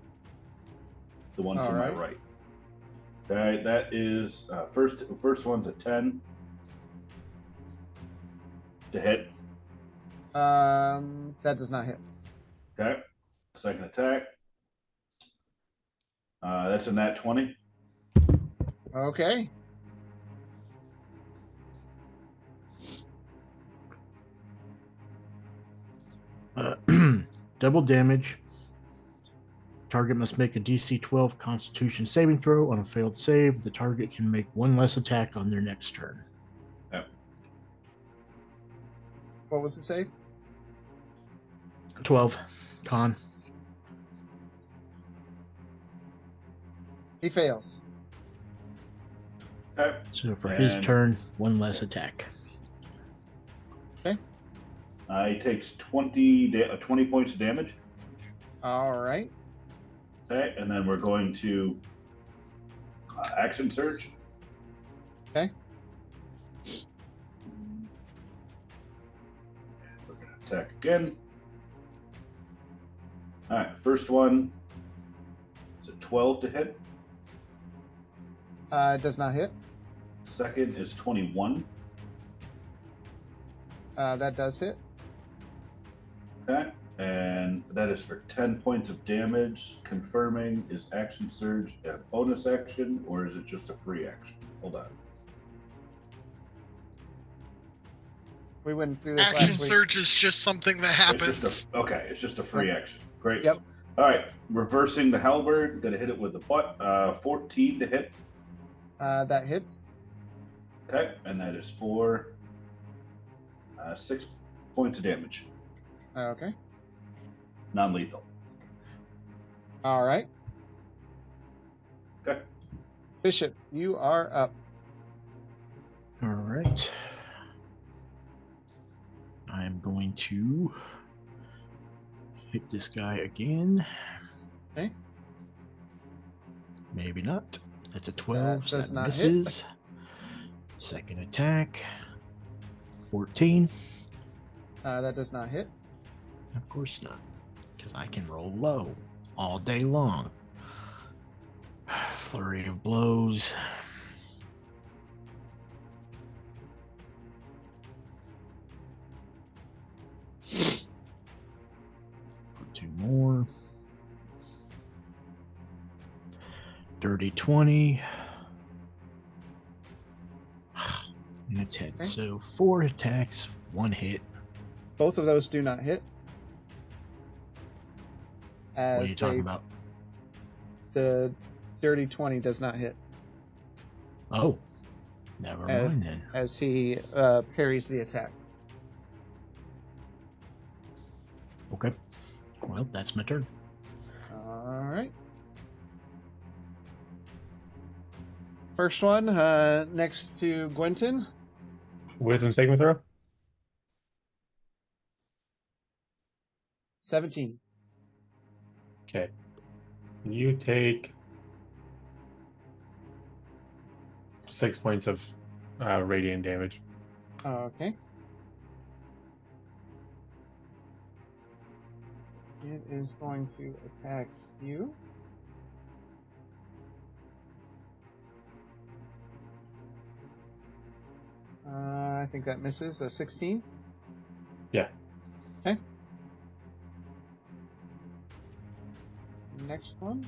The one to my right. Okay, that is first one's a 10 to hit. That does not hit. Okay. Second attack. That's a nat 20. Okay. Double damage. Target must make a DC 12 Constitution saving throw. On a failed save, the target can make one less attack on their next turn. Yep. What was the save? 12. Con. He fails. Okay. So for his turn, one less attack. Okay. He takes 20 points of damage. All right. Okay, and then we're going to action surge. Okay. We're going to attack again. All right, first one is a 12 to hit. Does not hit. Second is 21. That does hit. Okay, and that is for 10 points of damage. Confirming, is action surge a bonus action or is it just a free action? Hold on. We went through this Action last week. surge is just something that happens. It's just a free action. Great. Yep. All right, reversing the halberd. Gonna hit it with the butt. 14 to hit. That hits. Okay, and that is for 6 points of damage. Okay. Non-lethal. All right. Okay. Bishop, you are up. All right. I'm going to hit this guy again. Okay. Maybe not. That's a 12. That does so that not misses. hit. Second attack. 14. That does not hit. Of course not. Because I can roll low all day long. Flurry of blows. Two more. Dirty 20. And a 10. Okay. So 4 attacks, 1 hit. Both of those do not hit. As What are you talking about? The dirty 20 does not hit. Oh. Never mind then. As he parries the attack. Okay. Well, that's my turn. All right. First one, next to Gwenton. Wisdom saving throw. 17. Okay. You take 6 points of radiant damage. Okay. It is going to attack you. I think that misses. A 16. Yeah. Okay. Next one.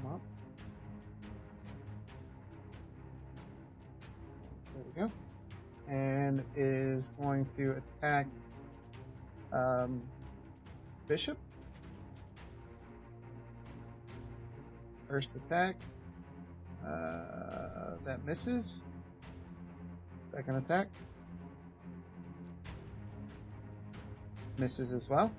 Come up. There we go. And is going to attack Bishop. First attack. That misses. Second attack. Misses as well.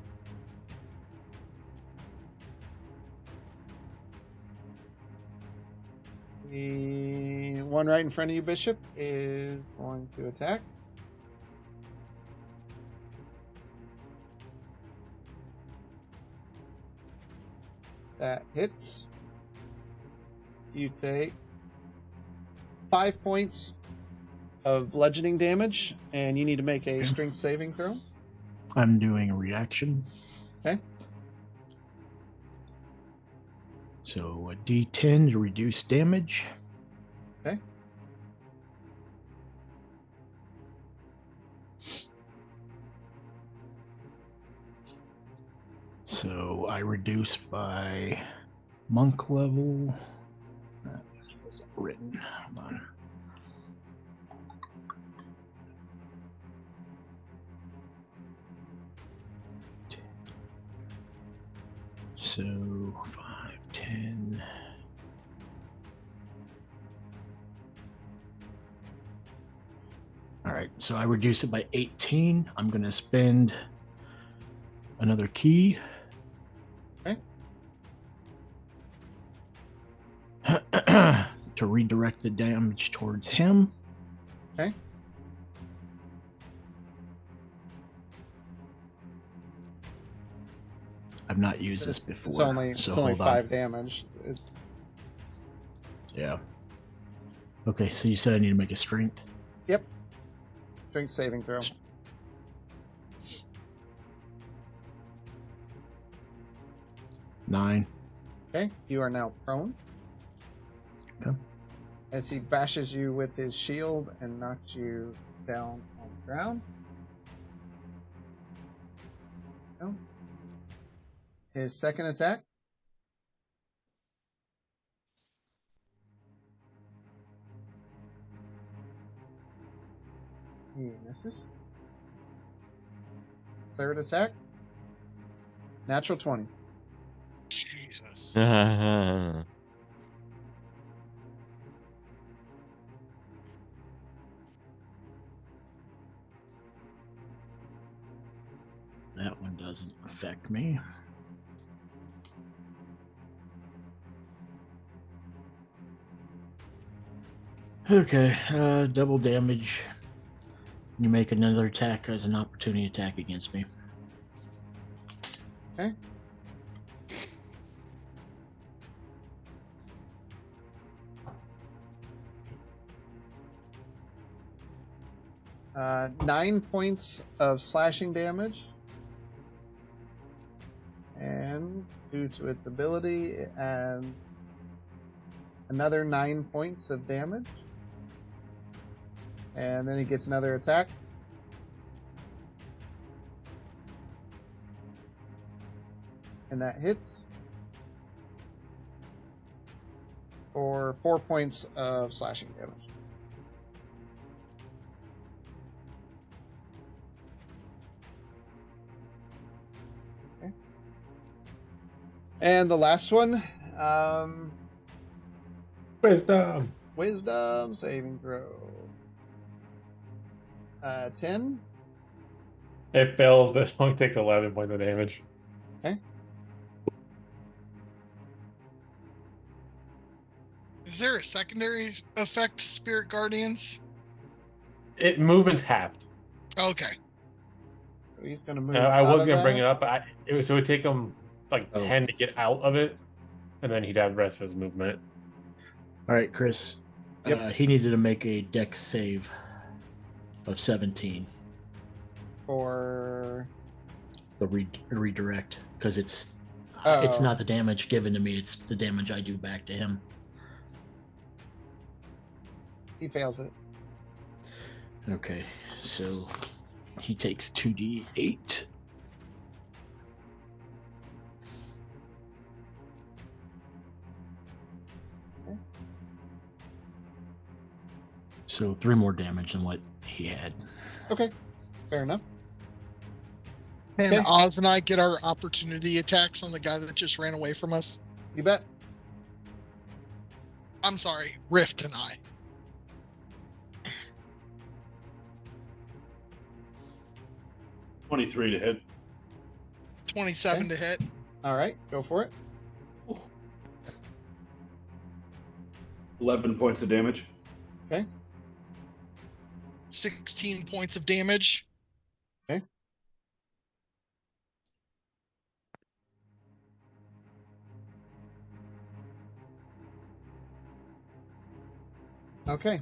The one right in front of you, Bishop, is going to attack. That hits. You take 5 points of bludgeoning damage, and you need to make a strength saving throw. I'm doing a reaction. Okay. So a D10 to reduce damage. Okay. So I reduce by monk level. Was that written? Hold on. So 5, 10. All right, so I reduce it by 18. I'm going to spend another key. Okay. To redirect the damage towards him. Okay. I've not used this before. It's only so it's only hold on. 5 damage. It's, Yeah. Okay, so you said I need to make a strength. yep. Strength saving throw. Nine. Okay. You are now prone. Okay. As he bashes you with his shield and knocks you down on the ground. No. His second attack. He misses. Third attack. Natural 20. Jesus. That one doesn't affect me. Okay, double damage. You make another attack as an opportunity attack against me. Okay. Uh, 9 points of slashing damage. And due to its ability, it adds another 9 points of damage. And then he gets another attack. And that hits for 4 points of slashing damage. Okay. And the last one, Wisdom saving throw. 10. It fails, but it only takes 11 points of damage. Okay. Is there a secondary effect to Spirit Guardians? Movement's halved. Okay. So he's going to move. I out was of going to that. bring it up, but it would take him like 10 to get out of it, and then he'd have the rest of his movement. All right, Chris. Yep. He needed to make a dex save of 17. For the redirect, because it's Oh. not the damage given to me, it's the damage I do back to him. He fails it. Okay, so he takes 2d8. Okay. So 3 more damage than what he had. Okay, fair enough. Can Okay. Oz and I get our opportunity attacks on the guy that just ran away from us? You bet. I'm sorry, Rift and I. $23 to hit. 27 Okay. to hit. All right, go for it. 11 points of damage. Okay. 16 points of damage. Okay. Okay.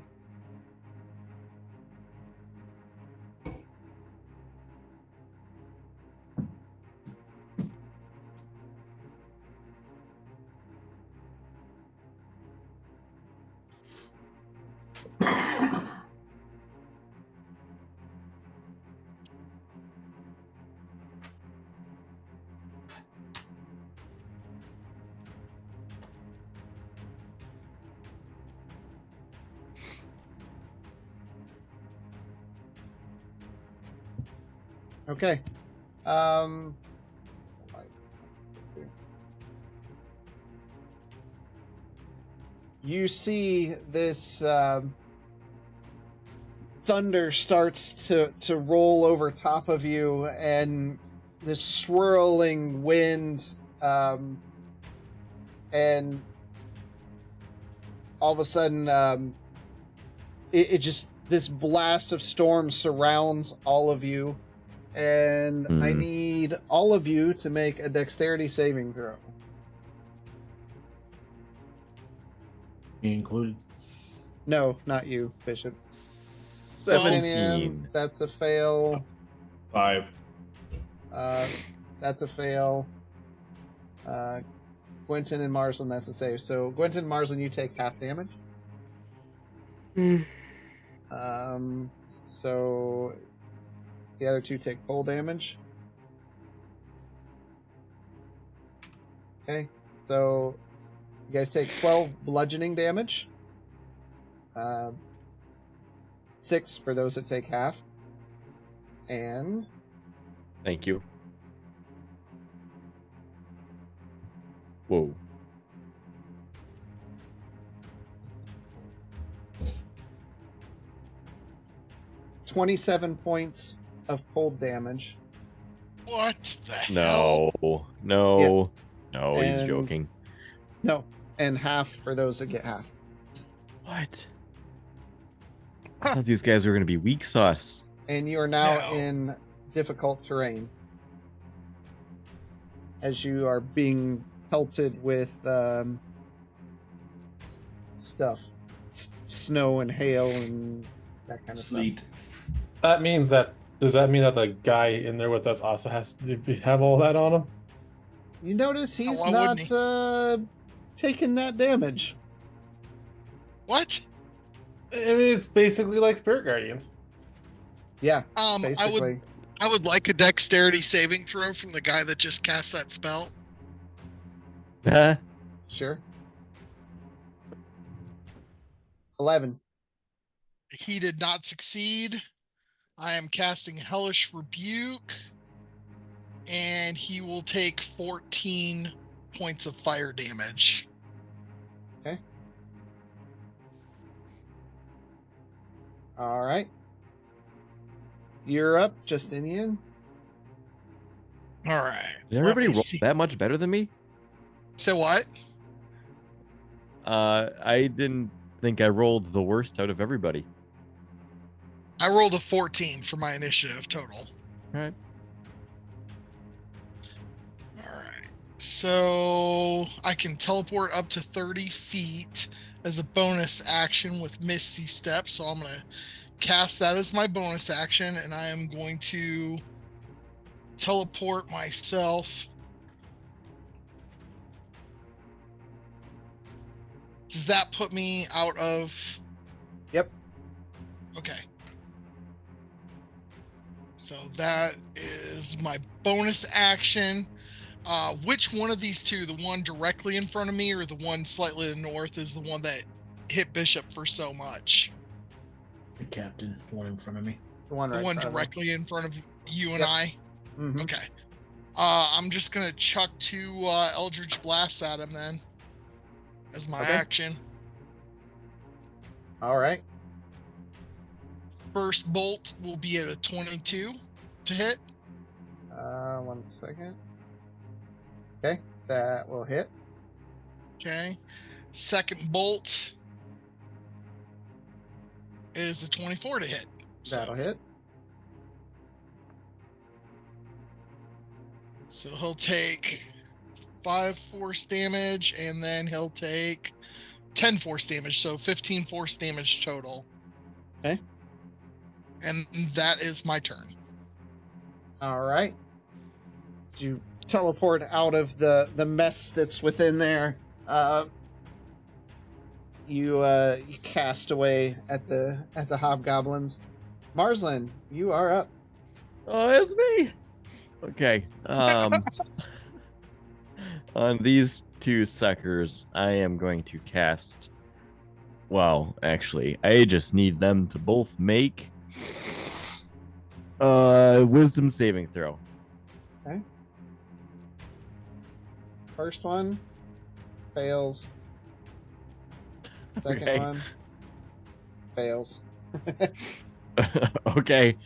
Okay. You see this thunder starts to roll over top of you, and this swirling wind, and all of a sudden, it just, this blast of storm surrounds all of you, and I need all of you to make a dexterity saving throw. Me included. No, not you, Bishop. 17. That's a fail. 5. That's a fail. Gwenton and Marsland, that's a save. So Gwenton and Marsland, you take half damage. So the other two take full damage. Okay, so you guys take 12 bludgeoning damage. 6 for those that take half. And Thank you. Whoa. $27 points of cold damage. What the hell? No, he's And- joking. No, and half for those that get half. What? I thought these guys were going to be weak sauce. And you are now in difficult terrain. As you are being pelted with stuff. Snow and hail and that kind of Sleet. stuff. That means that. Does that mean that the guy in there with us also has to have all that on him? You notice he's why not wouldn't taking that damage. What? I mean, it's basically like Spirit Guardians. Yeah, basically. I would like a dexterity saving throw from the guy that just cast that spell. Sure. 11. He did not succeed. I am casting Hellish Rebuke, and he will take 14 points of fire damage. Okay. All right. You're up, Justinian. All right. Did everybody roll that much better than me? So what? I didn't think I rolled the worst out of everybody. I rolled a 14 for my initiative total. All right. All right. So I can teleport up to 30 feet as a bonus action with Misty Step. So I'm going to cast that as my bonus action, and I am going to teleport myself. Does that put me out of... Yep. Okay. So that is my bonus action. Which one of these two, the one directly in front of me or the one slightly to the north, is the one that hit Bishop for so much? The captain, the one in front of me. The one, The one directly in front of you and Yep. I? Mhm. Okay. I'm just going to chuck 2 Eldritch Blasts at him then as my action. All right. First bolt will be at a 22 to hit. 1 second. Okay, that will hit. Okay. Second bolt is a 24 to hit. That'll hit. So he'll take 5 force damage, and then he'll take 10 force damage, so 15 force damage total. Okay. And that is my turn. All right. You teleport out of the mess that's within there. You cast away at the hobgoblins. Marslin, you are up. Oh, it's me. Okay. On these two suckers, I am going to cast. Well, actually, I just need them to both make wisdom saving throw. Okay. First one fails. Second Okay. one fails. Okay.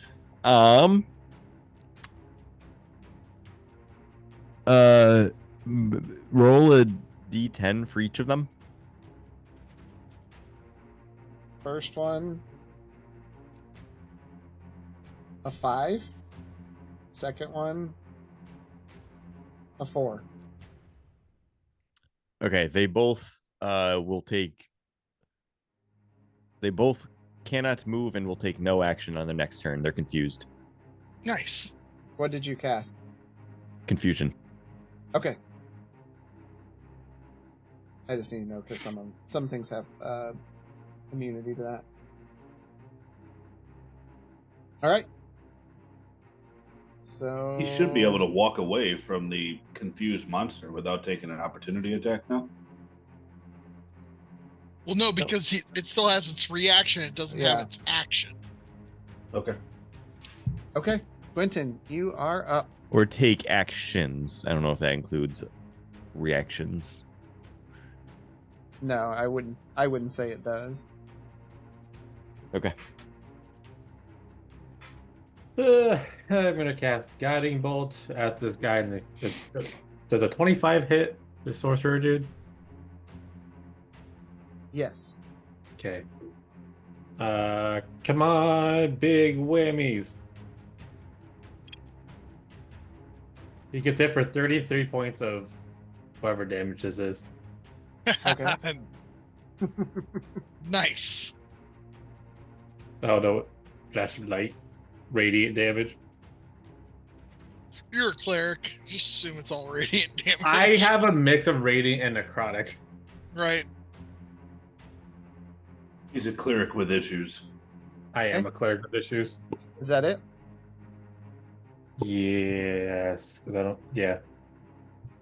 Roll a d10 for each of them. First one, a 5. Second one, a 4. Okay, they both will take. They both cannot move and will take no action on their next turn. They're confused. Nice. What did you cast? Confusion. Okay. I just need to know because some things have immunity to that. All right. So He should be able to walk away from the confused monster without taking an opportunity attack now. Well, no, because it still has its reaction. It doesn't have its action. Okay. Okay, Quentin, you are up. Or take actions. I don't know if that includes reactions. No, I wouldn't say it does. Okay. I'm gonna cast Guiding Bolt at this guy. Does a 25 hit the sorcerer dude? Yes. Okay. Come on, big whammies. He gets hit for 33 points of whatever damage this is. Okay. Nice. Oh no, that's light radiant damage. You're a cleric. Just assume it's all radiant damage. I have a mix of radiant and necrotic. Right. He's a cleric with issues. I am a cleric with issues. Is that it? Yes, because I don't. Yeah.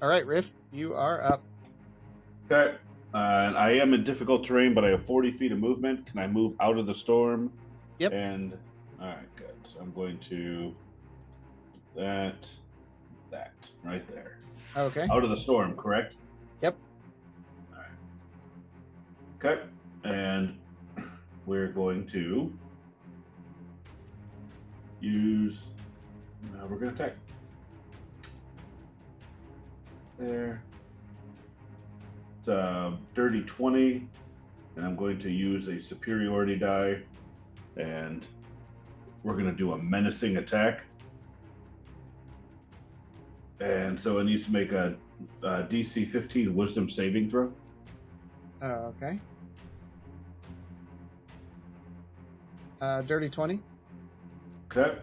All right, Riff, you are up. Okay. I am in difficult terrain, but I have 40 feet of movement. Can I move out of the storm? Yep. And all right, good. So I'm going to do that right there. Okay. Out of the storm, correct? Yep. All right. Okay. And we're going to use. We're going to attack. There. It's a dirty 20, and I'm going to use a superiority die, and we're going to do a menacing attack. And so it needs to make a DC 15 wisdom saving throw. Okay. Dirty 20. Okay.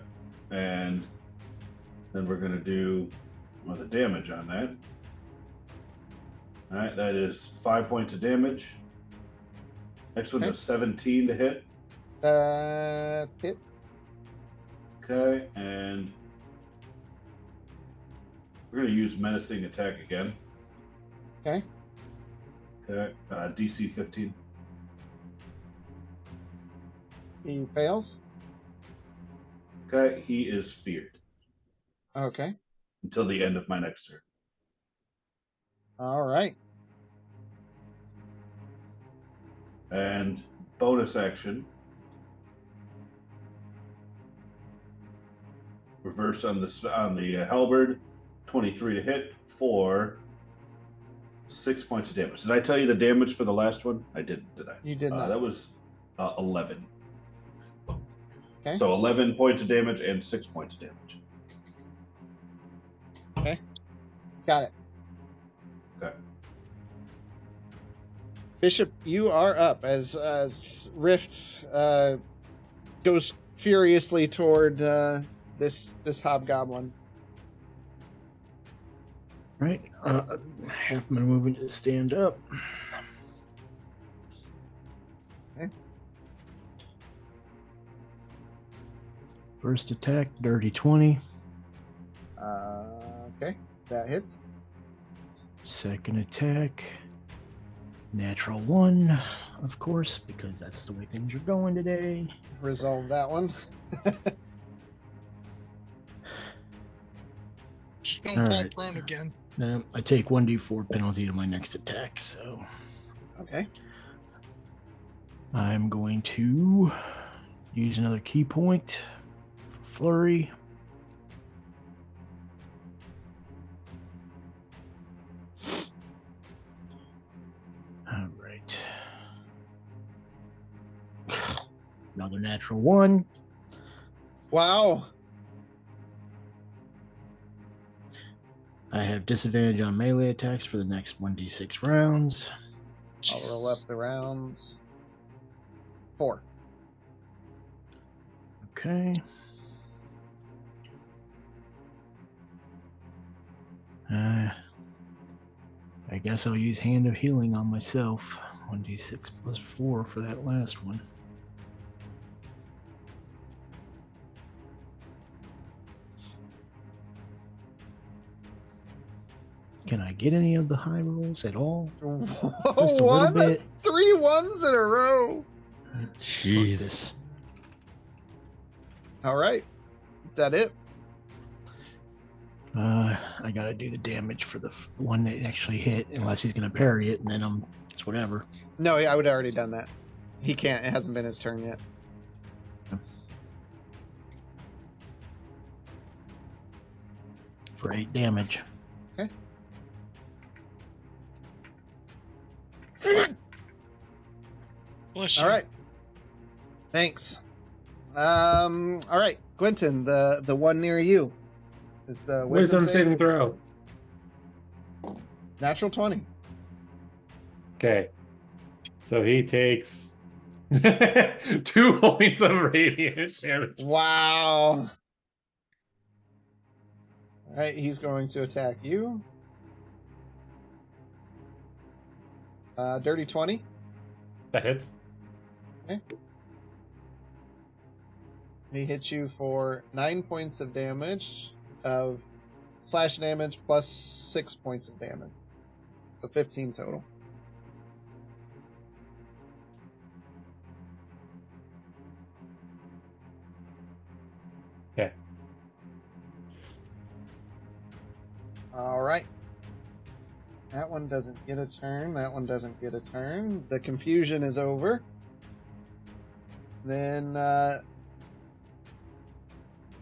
And then we're going to do the damage on that. All right, that is 5 points of damage. Next one's a 17 to hit. Hits. Okay, and we're going to use menacing attack again. Okay. Okay, DC 15. He fails. Okay, he is feared Okay. until the end of my next turn. All right. And bonus action. Reverse on the halberd, 23 to hit for 6 points of damage. Did I tell you the damage for the last one? I didn't, did I? You did not. That was 11. Okay. So 11 points of damage and 6 points of damage. Okay. Got it. Okay. Bishop, you are up as Rift goes furiously toward this hobgoblin. Right. Half my movement to stand up. Okay. First attack, dirty 20. Okay, that hits. Second attack, natural 1, of course, because that's the way things are going today. Resolve that one. Just don't All fall right. prone again. I take 1d4 penalty to my next attack, so Okay. I'm going to use another key point for flurry. All right. Another natural 1. Wow. I have disadvantage on melee attacks for the next 1d6 rounds. I'll roll up the rounds. 4. Okay. I guess I'll use Hand of Healing on myself. 1d6 plus 4 for that last one. Can I get any of the high rolls at all? Just a little bit. 3 ones in a row. Jeez. All right. Is that it? I gotta do the damage for the one that actually hit, unless he's gonna parry it, and then it's whatever. No, I would have already done that. He can't. It hasn't been his turn yet. For 8 damage. Okay. Bless you. All right. Thanks. All right, Quentin, the one near you. It's Wisdom saving throw. Natural 20. Okay. So he takes 2 points of radiant damage. Wow. All right, he's going to attack you. Dirty 20. That hits. Okay. He hits you for 9 points of damage, of slash damage plus 6 points of damage. So 15 total. Okay. All right. That one doesn't get a turn. That one doesn't get a turn. The confusion is over. Then,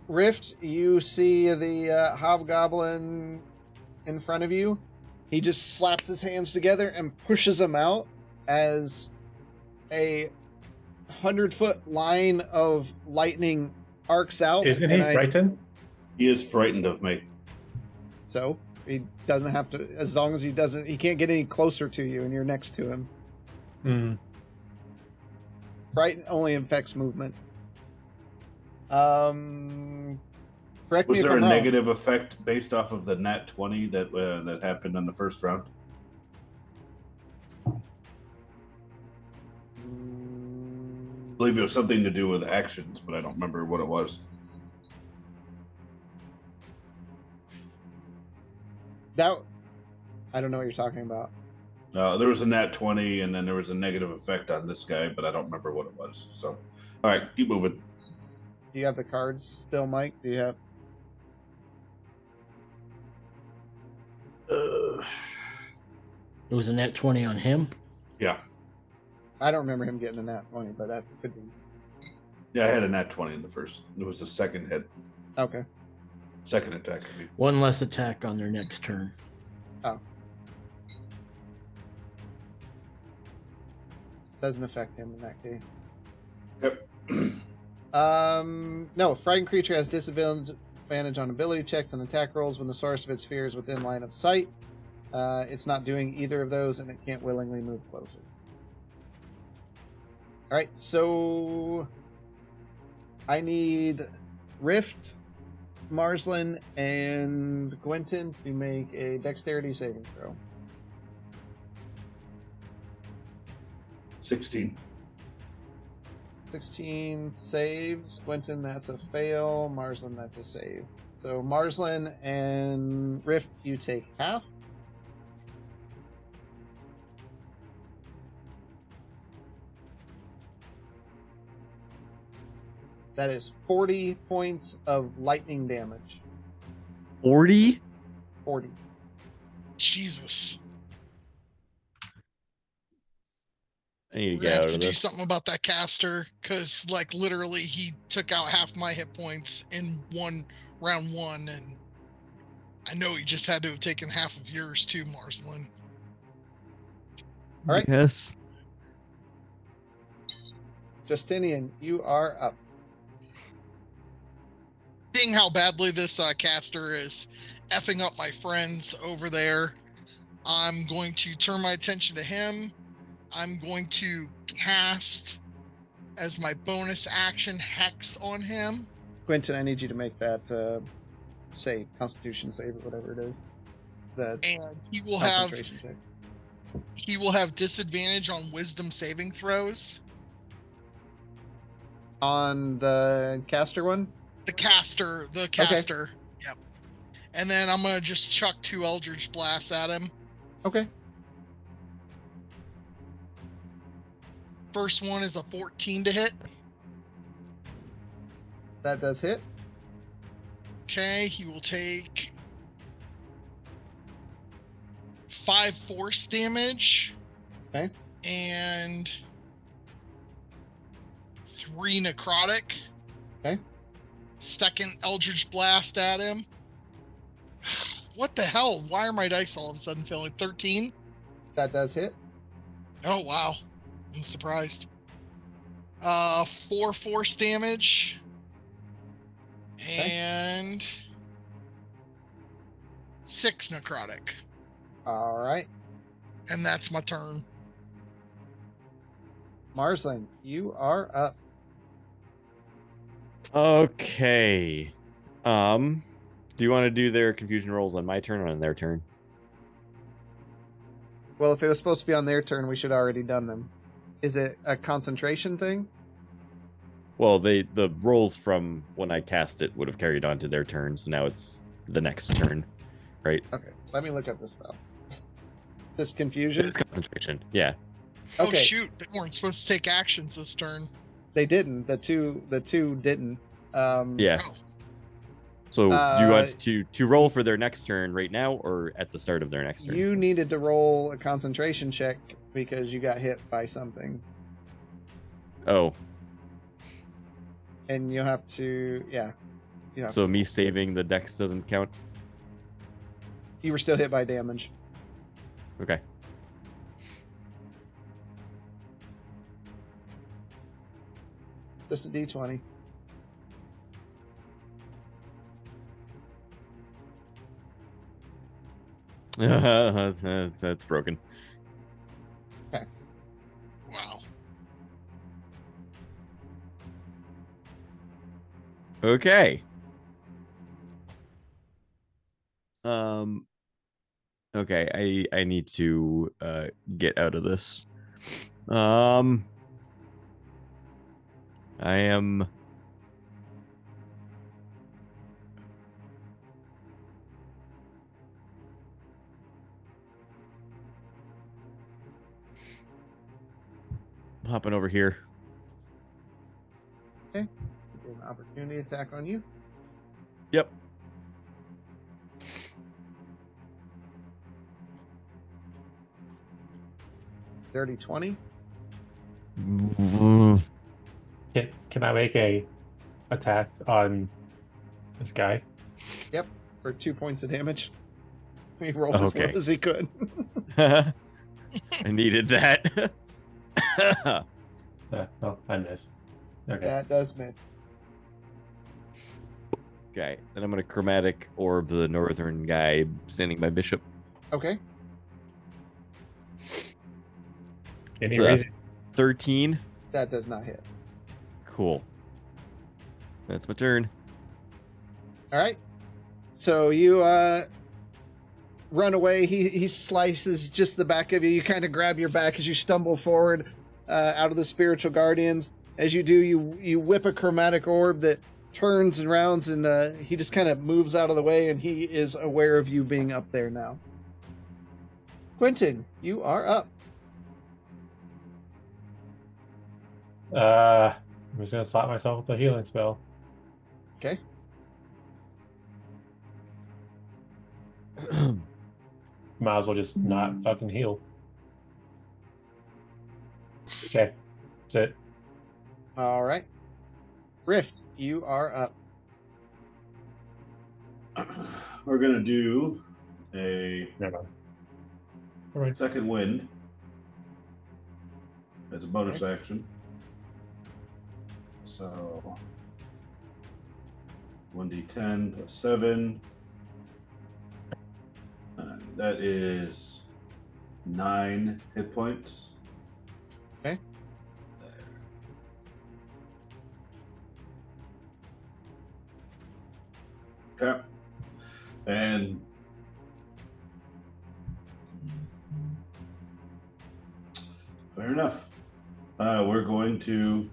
Rift, you see the hobgoblin in front of you. He just slaps his hands together and pushes them out as a 100-foot line of lightning arcs out. Isn't he frightened? He is frightened of me. So he doesn't have to, as long as he can't get any closer to you and you're next to him. Hmm. Fright only affects movement. Correct me Was if there a I'm wrong. negative effect based off of the nat 20 that happened in the first round? I believe it was something to do with actions, but I don't remember what it was. I don't know what you're talking about. There was a nat 20, and then there was a negative effect on this guy, but I don't remember what it was. So, all right, keep moving. Do you have the cards still, Mike? Do you have? It was a net 20 on him. Yeah. I don't remember him getting a nat 20, but that could be. Yeah, I had a nat 20 in the first. It was the second hit. Okay. Second attack. I mean. One less attack on their next turn. Oh. Doesn't affect him in that case. Yep. No, frightened creature has disadvantage on ability checks and attack rolls when the source of its fear is within line of sight. It's not doing either of those, and it can't willingly move closer. Alright, so I need Rift, Marslin, and Gwenton to make a dexterity saving throw. 16. 16 saves. Gwenton, that's a fail. Marslin, that's a save. So Marslin and Rift, you take half. That is 40 points of lightning damage. 40? 40. Jesus. I need to We're get gonna out have to of do this. something about that caster, because like literally he took out half my hit points in round one, and I know he just had to have taken half of yours too, Marslin. All right. Yes. Justinian, you are up. Seeing how badly this caster is effing up my friends over there, I'm going to turn my attention to him. I'm going to cast as my bonus action Hex on him. Quentin, I need you to make that save, Constitution save or whatever it is. The And he will have concentration check. he will have disadvantage on Wisdom saving throws. On the caster one? The caster. Yep. And then I'm gonna just chuck 2 Eldritch Blasts at him. Okay. First one is a 14 to hit. That does hit. Okay, he will take 5 force damage. Okay. And 3 necrotic. Okay. Second Eldritch Blast at him. What the hell? Why are my dice all of a sudden failing? 13? That does hit. Oh, wow. I'm surprised. 4 force damage. Okay. And 6 necrotic. All right. And that's my turn. Marslin, you are up. Okay. Do you want to do their confusion rolls on my turn or on their turn? Well, if it was supposed to be on their turn, we should have already done them. Is it a concentration thing? Well, the rolls from when I cast it would have carried on to their turn, so now it's the next turn, right? Okay, let me look up this spell. This confusion? It's concentration, yeah. Oh, Okay. shoot. They weren't supposed to take actions this turn. They didn't. The two didn't. Yeah. So you want to roll for their next turn right now, or at the start of their next turn? You needed to roll a concentration check because you got hit by something. Oh, And you'll have to, yeah. so me saving the dex doesn't count? You were still hit by damage. Okay. Just a d20. That's broken. Okay. Wow. Okay. Okay, I need to get out of this. I am hopping over here. Okay. Get an opportunity attack on you. Yep. Dirty 20. Can I make a attack on this guy? Yep. For 2 points of damage. He rolled as low Okay. as he could. I needed that. Oh, I missed. Okay. That does miss. Okay, then I'm gonna chromatic orb the northern guy standing by Bishop. Okay. Any It's a reason? 13. That does not hit. Cool. That's my turn. All right. So you run away. He slices just the back of you. You kind of grab your back as you stumble forward out of the spiritual guardians. As you do, you whip a chromatic orb that turns and rounds, and he just kind of moves out of the way, and he is aware of you being up there now. Quentin, you are up. I'm just gonna slap myself with a healing spell. Okay. Might as well just not fucking heal. Okay, that's it. All right. Rift, you are up. We're gonna do a second wind. It's a bonus action. So 1d10 plus 7. That is 9 hit points. Okay. Okay. And fair enough. We're going to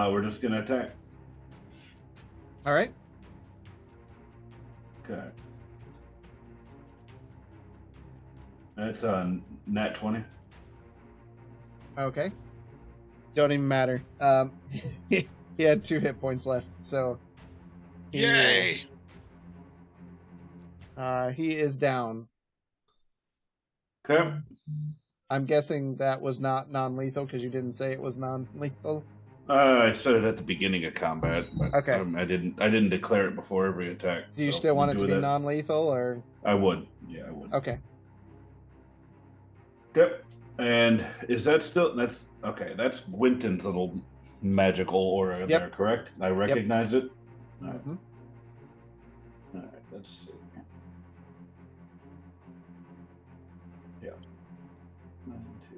we're just gonna attack. All right. Okay. That's a nat 20. Okay. Don't even matter. He had 2 hit points left, so Yay! He is down. Okay. I'm guessing that was not non-lethal because you didn't say it was non-lethal. I said it at the beginning of combat, but Okay. I didn't declare it before every attack. Do you so still want it we'll to do be that. non-lethal, or? I would. Yeah, I would. Okay. Yep. And is that still? That's okay. That's Winton's little magical aura there, correct? I recognize it. All right. Mhm. All right. Let's see. Yeah. 1, 2,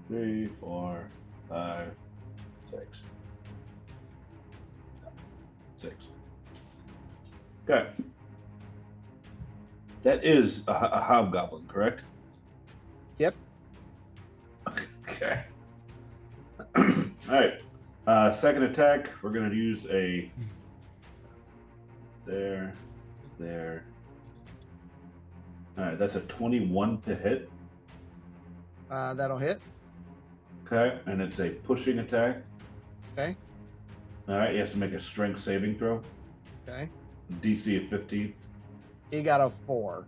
3, 4, 5, 6. 6. Okay. That is a hobgoblin, correct? Yep. Okay. All right. Second attack. We're gonna use a there. All right. That's a 21 to hit. That'll hit. Okay, and it's a pushing attack. Okay. All right. He has to make a strength saving throw. Okay. DC of 15. He got a 4.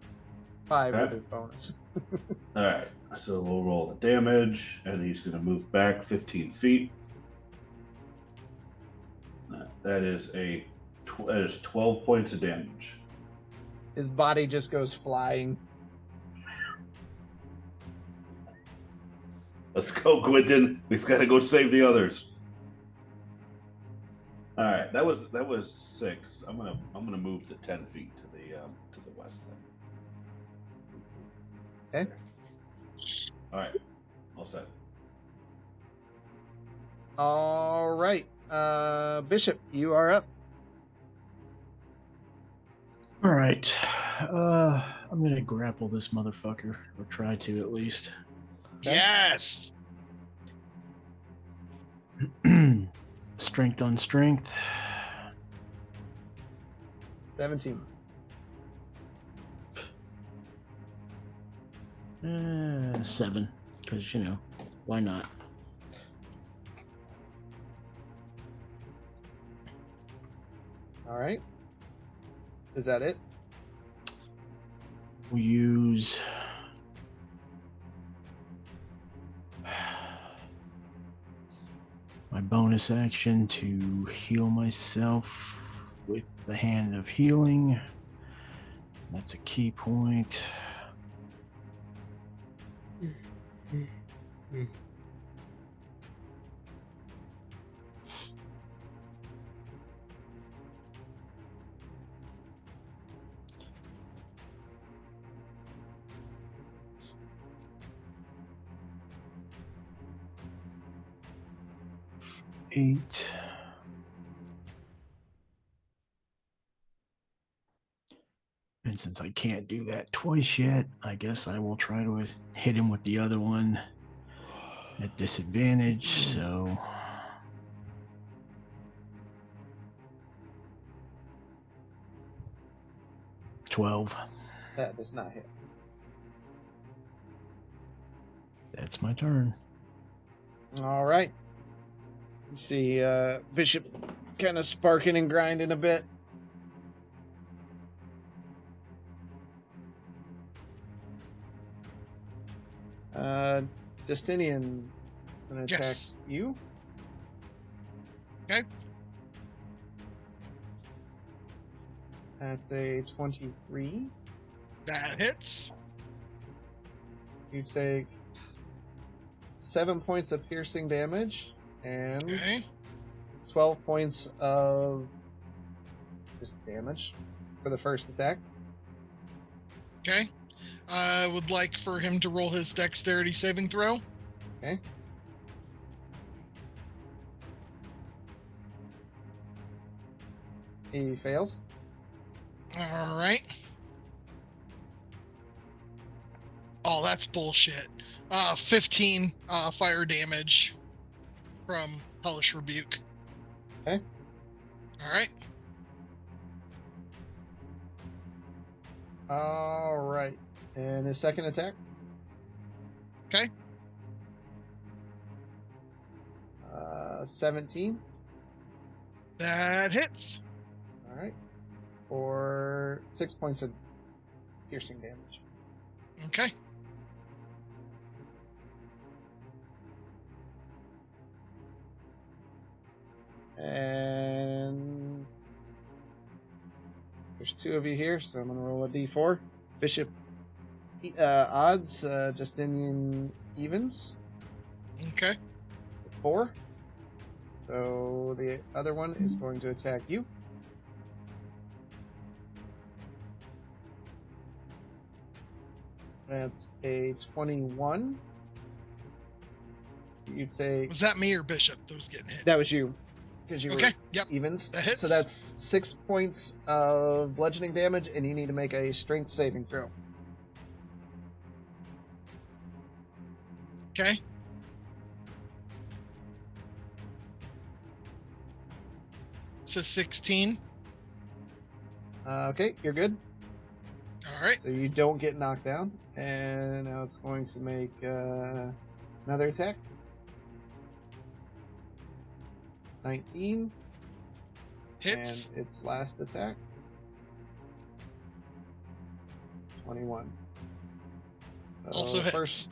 5 with Okay. his bonus. All right. So we'll roll the damage, and he's going to move back 15 feet. That is 12 points of damage. His body just goes flying. Let's go, Quentin. We've got to go save the others. All right, that was 6. I'm gonna move to 10 feet to the west then. Okay. All right, all set. All right. Bishop, you are up. All right. I'm gonna grapple this motherfucker, or try to at least. Yes. Strength on strength. 17. 7, because why not? All right. Is that it? We'll use my bonus action to heal myself with the Hand of Healing. That's a key point. Eight. And since I can't do that twice yet, I guess I will try to hit him with the other one at disadvantage. So 12. That does not hit. That's my turn. All right. You see Bishop kind of sparking and grinding a bit. Justinian gonna attack you. Okay. That's a 23. That hits. You take 7 points of piercing damage and 12 points of just damage for the first attack. Okay. I would like for him to roll his dexterity saving throw. Okay. He fails. All right. Oh, that's bullshit. 15 fire damage from Hellish Rebuke. Okay. All right. All right. And his second attack. Okay. 17. That hits. All right. For 6 points of piercing damage. Okay. And there's 2 of you here, so I'm going to roll a d4. Bishop odds, Justinian evens. Okay. 4. So the other one is going to attack you. That's a 21. You take. Was that me or Bishop that was getting hit? That was you. Because you were Yep. evens. That hits. So that's 6 points of bludgeoning damage, and you need to make a strength saving throw. Okay. So 16. Okay, you're good. All right. So you don't get knocked down. And now it's going to make another attack. 19. Hits. And its last attack. 21. Also hits. First,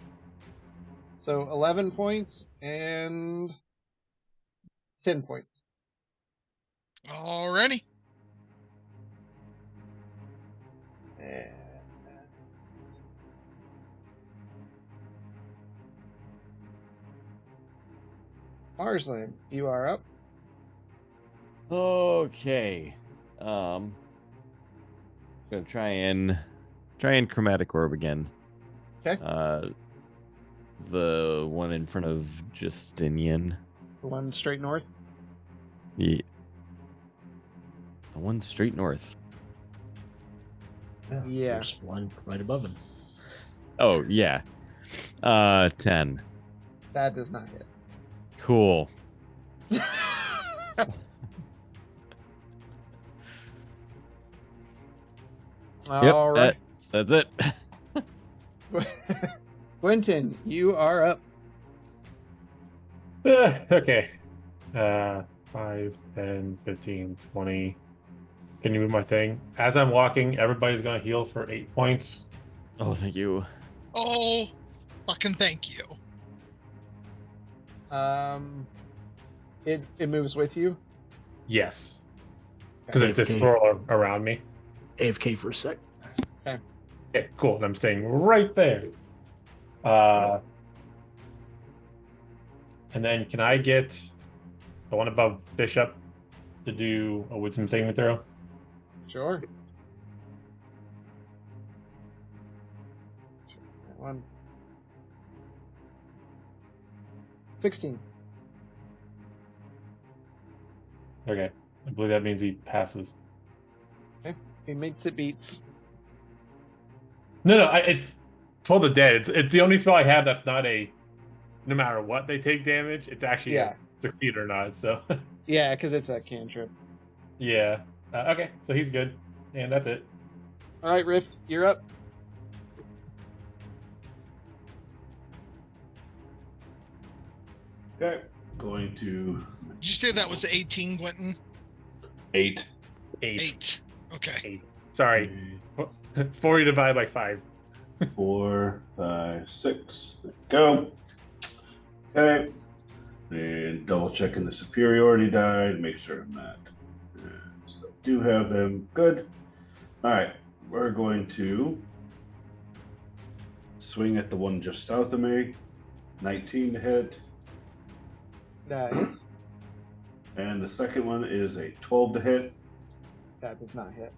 so 11 points and 10 points. Alrighty. And Marsland, you are up. Okay. Gonna try and chromatic orb again. Okay. The one in front of Justinian. The one straight north. Yeah. The one straight north. Yeah. There's one right above him. Oh yeah. 10. That does not hit. Cool. All right. That's it. Quentin, you are up. Okay. 5, 10, 15, 20. Can you move my thing? As I'm walking, everybody's going to heal for 8 points. Oh, thank you. Oh, fucking thank you. It moves with you. Yes. Because it's just swirl around me. AFK for a sec. Okay. Okay, cool. And I'm staying right there. And then can I get the one above Bishop to do a wisdom saving throw? Sure. That one. 16. Okay. I believe that means he passes. Okay. He makes it beats. No, it's Toll the Dead. It's the only spell I have that's not a no matter what they take damage. It's actually Yeah. succeed or not. So Yeah, because it's a cantrip. yeah. Okay, so he's good, and that's it. All right, Rift, you're up. Okay. Going to Did you say that was 18, Glinton? 8. 8. Okay. 8. Sorry. 40 divided by 5. 4, 5, 6. Go. Okay. And double checking the superiority die to make sure I'm not. Still do have them. Good. All right. We're going to swing at the one just south of me. 19 to hit. That hits. And the second one is a 12 to hit. That does not hit.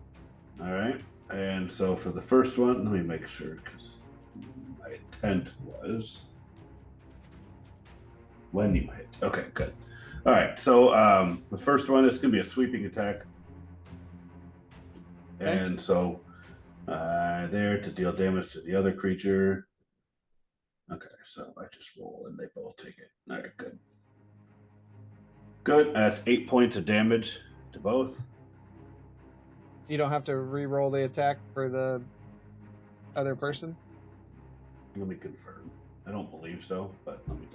All right. And so for the first one, let me make sure because my intent was when you hit. Okay, good. All right. So the first one is going to be a sweeping attack. Okay. And so there to deal damage to the other creature. Okay, so I just roll and they both take it. All right, good. Good. That's 8 points of damage to both. You don't have to re-roll the attack for the other person? Let me confirm. I don't believe so, but let me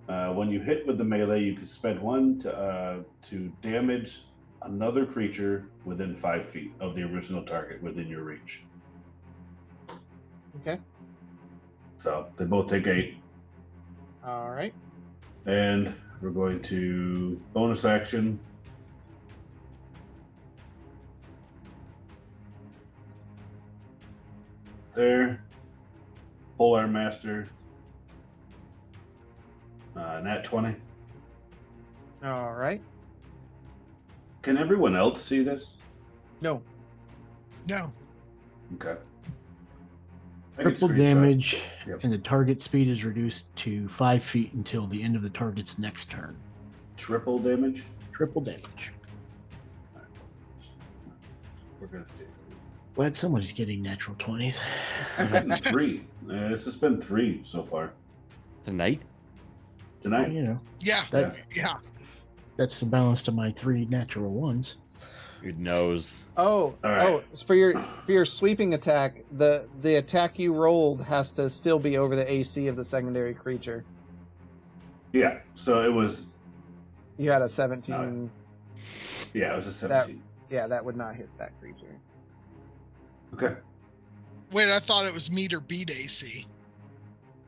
double. When you hit with the melee, you can spend 1 to damage another creature within 5 feet of the original target within your reach. Okay. So they both take 8. All right. And we're going to bonus action. There. Polearm Master. Nat 20. All right. Can everyone else see this? No. No. Okay. Triple damage, Yep. and the target speed is reduced to 5 feet until the end of the target's next turn. Triple damage? Triple damage. We're going to do. Glad somebody's getting natural 20s. I've gotten 3. This has been 3 so far. Tonight? Tonight. You know, Yeah. That- Yeah. that's the balance to my 3 natural ones. Good nose. Oh, All right. oh! For your sweeping attack, the attack you rolled has to still be over the AC of the secondary creature. Yeah. So it was. You had a 17. Yeah, it was a 17. That would not hit that creature. Okay. Wait, I thought it was meet or beat AC.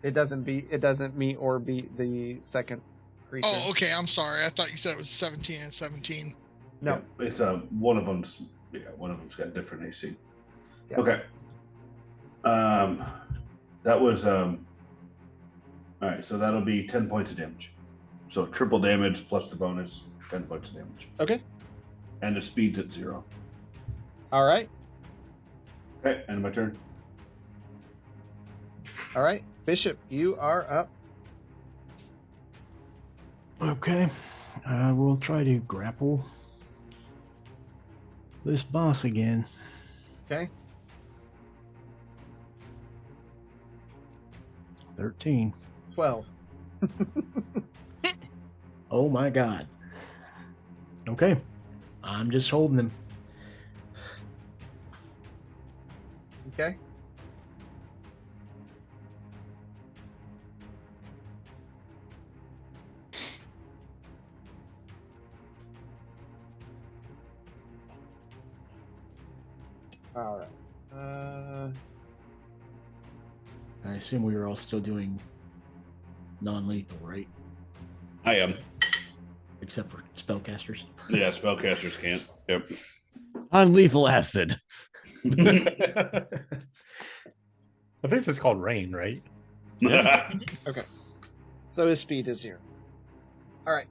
It doesn't meet or beat the second creature. Oh, okay. I'm sorry. I thought you said it was 17 and 17. No. Yeah, it's one of them's. Yeah, one of them's got different AC. Yeah. Okay. That was All right, so that'll be 10 points of damage. So triple damage plus the bonus, 10 points of damage. Okay. And the speed's at 0. All right. Okay, end of my turn. All right. Bishop, you are up. Okay. We'll try to grapple this boss again. Okay. 13. 12. Oh my god. Okay. I'm just holding him. Okay. All right. I assume we were all still doing non-lethal, right? I am. Except for spellcasters. Yeah, spellcasters can't. Yep. Non-lethal acid. I think it's called rain, right? Okay. So his speed is 0. All right.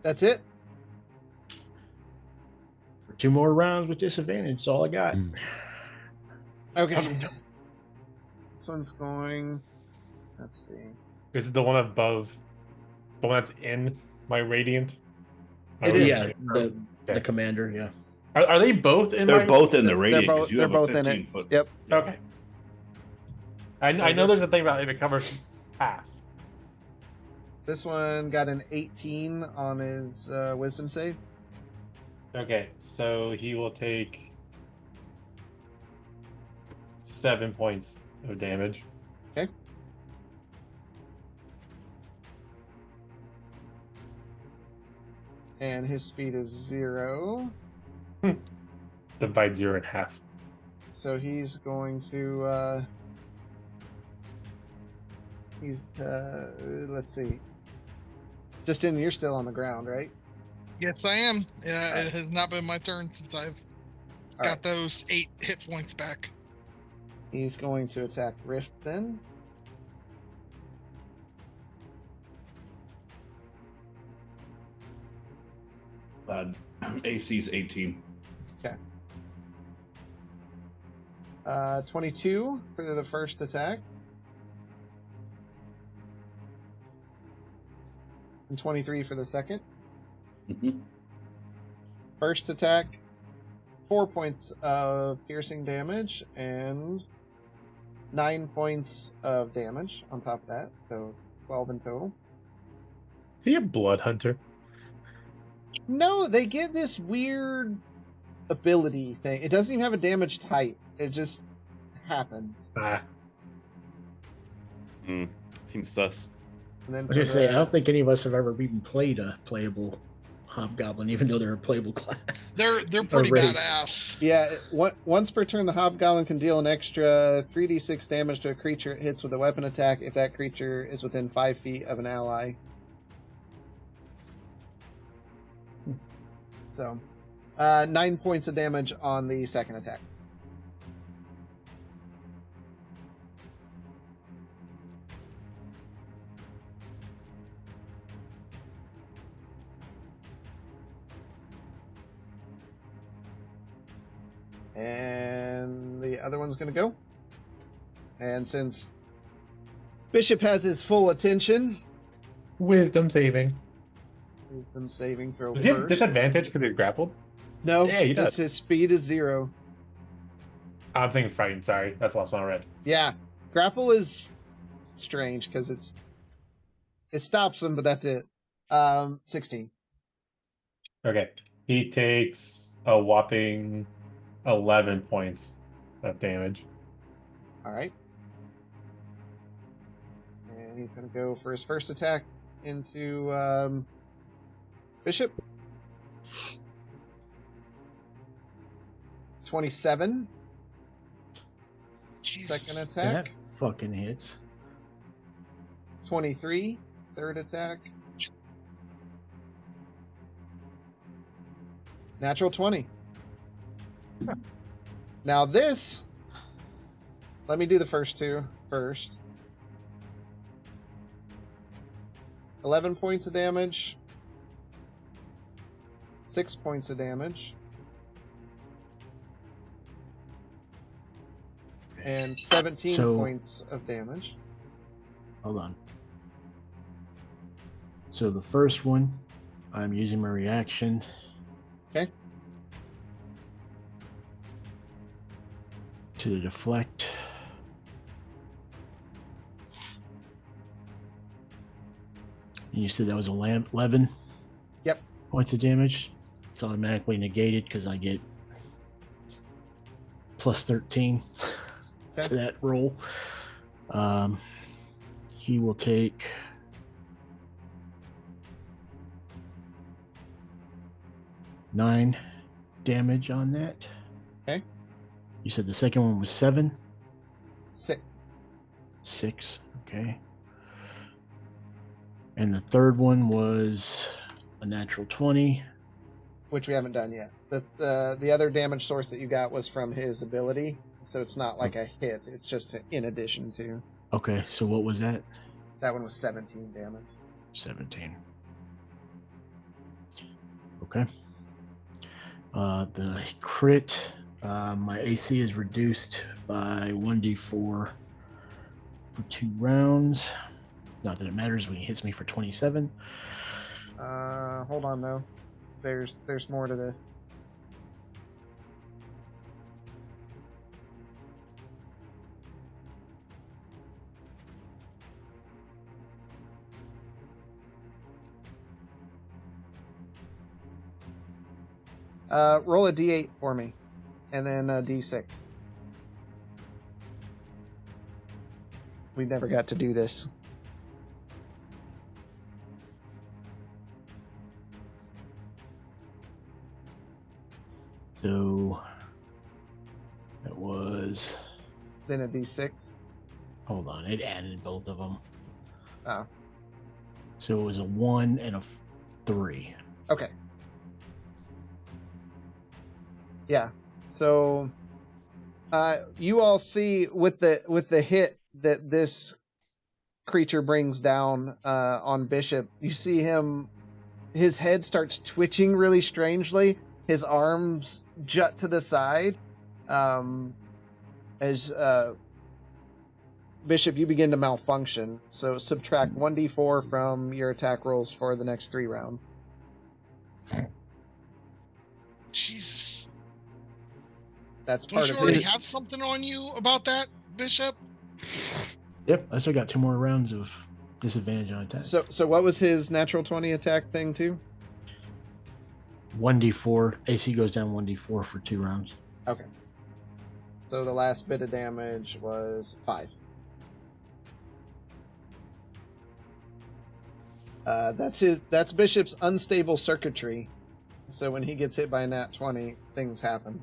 That's it. For 2 more rounds with disadvantage, that's all I got. Okay. This one's going. Let's see. Is it the one above? The one that's in my radiant? It is. Yeah, the commander, yeah. Are they both in They're my... both in the radiant. 'Cause you they're have a both in 15 it. foot. Yep. Okay. I know there's a thing about if it covers half. This one got an 18 on his wisdom save. Okay, so he will take 7 points of damage. Okay. And his speed is 0. Divide 0 in half. So he's going to. Let's see. Justin, you're still on the ground, right? Yes, I am. Yeah, it has not been my turn since I've All got those 8 hit points back. He's going to attack Rift then. AC's 18. Okay. 22 for the first attack. And 23 for the second. First attack, 4 points of piercing damage and 9 points of damage on top of that. So 12 in total. Is he a blood hunter? No, they get this weird ability thing. It doesn't even have a damage type. It just happens. Seems sus. And then I was just say, I don't think any of us have ever even played a playable hobgoblin, even though they're a playable class. They're pretty race. badass. Yeah, once per turn, the hobgoblin can deal an extra 3d6 damage to a creature it hits with a weapon attack if that creature is within 5 feet of an ally. So, 9 points of damage on the second attack. And the other one's going to go. And since Bishop has his full attention... Wisdom saving. Wisdom saving throw Does he have first. disadvantage because he's grappled? No, Yeah, he just does. his speed is 0. I'm thinking frightened, sorry. That's the last one I read. Yeah, grapple is strange because it stops him, but that's it. 16. Okay. He takes a whopping 11 points of damage. All right. And he's going to go for his first attack into Bishop. 27. Second That attack. fucking hits. 23. Third attack. Natural 20. Now this... Let me do the first two first. 11 points of damage. 6 points of damage. And 17 points of damage. Hold on. So the first one, I'm using my reaction. Okay. To deflect. And you said that was 11? Yep. Points of damage. It's automatically negated because I get plus 13 to that roll. He will take 9 damage on that. Okay. You said the second one was 7? 6. 6, okay. And the third one was a natural 20. Which we haven't done yet. The other damage source that you got was from his ability, so it's not like a hit. It's just in addition to. Okay, so what was that? That one was 17 damage. 17. Okay. The crit, my AC is reduced by 1d4 for 2 rounds. Not that it matters when he hits me for 27. Hold on though. There's more to this. Roll a d8 for me, and then a d6. We never got to do this. So that was. Then a d6. Hold on, it added both of them. Oh. So it was a 1 and a 3. Okay. Yeah. So you all see with the hit that this creature brings down on Bishop, you see his head starts twitching really strangely. His arms jut to the side. As Bishop, you begin to malfunction. So subtract 1d4 from your attack rolls for the next 3 rounds. Jesus. That's Don't part you of already it. have something on you about that, Bishop? Yep, I still got 2 more rounds of disadvantage on attack. So what was his natural 20 attack thing too? 1d4. AC goes down 1d4 for 2 rounds. Okay. So the last bit of damage was 5. That's Bishop's unstable circuitry. So when he gets hit by a nat 20, things happen.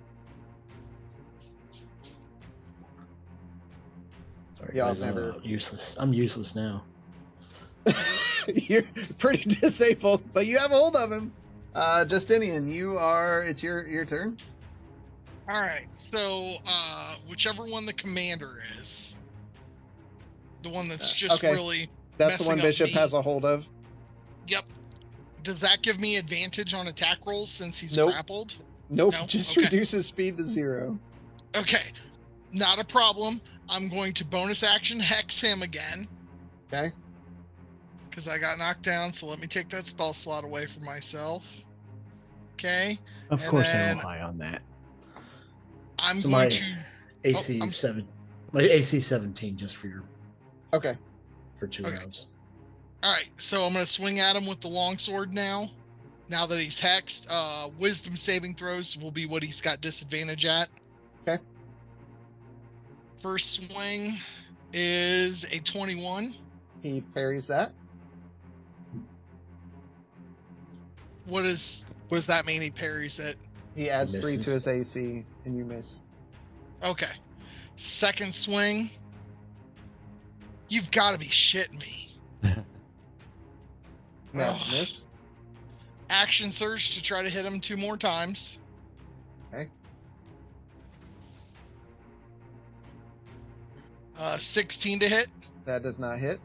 Sorry, Y'all guys, I'm never useless. I'm useless now. You're pretty disabled, but you have a hold of him. Justinian, it's your turn. All right. So whichever one the commander is, the one that's just okay. really That's the one messing up Bishop me. has a hold of. Yep. Does that give me advantage on attack rolls since he's Nope. grappled? Nope, No? just Okay. reduces speed to 0. Okay. Not a problem. I'm going to bonus action hex him again. Okay. Because I got knocked down, so let me take that spell slot away from myself. Okay. Of And course, I then roll high on that. I'm So going my to. AC I'm is 7. My AC 17 just for your Okay. for 2 Okay. rounds. All right, so I'm going to swing at him with the longsword now. Now that he's hexed, wisdom saving throws will be what he's got disadvantage at. Okay. First swing is a 21. He parries that. What does that mean? He parries it. He adds He 3 to misses. his AC, and you miss. Okay. Second swing. You've got to be shitting me. No, Ugh. miss. Action surge to try to hit him 2 more times. Okay. 16 to hit. That does not hit.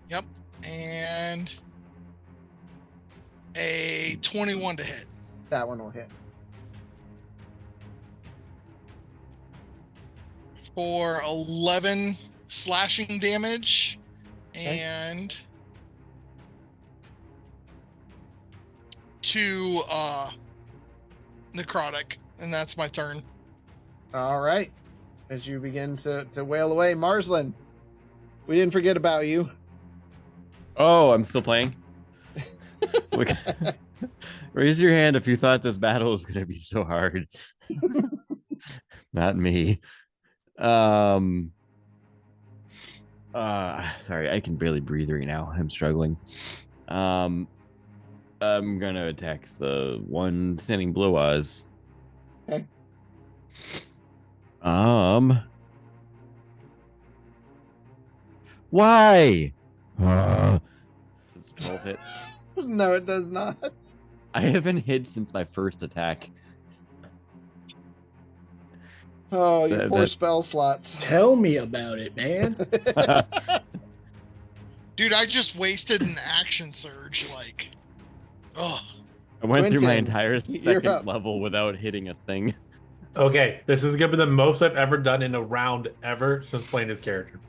Yep. And a 21 to hit. That one will hit. For 11 slashing damage. Okay. And 2 necrotic. And that's my turn. All right. As you begin to wail away, Marsland, we didn't forget about you. Oh, I'm still playing. Look, raise your hand if you thought this battle was going to be so hard. Not me. Sorry, I can barely breathe right now. I'm struggling. I'm gonna attack the one standing below us. Okay. Why? Does 12 hit? No, it does not. I haven't hit since my first attack. Oh, you poor that- spell slots. Tell me about it, man. Dude, I just wasted an action surge. Like, oh. I went through my Quentin, entire you're second up. level without hitting a thing. Okay, this is gonna be the most I've ever done in a round ever since playing this character.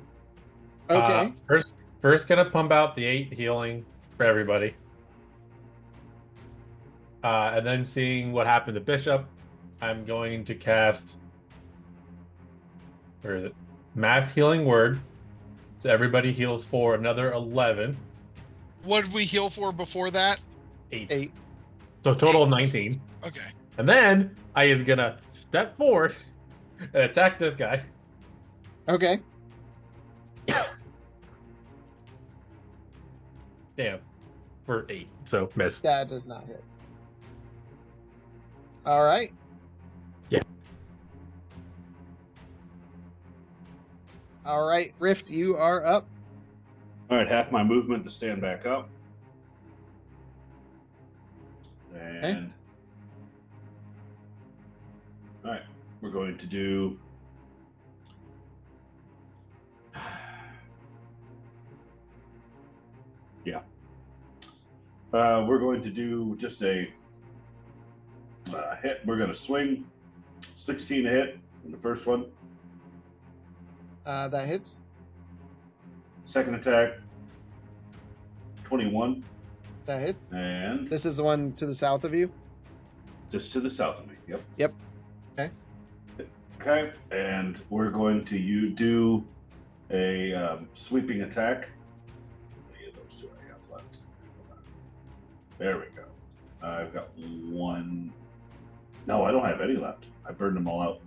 Okay. First gonna pump out the 8 healing for everybody. And then seeing what happened to Bishop, I'm going to cast, where is it? Mass Healing Word. So everybody heals for another 11. What did we heal for before that? 8. So total of 19. Okay. And then I is gonna step forward and attack this guy. Okay. Damn. For 8. So miss. That does not hit. All right. Yeah. All right, Rift, you are up. All right, half my movement to stand back up. And all right, we're going to do we're going to do just a hit. We're going to swing 16 to hit in the first one. That hits. Second attack 21. That hits. And this is the one to the south of you? Just to the south of me. Yep. Yep. Okay. Okay, and we're going to do a sweeping attack. How many of those do I have left? There we go. I've got one. No, I don't have any left. I burned them all out.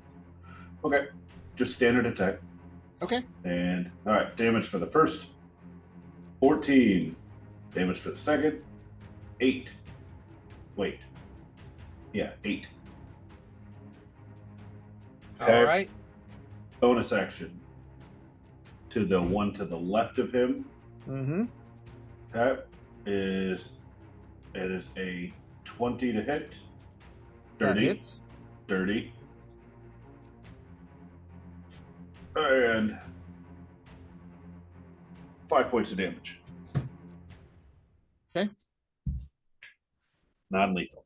Okay, just standard attack. Okay. And all right, damage for the first 14. Damage for the second 8. Wait. Yeah, 8. Okay. All right. Bonus action to the one to the left of him. Mm-hmm. That is a 20 to hit. Dirty. That hits. Dirty. And 5 points of damage. Okay. Non-lethal.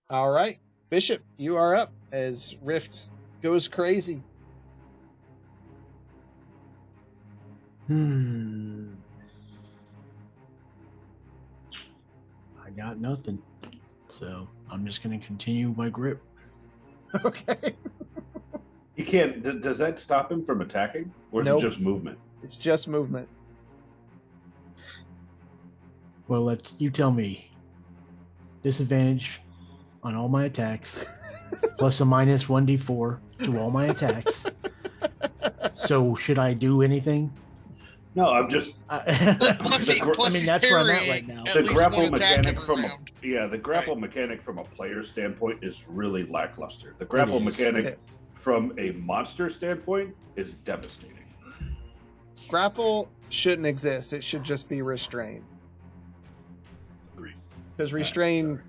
All right. Bishop, you are up as Rift goes crazy. I got nothing. So I'm just going to continue my grip. Okay. He can't. Does that stop him from attacking? Or is Nope. it just movement? It's just movement. Well, you tell me. Disadvantage on all my attacks, plus a minus 1d4 to all my attacks. So should I do anything? No, I'm just. Plus that's where I'm at right now. The grapple mechanic the grapple mechanic from a player standpoint is really lackluster. The grapple mechanic from a monster standpoint is devastating. Grapple shouldn't exist. It should just be restrain. Because restrain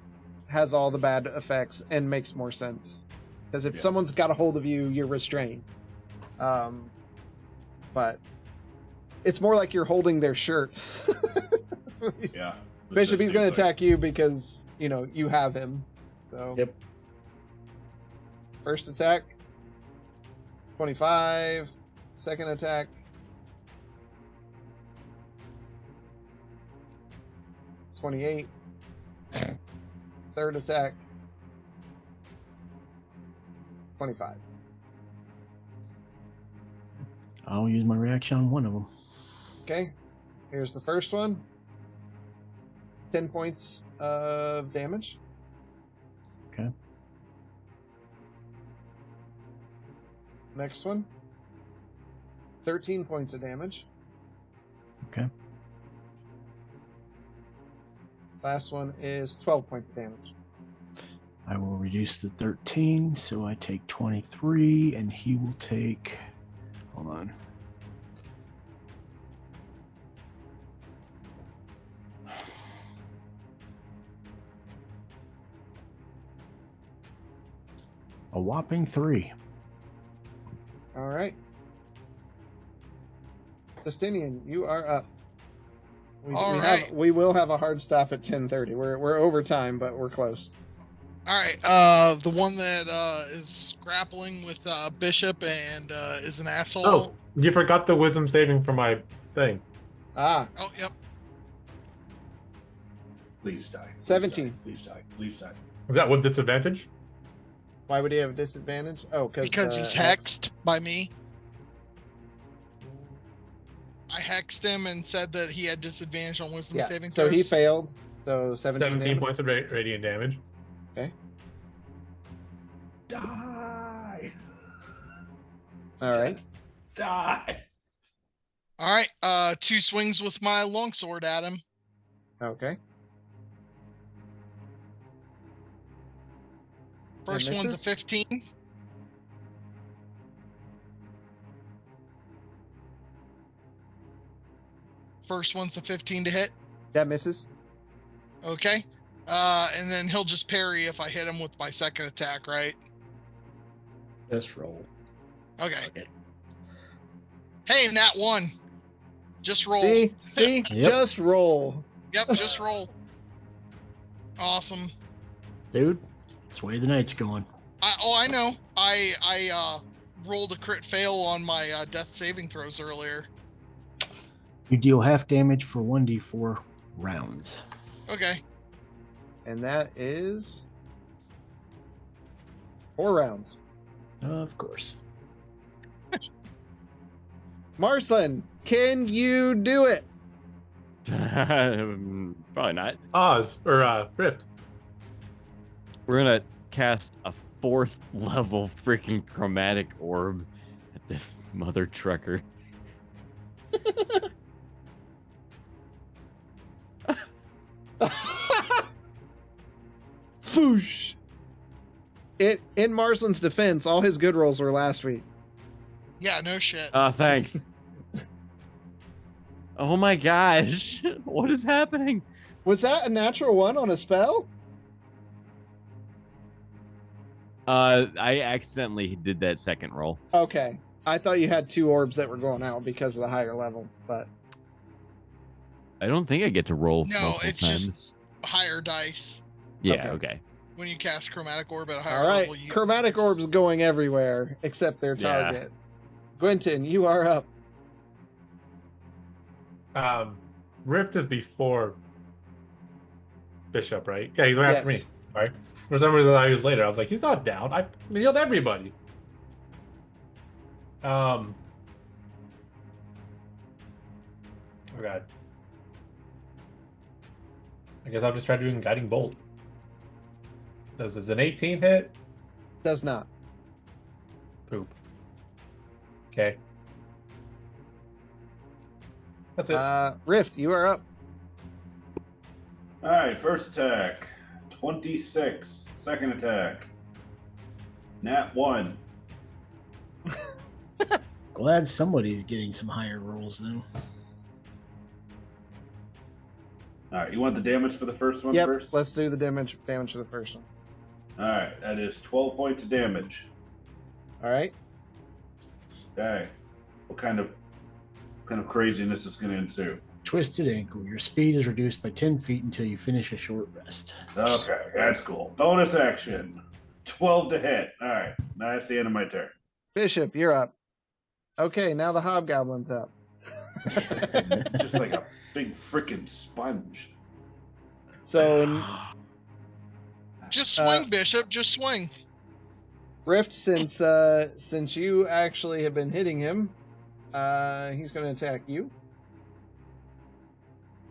has all the bad effects and makes more sense. Because if someone's got a hold of you, you're restrained. But it's more like you're holding their shirt. Yeah. Bishop, he's going to attack you because, you have him. So. Yep. First attack. 25. Second attack. 28. Third attack. 25. I'll use my reaction on one of them. Okay. Here's the first one. 10 points of damage. Okay. Next one. 13 points of damage. Okay. Last one is 12 points of damage. I will reduce the 13, so I take 23, and he will take... Hold on. A whopping 3. All right. Justinian, you are up. We will have a hard stop at 10:30. We're over time, but we're close. All right. The one that is grappling with Bishop and is an asshole. Oh, you forgot the wisdom saving for my thing. Ah. Oh, yep. Please die. 17. Please die. Please die. Is that with disadvantage? Why would he have a disadvantage? Oh, because he's hexed by me. I hexed him and said that he had disadvantage on wisdom saving so throws. he failed. So 17 points of radiant damage. Okay. Die. All right. Die. All right. 2 swings with my longsword at him. Okay. First one's a 15. First one's a 15 to hit. That misses. Okay. And then he'll just parry if I hit him with my second attack, right? Just roll. Okay. Hey, nat 1. Just roll. See? Yep. Just roll. Yep, just roll. Awesome. Dude, that's the way the night's going. I know. I rolled a crit fail on my death saving throws earlier. You deal half damage for 1d4 rounds. Okay. And that is 4 rounds. Of course. Marsland, can you do it? Probably not. Oz or Rift. We're gonna cast a 4th level freaking chromatic orb at this mother trucker. Foosh. In Marsland's defense, all his good rolls were last week. Yeah, no shit. Thanks. Oh my gosh. What is happening? Was that a natural 1 on a spell? I accidentally did that second roll. Okay. I thought you had 2 orbs that were going out because of the higher level, but I don't think I get to roll. No, multiple it's times. just higher dice. Yeah, okay. When you cast chromatic orb at a higher all right. level, you Chromatic orbs going everywhere except their Yeah. target. Gwynton, you are up. Rift is before Bishop, right? Yeah, he's right after me. Yes. All right. For some reason, I was later. I was like, he's not down. I healed everybody. Oh god. I guess I'll just try doing Guiding Bolt. Does an 18 hit? Does not. Poop. Okay. That's it. Rift, you are up. All right, first attack, 26. Second attack, nat 1. Glad somebody's getting some higher rolls, though. All right, you want the damage for the first one Yep, first? let's do the damage for the first one. All right, that is 12 points of damage. All right. Okay. What kind of craziness is going to ensue? Twisted ankle. Your speed is reduced by 10 feet until you finish a short rest. Okay, that's cool. Bonus action, 12 to hit. All right, now that's the end of my turn. Bishop, you're up. Okay, now the hobgoblin's up. Just like a big freaking sponge. So, just swing, Bishop. Just swing. Rift, since you actually have been hitting him, he's going to attack you.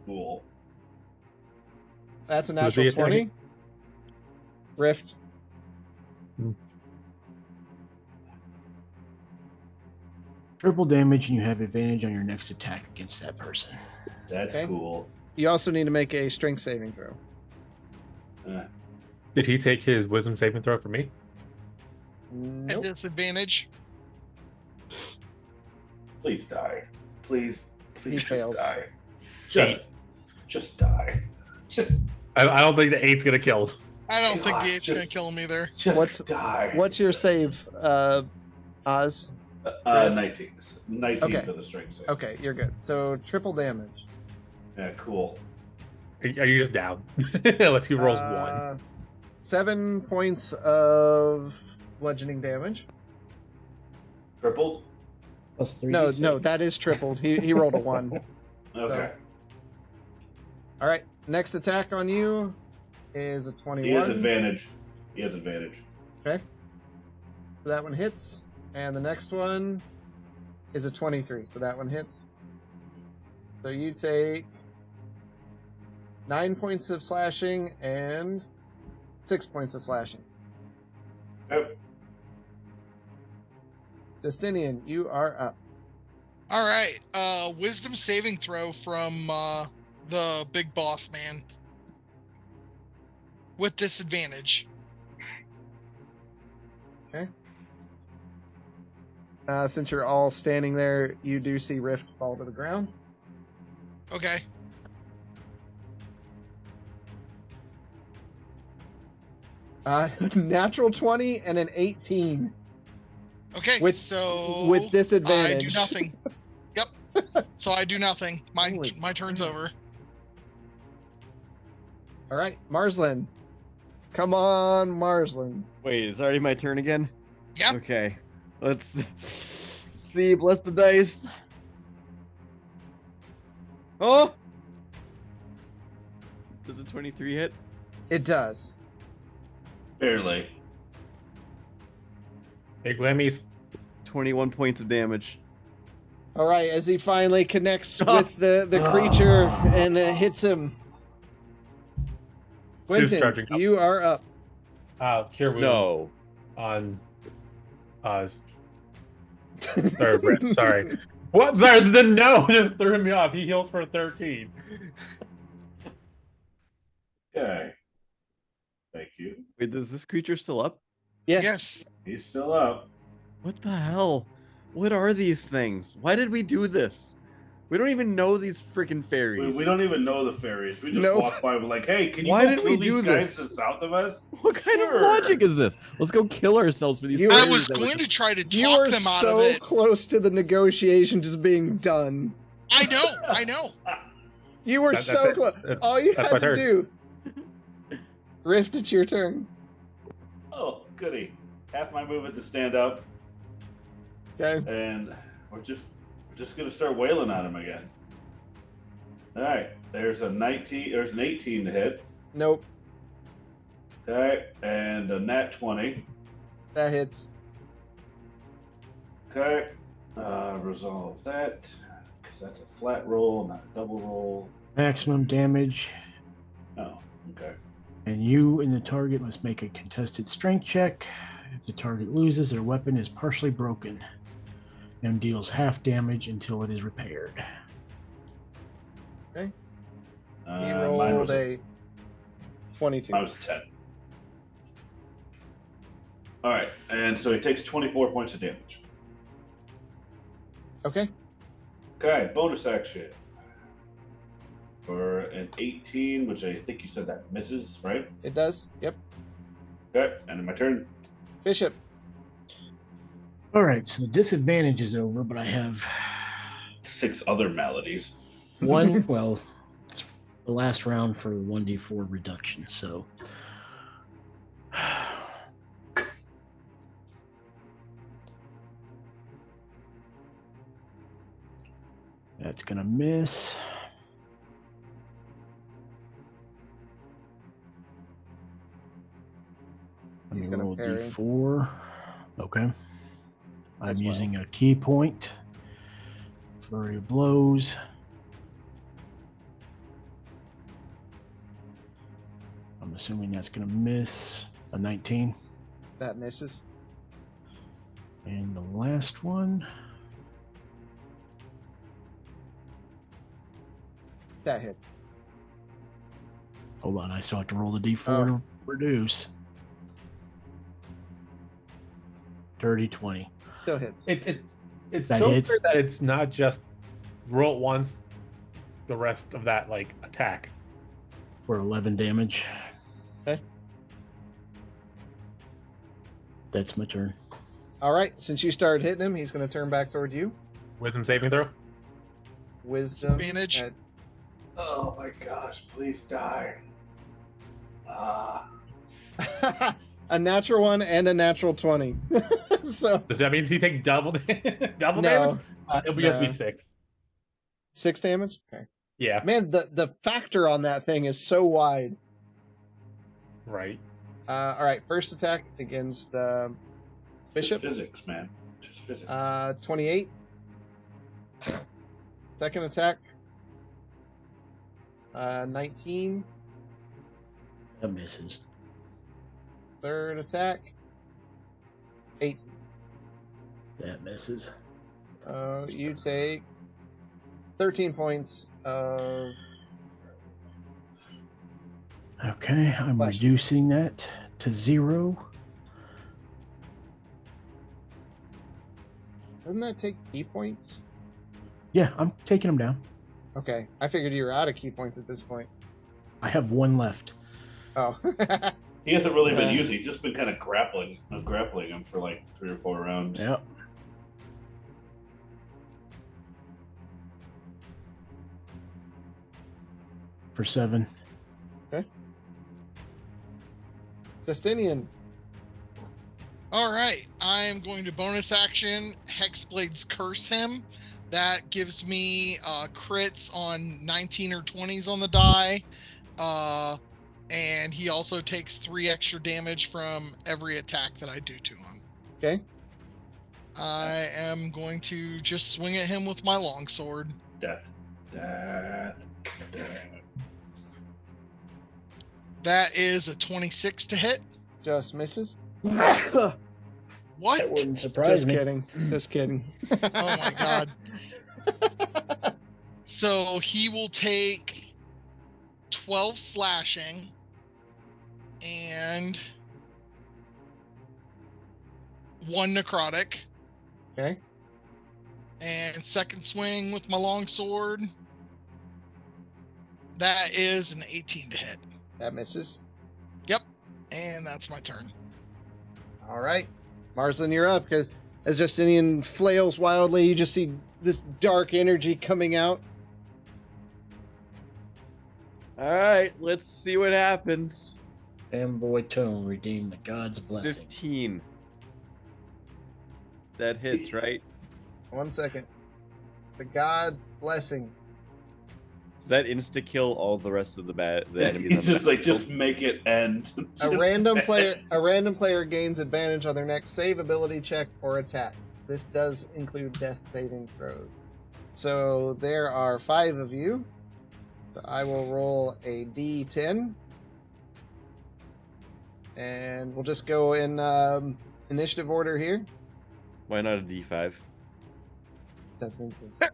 Cool. That's a Who's natural he 20. attacking? Rift. Triple damage, and you have advantage on your next attack against that person. That's cool. You also need to make a strength saving throw. Did he take his wisdom saving throw for me? At disadvantage. Please die. Please He fails. die. Eight. Just die. I don't think the 8's gonna kill. I don't think the 8's gonna kill him either. Die. What's your save, Oz? 19. 19 Okay. for the strength save. Okay, you're good. So triple damage. Yeah, cool. Are you just down? Unless he rolls 1. 7 points of bludgeoning damage. Tripled? Plus 3. No, that is tripled. He rolled a 1. Okay. All right. Next attack on you is a 21. He has advantage. Okay. So that one hits, and the next one is a 23. So that one hits. So you take 9 points of slashing and 6 points of slashing. Yep. Justinian, you are up. All right. Wisdom saving throw from the big boss man with disadvantage. Okay. Since you're all standing there, you do see Rift fall to the ground. Okay. Natural 20 and an 18. Okay. So with I disadvantage. do nothing. Yep. So I do nothing. My turn's over. All right, Marslin. Come on, Marslin. Wait, it's already my turn again? Yep. Okay. Let's see. Bless the dice. Oh! Does a 23 hit? It does. Barely. Big whammies. 21 points of damage. All right, as he finally connects with the creature and hits him. Who's Quentin, charging up? you are up. Cure wound No. on sorry, Brett, sorry. What? Sorry, the no just threw me off. He heals for 13. Okay. Thank you. Wait, is this creature still up? Yes. He's still up. What the hell? What are these things? Why did we do this? We don't even know these freaking fairies. We don't even know the fairies. We just Nope. walk by. We're like, hey, can you Why go did kill we these do guys this? to the south of us? What kind of logic is this? Let's go kill ourselves for these You- I fairies was that going were- to try to You talk are them out so of it. close to the negotiation just being done. I know. You were That's so it. close. That's- All you that's had my to turn. do. Rift, it's your turn. Oh, goody. Half my movement to stand up. Okay. And we're just gonna start wailing on him again. Alright. There's an 18 to hit. Nope. Okay. And a nat 20. That hits. Okay. Resolve that. Because that's a flat roll, not a double roll. Maximum damage, Oh, okay. and you and the target must make a contested strength check. If the target loses, their weapon is partially broken and deals half damage until it is repaired. Okay. He Mine rolled was a 22. Mine was 10. Alright, and so he takes 24 points of damage. Okay. Okay, bonus action. For an 18, which I think you said that misses, right? It does. Yep. Okay, and my turn. Bishop. All right, so the disadvantage is over, but I have 6 other maladies. one. Well, it's the last round for 1d4 reduction, so. That's gonna miss. Let He's me gonna roll a parry. d4. Okay. I'm As well. using a key point. Flurry of blows. I'm assuming that's going to miss a 19. That misses. And the last one. That hits. Hold on, I still have to roll the d4 Oh. to reduce. Dirty 20. Still hits. It's That so hits. clear that it's not just roll it once, the rest of that like attack. For 11 damage. Okay. That's my turn. All right. Since you started hitting him, he's going to turn back toward you. Wisdom saving throw. Wisdom. Advantage. at Oh my gosh, please die. A natural 1 and a natural 20. So Does that mean he take double double No. damage? It'll be just be No. 6. 6 damage? Okay. Yeah. Man, the factor on that thing is so wide. Right. All right, first attack against Bishop. Just physics, man. Just physics. 28. Second attack. 19. That misses. Third attack. 18. That misses. You take 13 points of. Okay, I'm reducing that to 0. Doesn't that take key points? Yeah, I'm taking them down. Okay, I figured you were out of key points at this point. I have 1 left. Oh. He hasn't really been using. He's just been kind of grappling him for like 3 or 4 rounds. Yep. For 7. Okay. Justinian. All right, I am going to bonus action Hexblade's Curse him. That gives me crits on 19 or 20s on the die. And he also takes 3 extra damage from every attack that I do to him. Okay. I am going to just swing at him with my longsword. Death. Death. That is a 26 to hit. Just misses. What? That wouldn't surprise Just me. kidding. Just kidding. Oh my god. So he will take 12 slashing and 1 necrotic. Okay. And second swing with my longsword. That is an 18 to hit. That misses. Yep. And that's my turn. All right. Marsland, you're up, because as Justinian flails wildly, you just see this dark energy coming out. All right, let's see what happens. Fanboy Tone, redeem the god's blessing. 15. That hits, right? 1 second. The god's blessing. Does that insta kill all the rest of the enemies? He's just like, just make it end. A random player gains advantage on their next save, ability check, or attack. This does include death saving throws. So there are 5 of you. So I will roll a d10. And we'll just go in initiative order here. Why not a D5? Doesn't exist.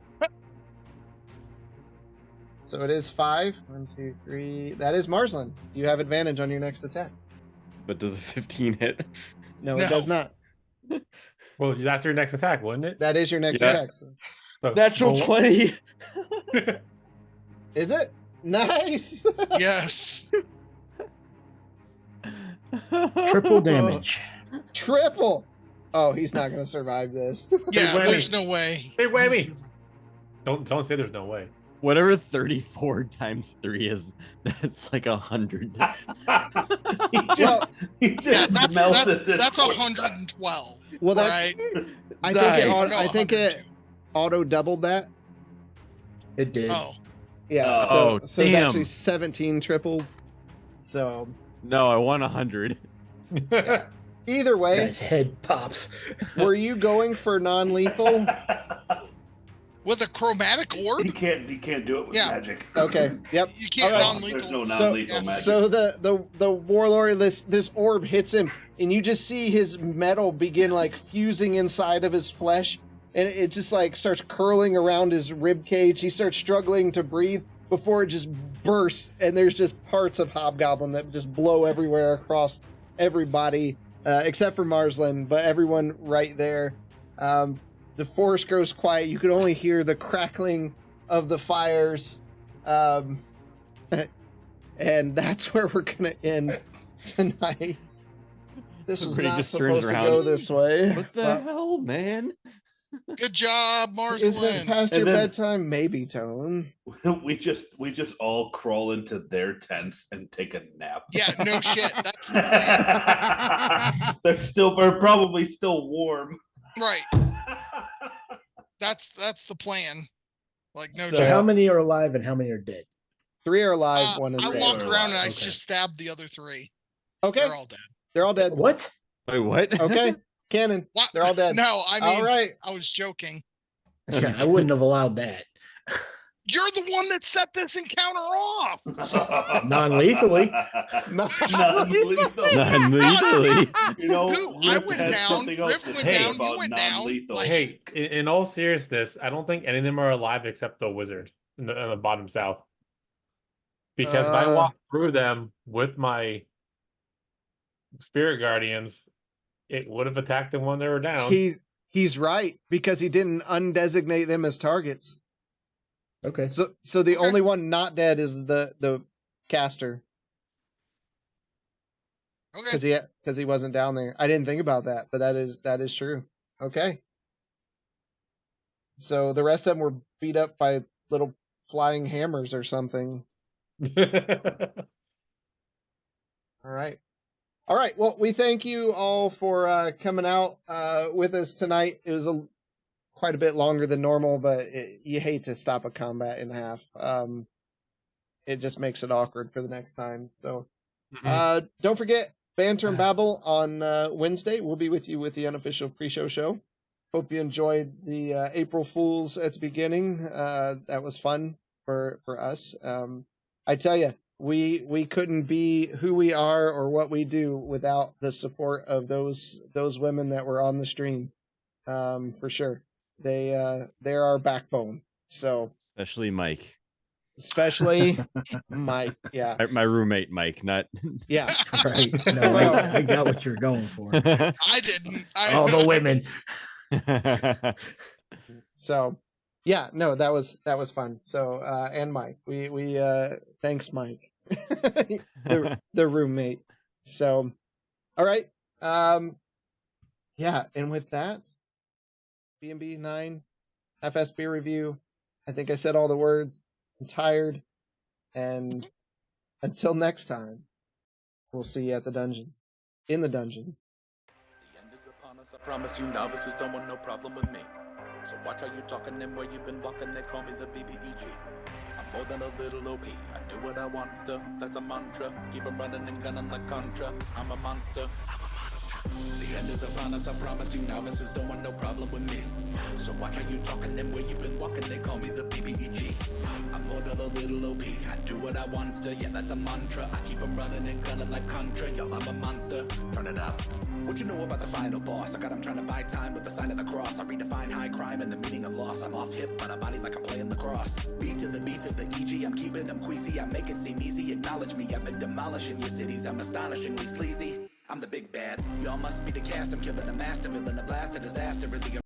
So it is 5. 1, 2, 3. That is Marsland. You have advantage on your next attack. But does a 15 hit? No, it does not. Well, that's your next attack, wouldn't it? That is your next Yeah. attack. So. Natural 20. Is it? Nice. Yes. Triple damage. Triple. Oh, he's not going to survive this. Yeah, whammy. there's no way. Hey, whammy. Don't say there's no way. Whatever 34 times 3 is, that's like 100. He just melted this. That's poor 112. Well, that's. Right? I think it auto doubled that. It did. Oh. Yeah. Oh, so it's damn. actually 17 triple. So No, I want 100. yeah. Either way, Guy's head pops. were you going for non-lethal? With a chromatic orb? He can't do it with Yeah. magic. Okay. Yep. You can't All right. non-lethal. There's no So, non-lethal magic. so the warlord, this orb hits him, and you just see his metal begin like fusing inside of his flesh, and it just like starts curling around his rib cage. He starts struggling to breathe before it just bursts, and there's just parts of Hobgoblin that just blow everywhere across everybody, except for Marsland, but everyone right there. The forest goes quiet. You can only hear the crackling of the fires. And that's where we're going to end tonight. This was Everybody not just turns supposed to around. go this way. What the hell, man? Good job, Isn't it Marceline. past And your then- bedtime? Maybe, Tone. we just all crawl into their tents and take a nap. Yeah, no shit. That's the plan. They're probably still warm. Right. That's the plan. Like no So joke. how many are alive and how many are dead? 3 are alive, 1 is I dead. walk around and I Okay. just stab the other 3. Okay. They're all dead. They're all dead. What? Wait, what? Okay. Canon. What? They're all dead. No, I mean, All right. I was joking. Yeah, I wouldn't have allowed that. You're the one that set this encounter off. Non-lethally. Non-lethally. You know, Dude, I Rift went has down, something else Rift to went say down, you about went down, non-lethal. like- Hey, in all seriousness, I don't think any of them are alive except the wizard in the bottom south. Because if I walked through them with my spirit guardians, it would have attacked them when they were down. He's right because he didn't undesignate them as targets. Okay. So the only one not dead is the caster. Okay. Because he wasn't down there. I didn't think about that, but that is true. Okay. So the rest of them were beat up by little flying hammers or something. All right. All right. Well, we thank you all for coming out with us tonight. It was quite a bit longer than normal, but you hate to stop a combat in half. It just makes it awkward for the next time. So don't forget, Banter and Babble on Wednesday. We'll be with you with the unofficial pre-show show. Hope you enjoyed the April Fools at the beginning. That was fun for us. I tell you, we couldn't be who we are or what we do without the support of those women that were on the stream. For sure. They're our backbone. So Especially Mike. Especially Mike. Yeah. My roommate Mike, not Yeah. Right. No, I got what you're going for. I didn't. All the women. So yeah, no, that was fun. So and Mike. We thanks Mike. the roommate. So all right. Yeah, and with that, B&B 9 FS beer review. I think I said all the words. I'm tired. And until next time, we'll see you at the dungeon. In the dungeon. The end is upon us, I promise you novices don't want no problem with me. So watch how you talking and where you been walking, they call me the BBEG. I'm more than a little OP, I do what I want to, that's a mantra. Keep 'em running and gunning like Contra, I'm a monster. The end is upon us, I promise you novices don't want no problem with me. So watch how you talking and where you been walking, they call me the BBEG. I'm more than a little OP, I do what I want to, yeah that's a mantra. I keep 'em running and gunning like Contra, yo I'm a monster. Turn it up. What you know about the final boss? I got him trying to buy time with the sign of the cross. I redefine high crime and the meaning of loss. I'm off hip, but a body like I'm playing lacrosse. Beat to the EG, I'm keeping them queasy. I make it seem easy, acknowledge me. I've been demolishing your cities, I'm astonishingly sleazy. I'm the big bad. Y'all must be the cast, I'm killing a master, villain, a blast, a disaster. Really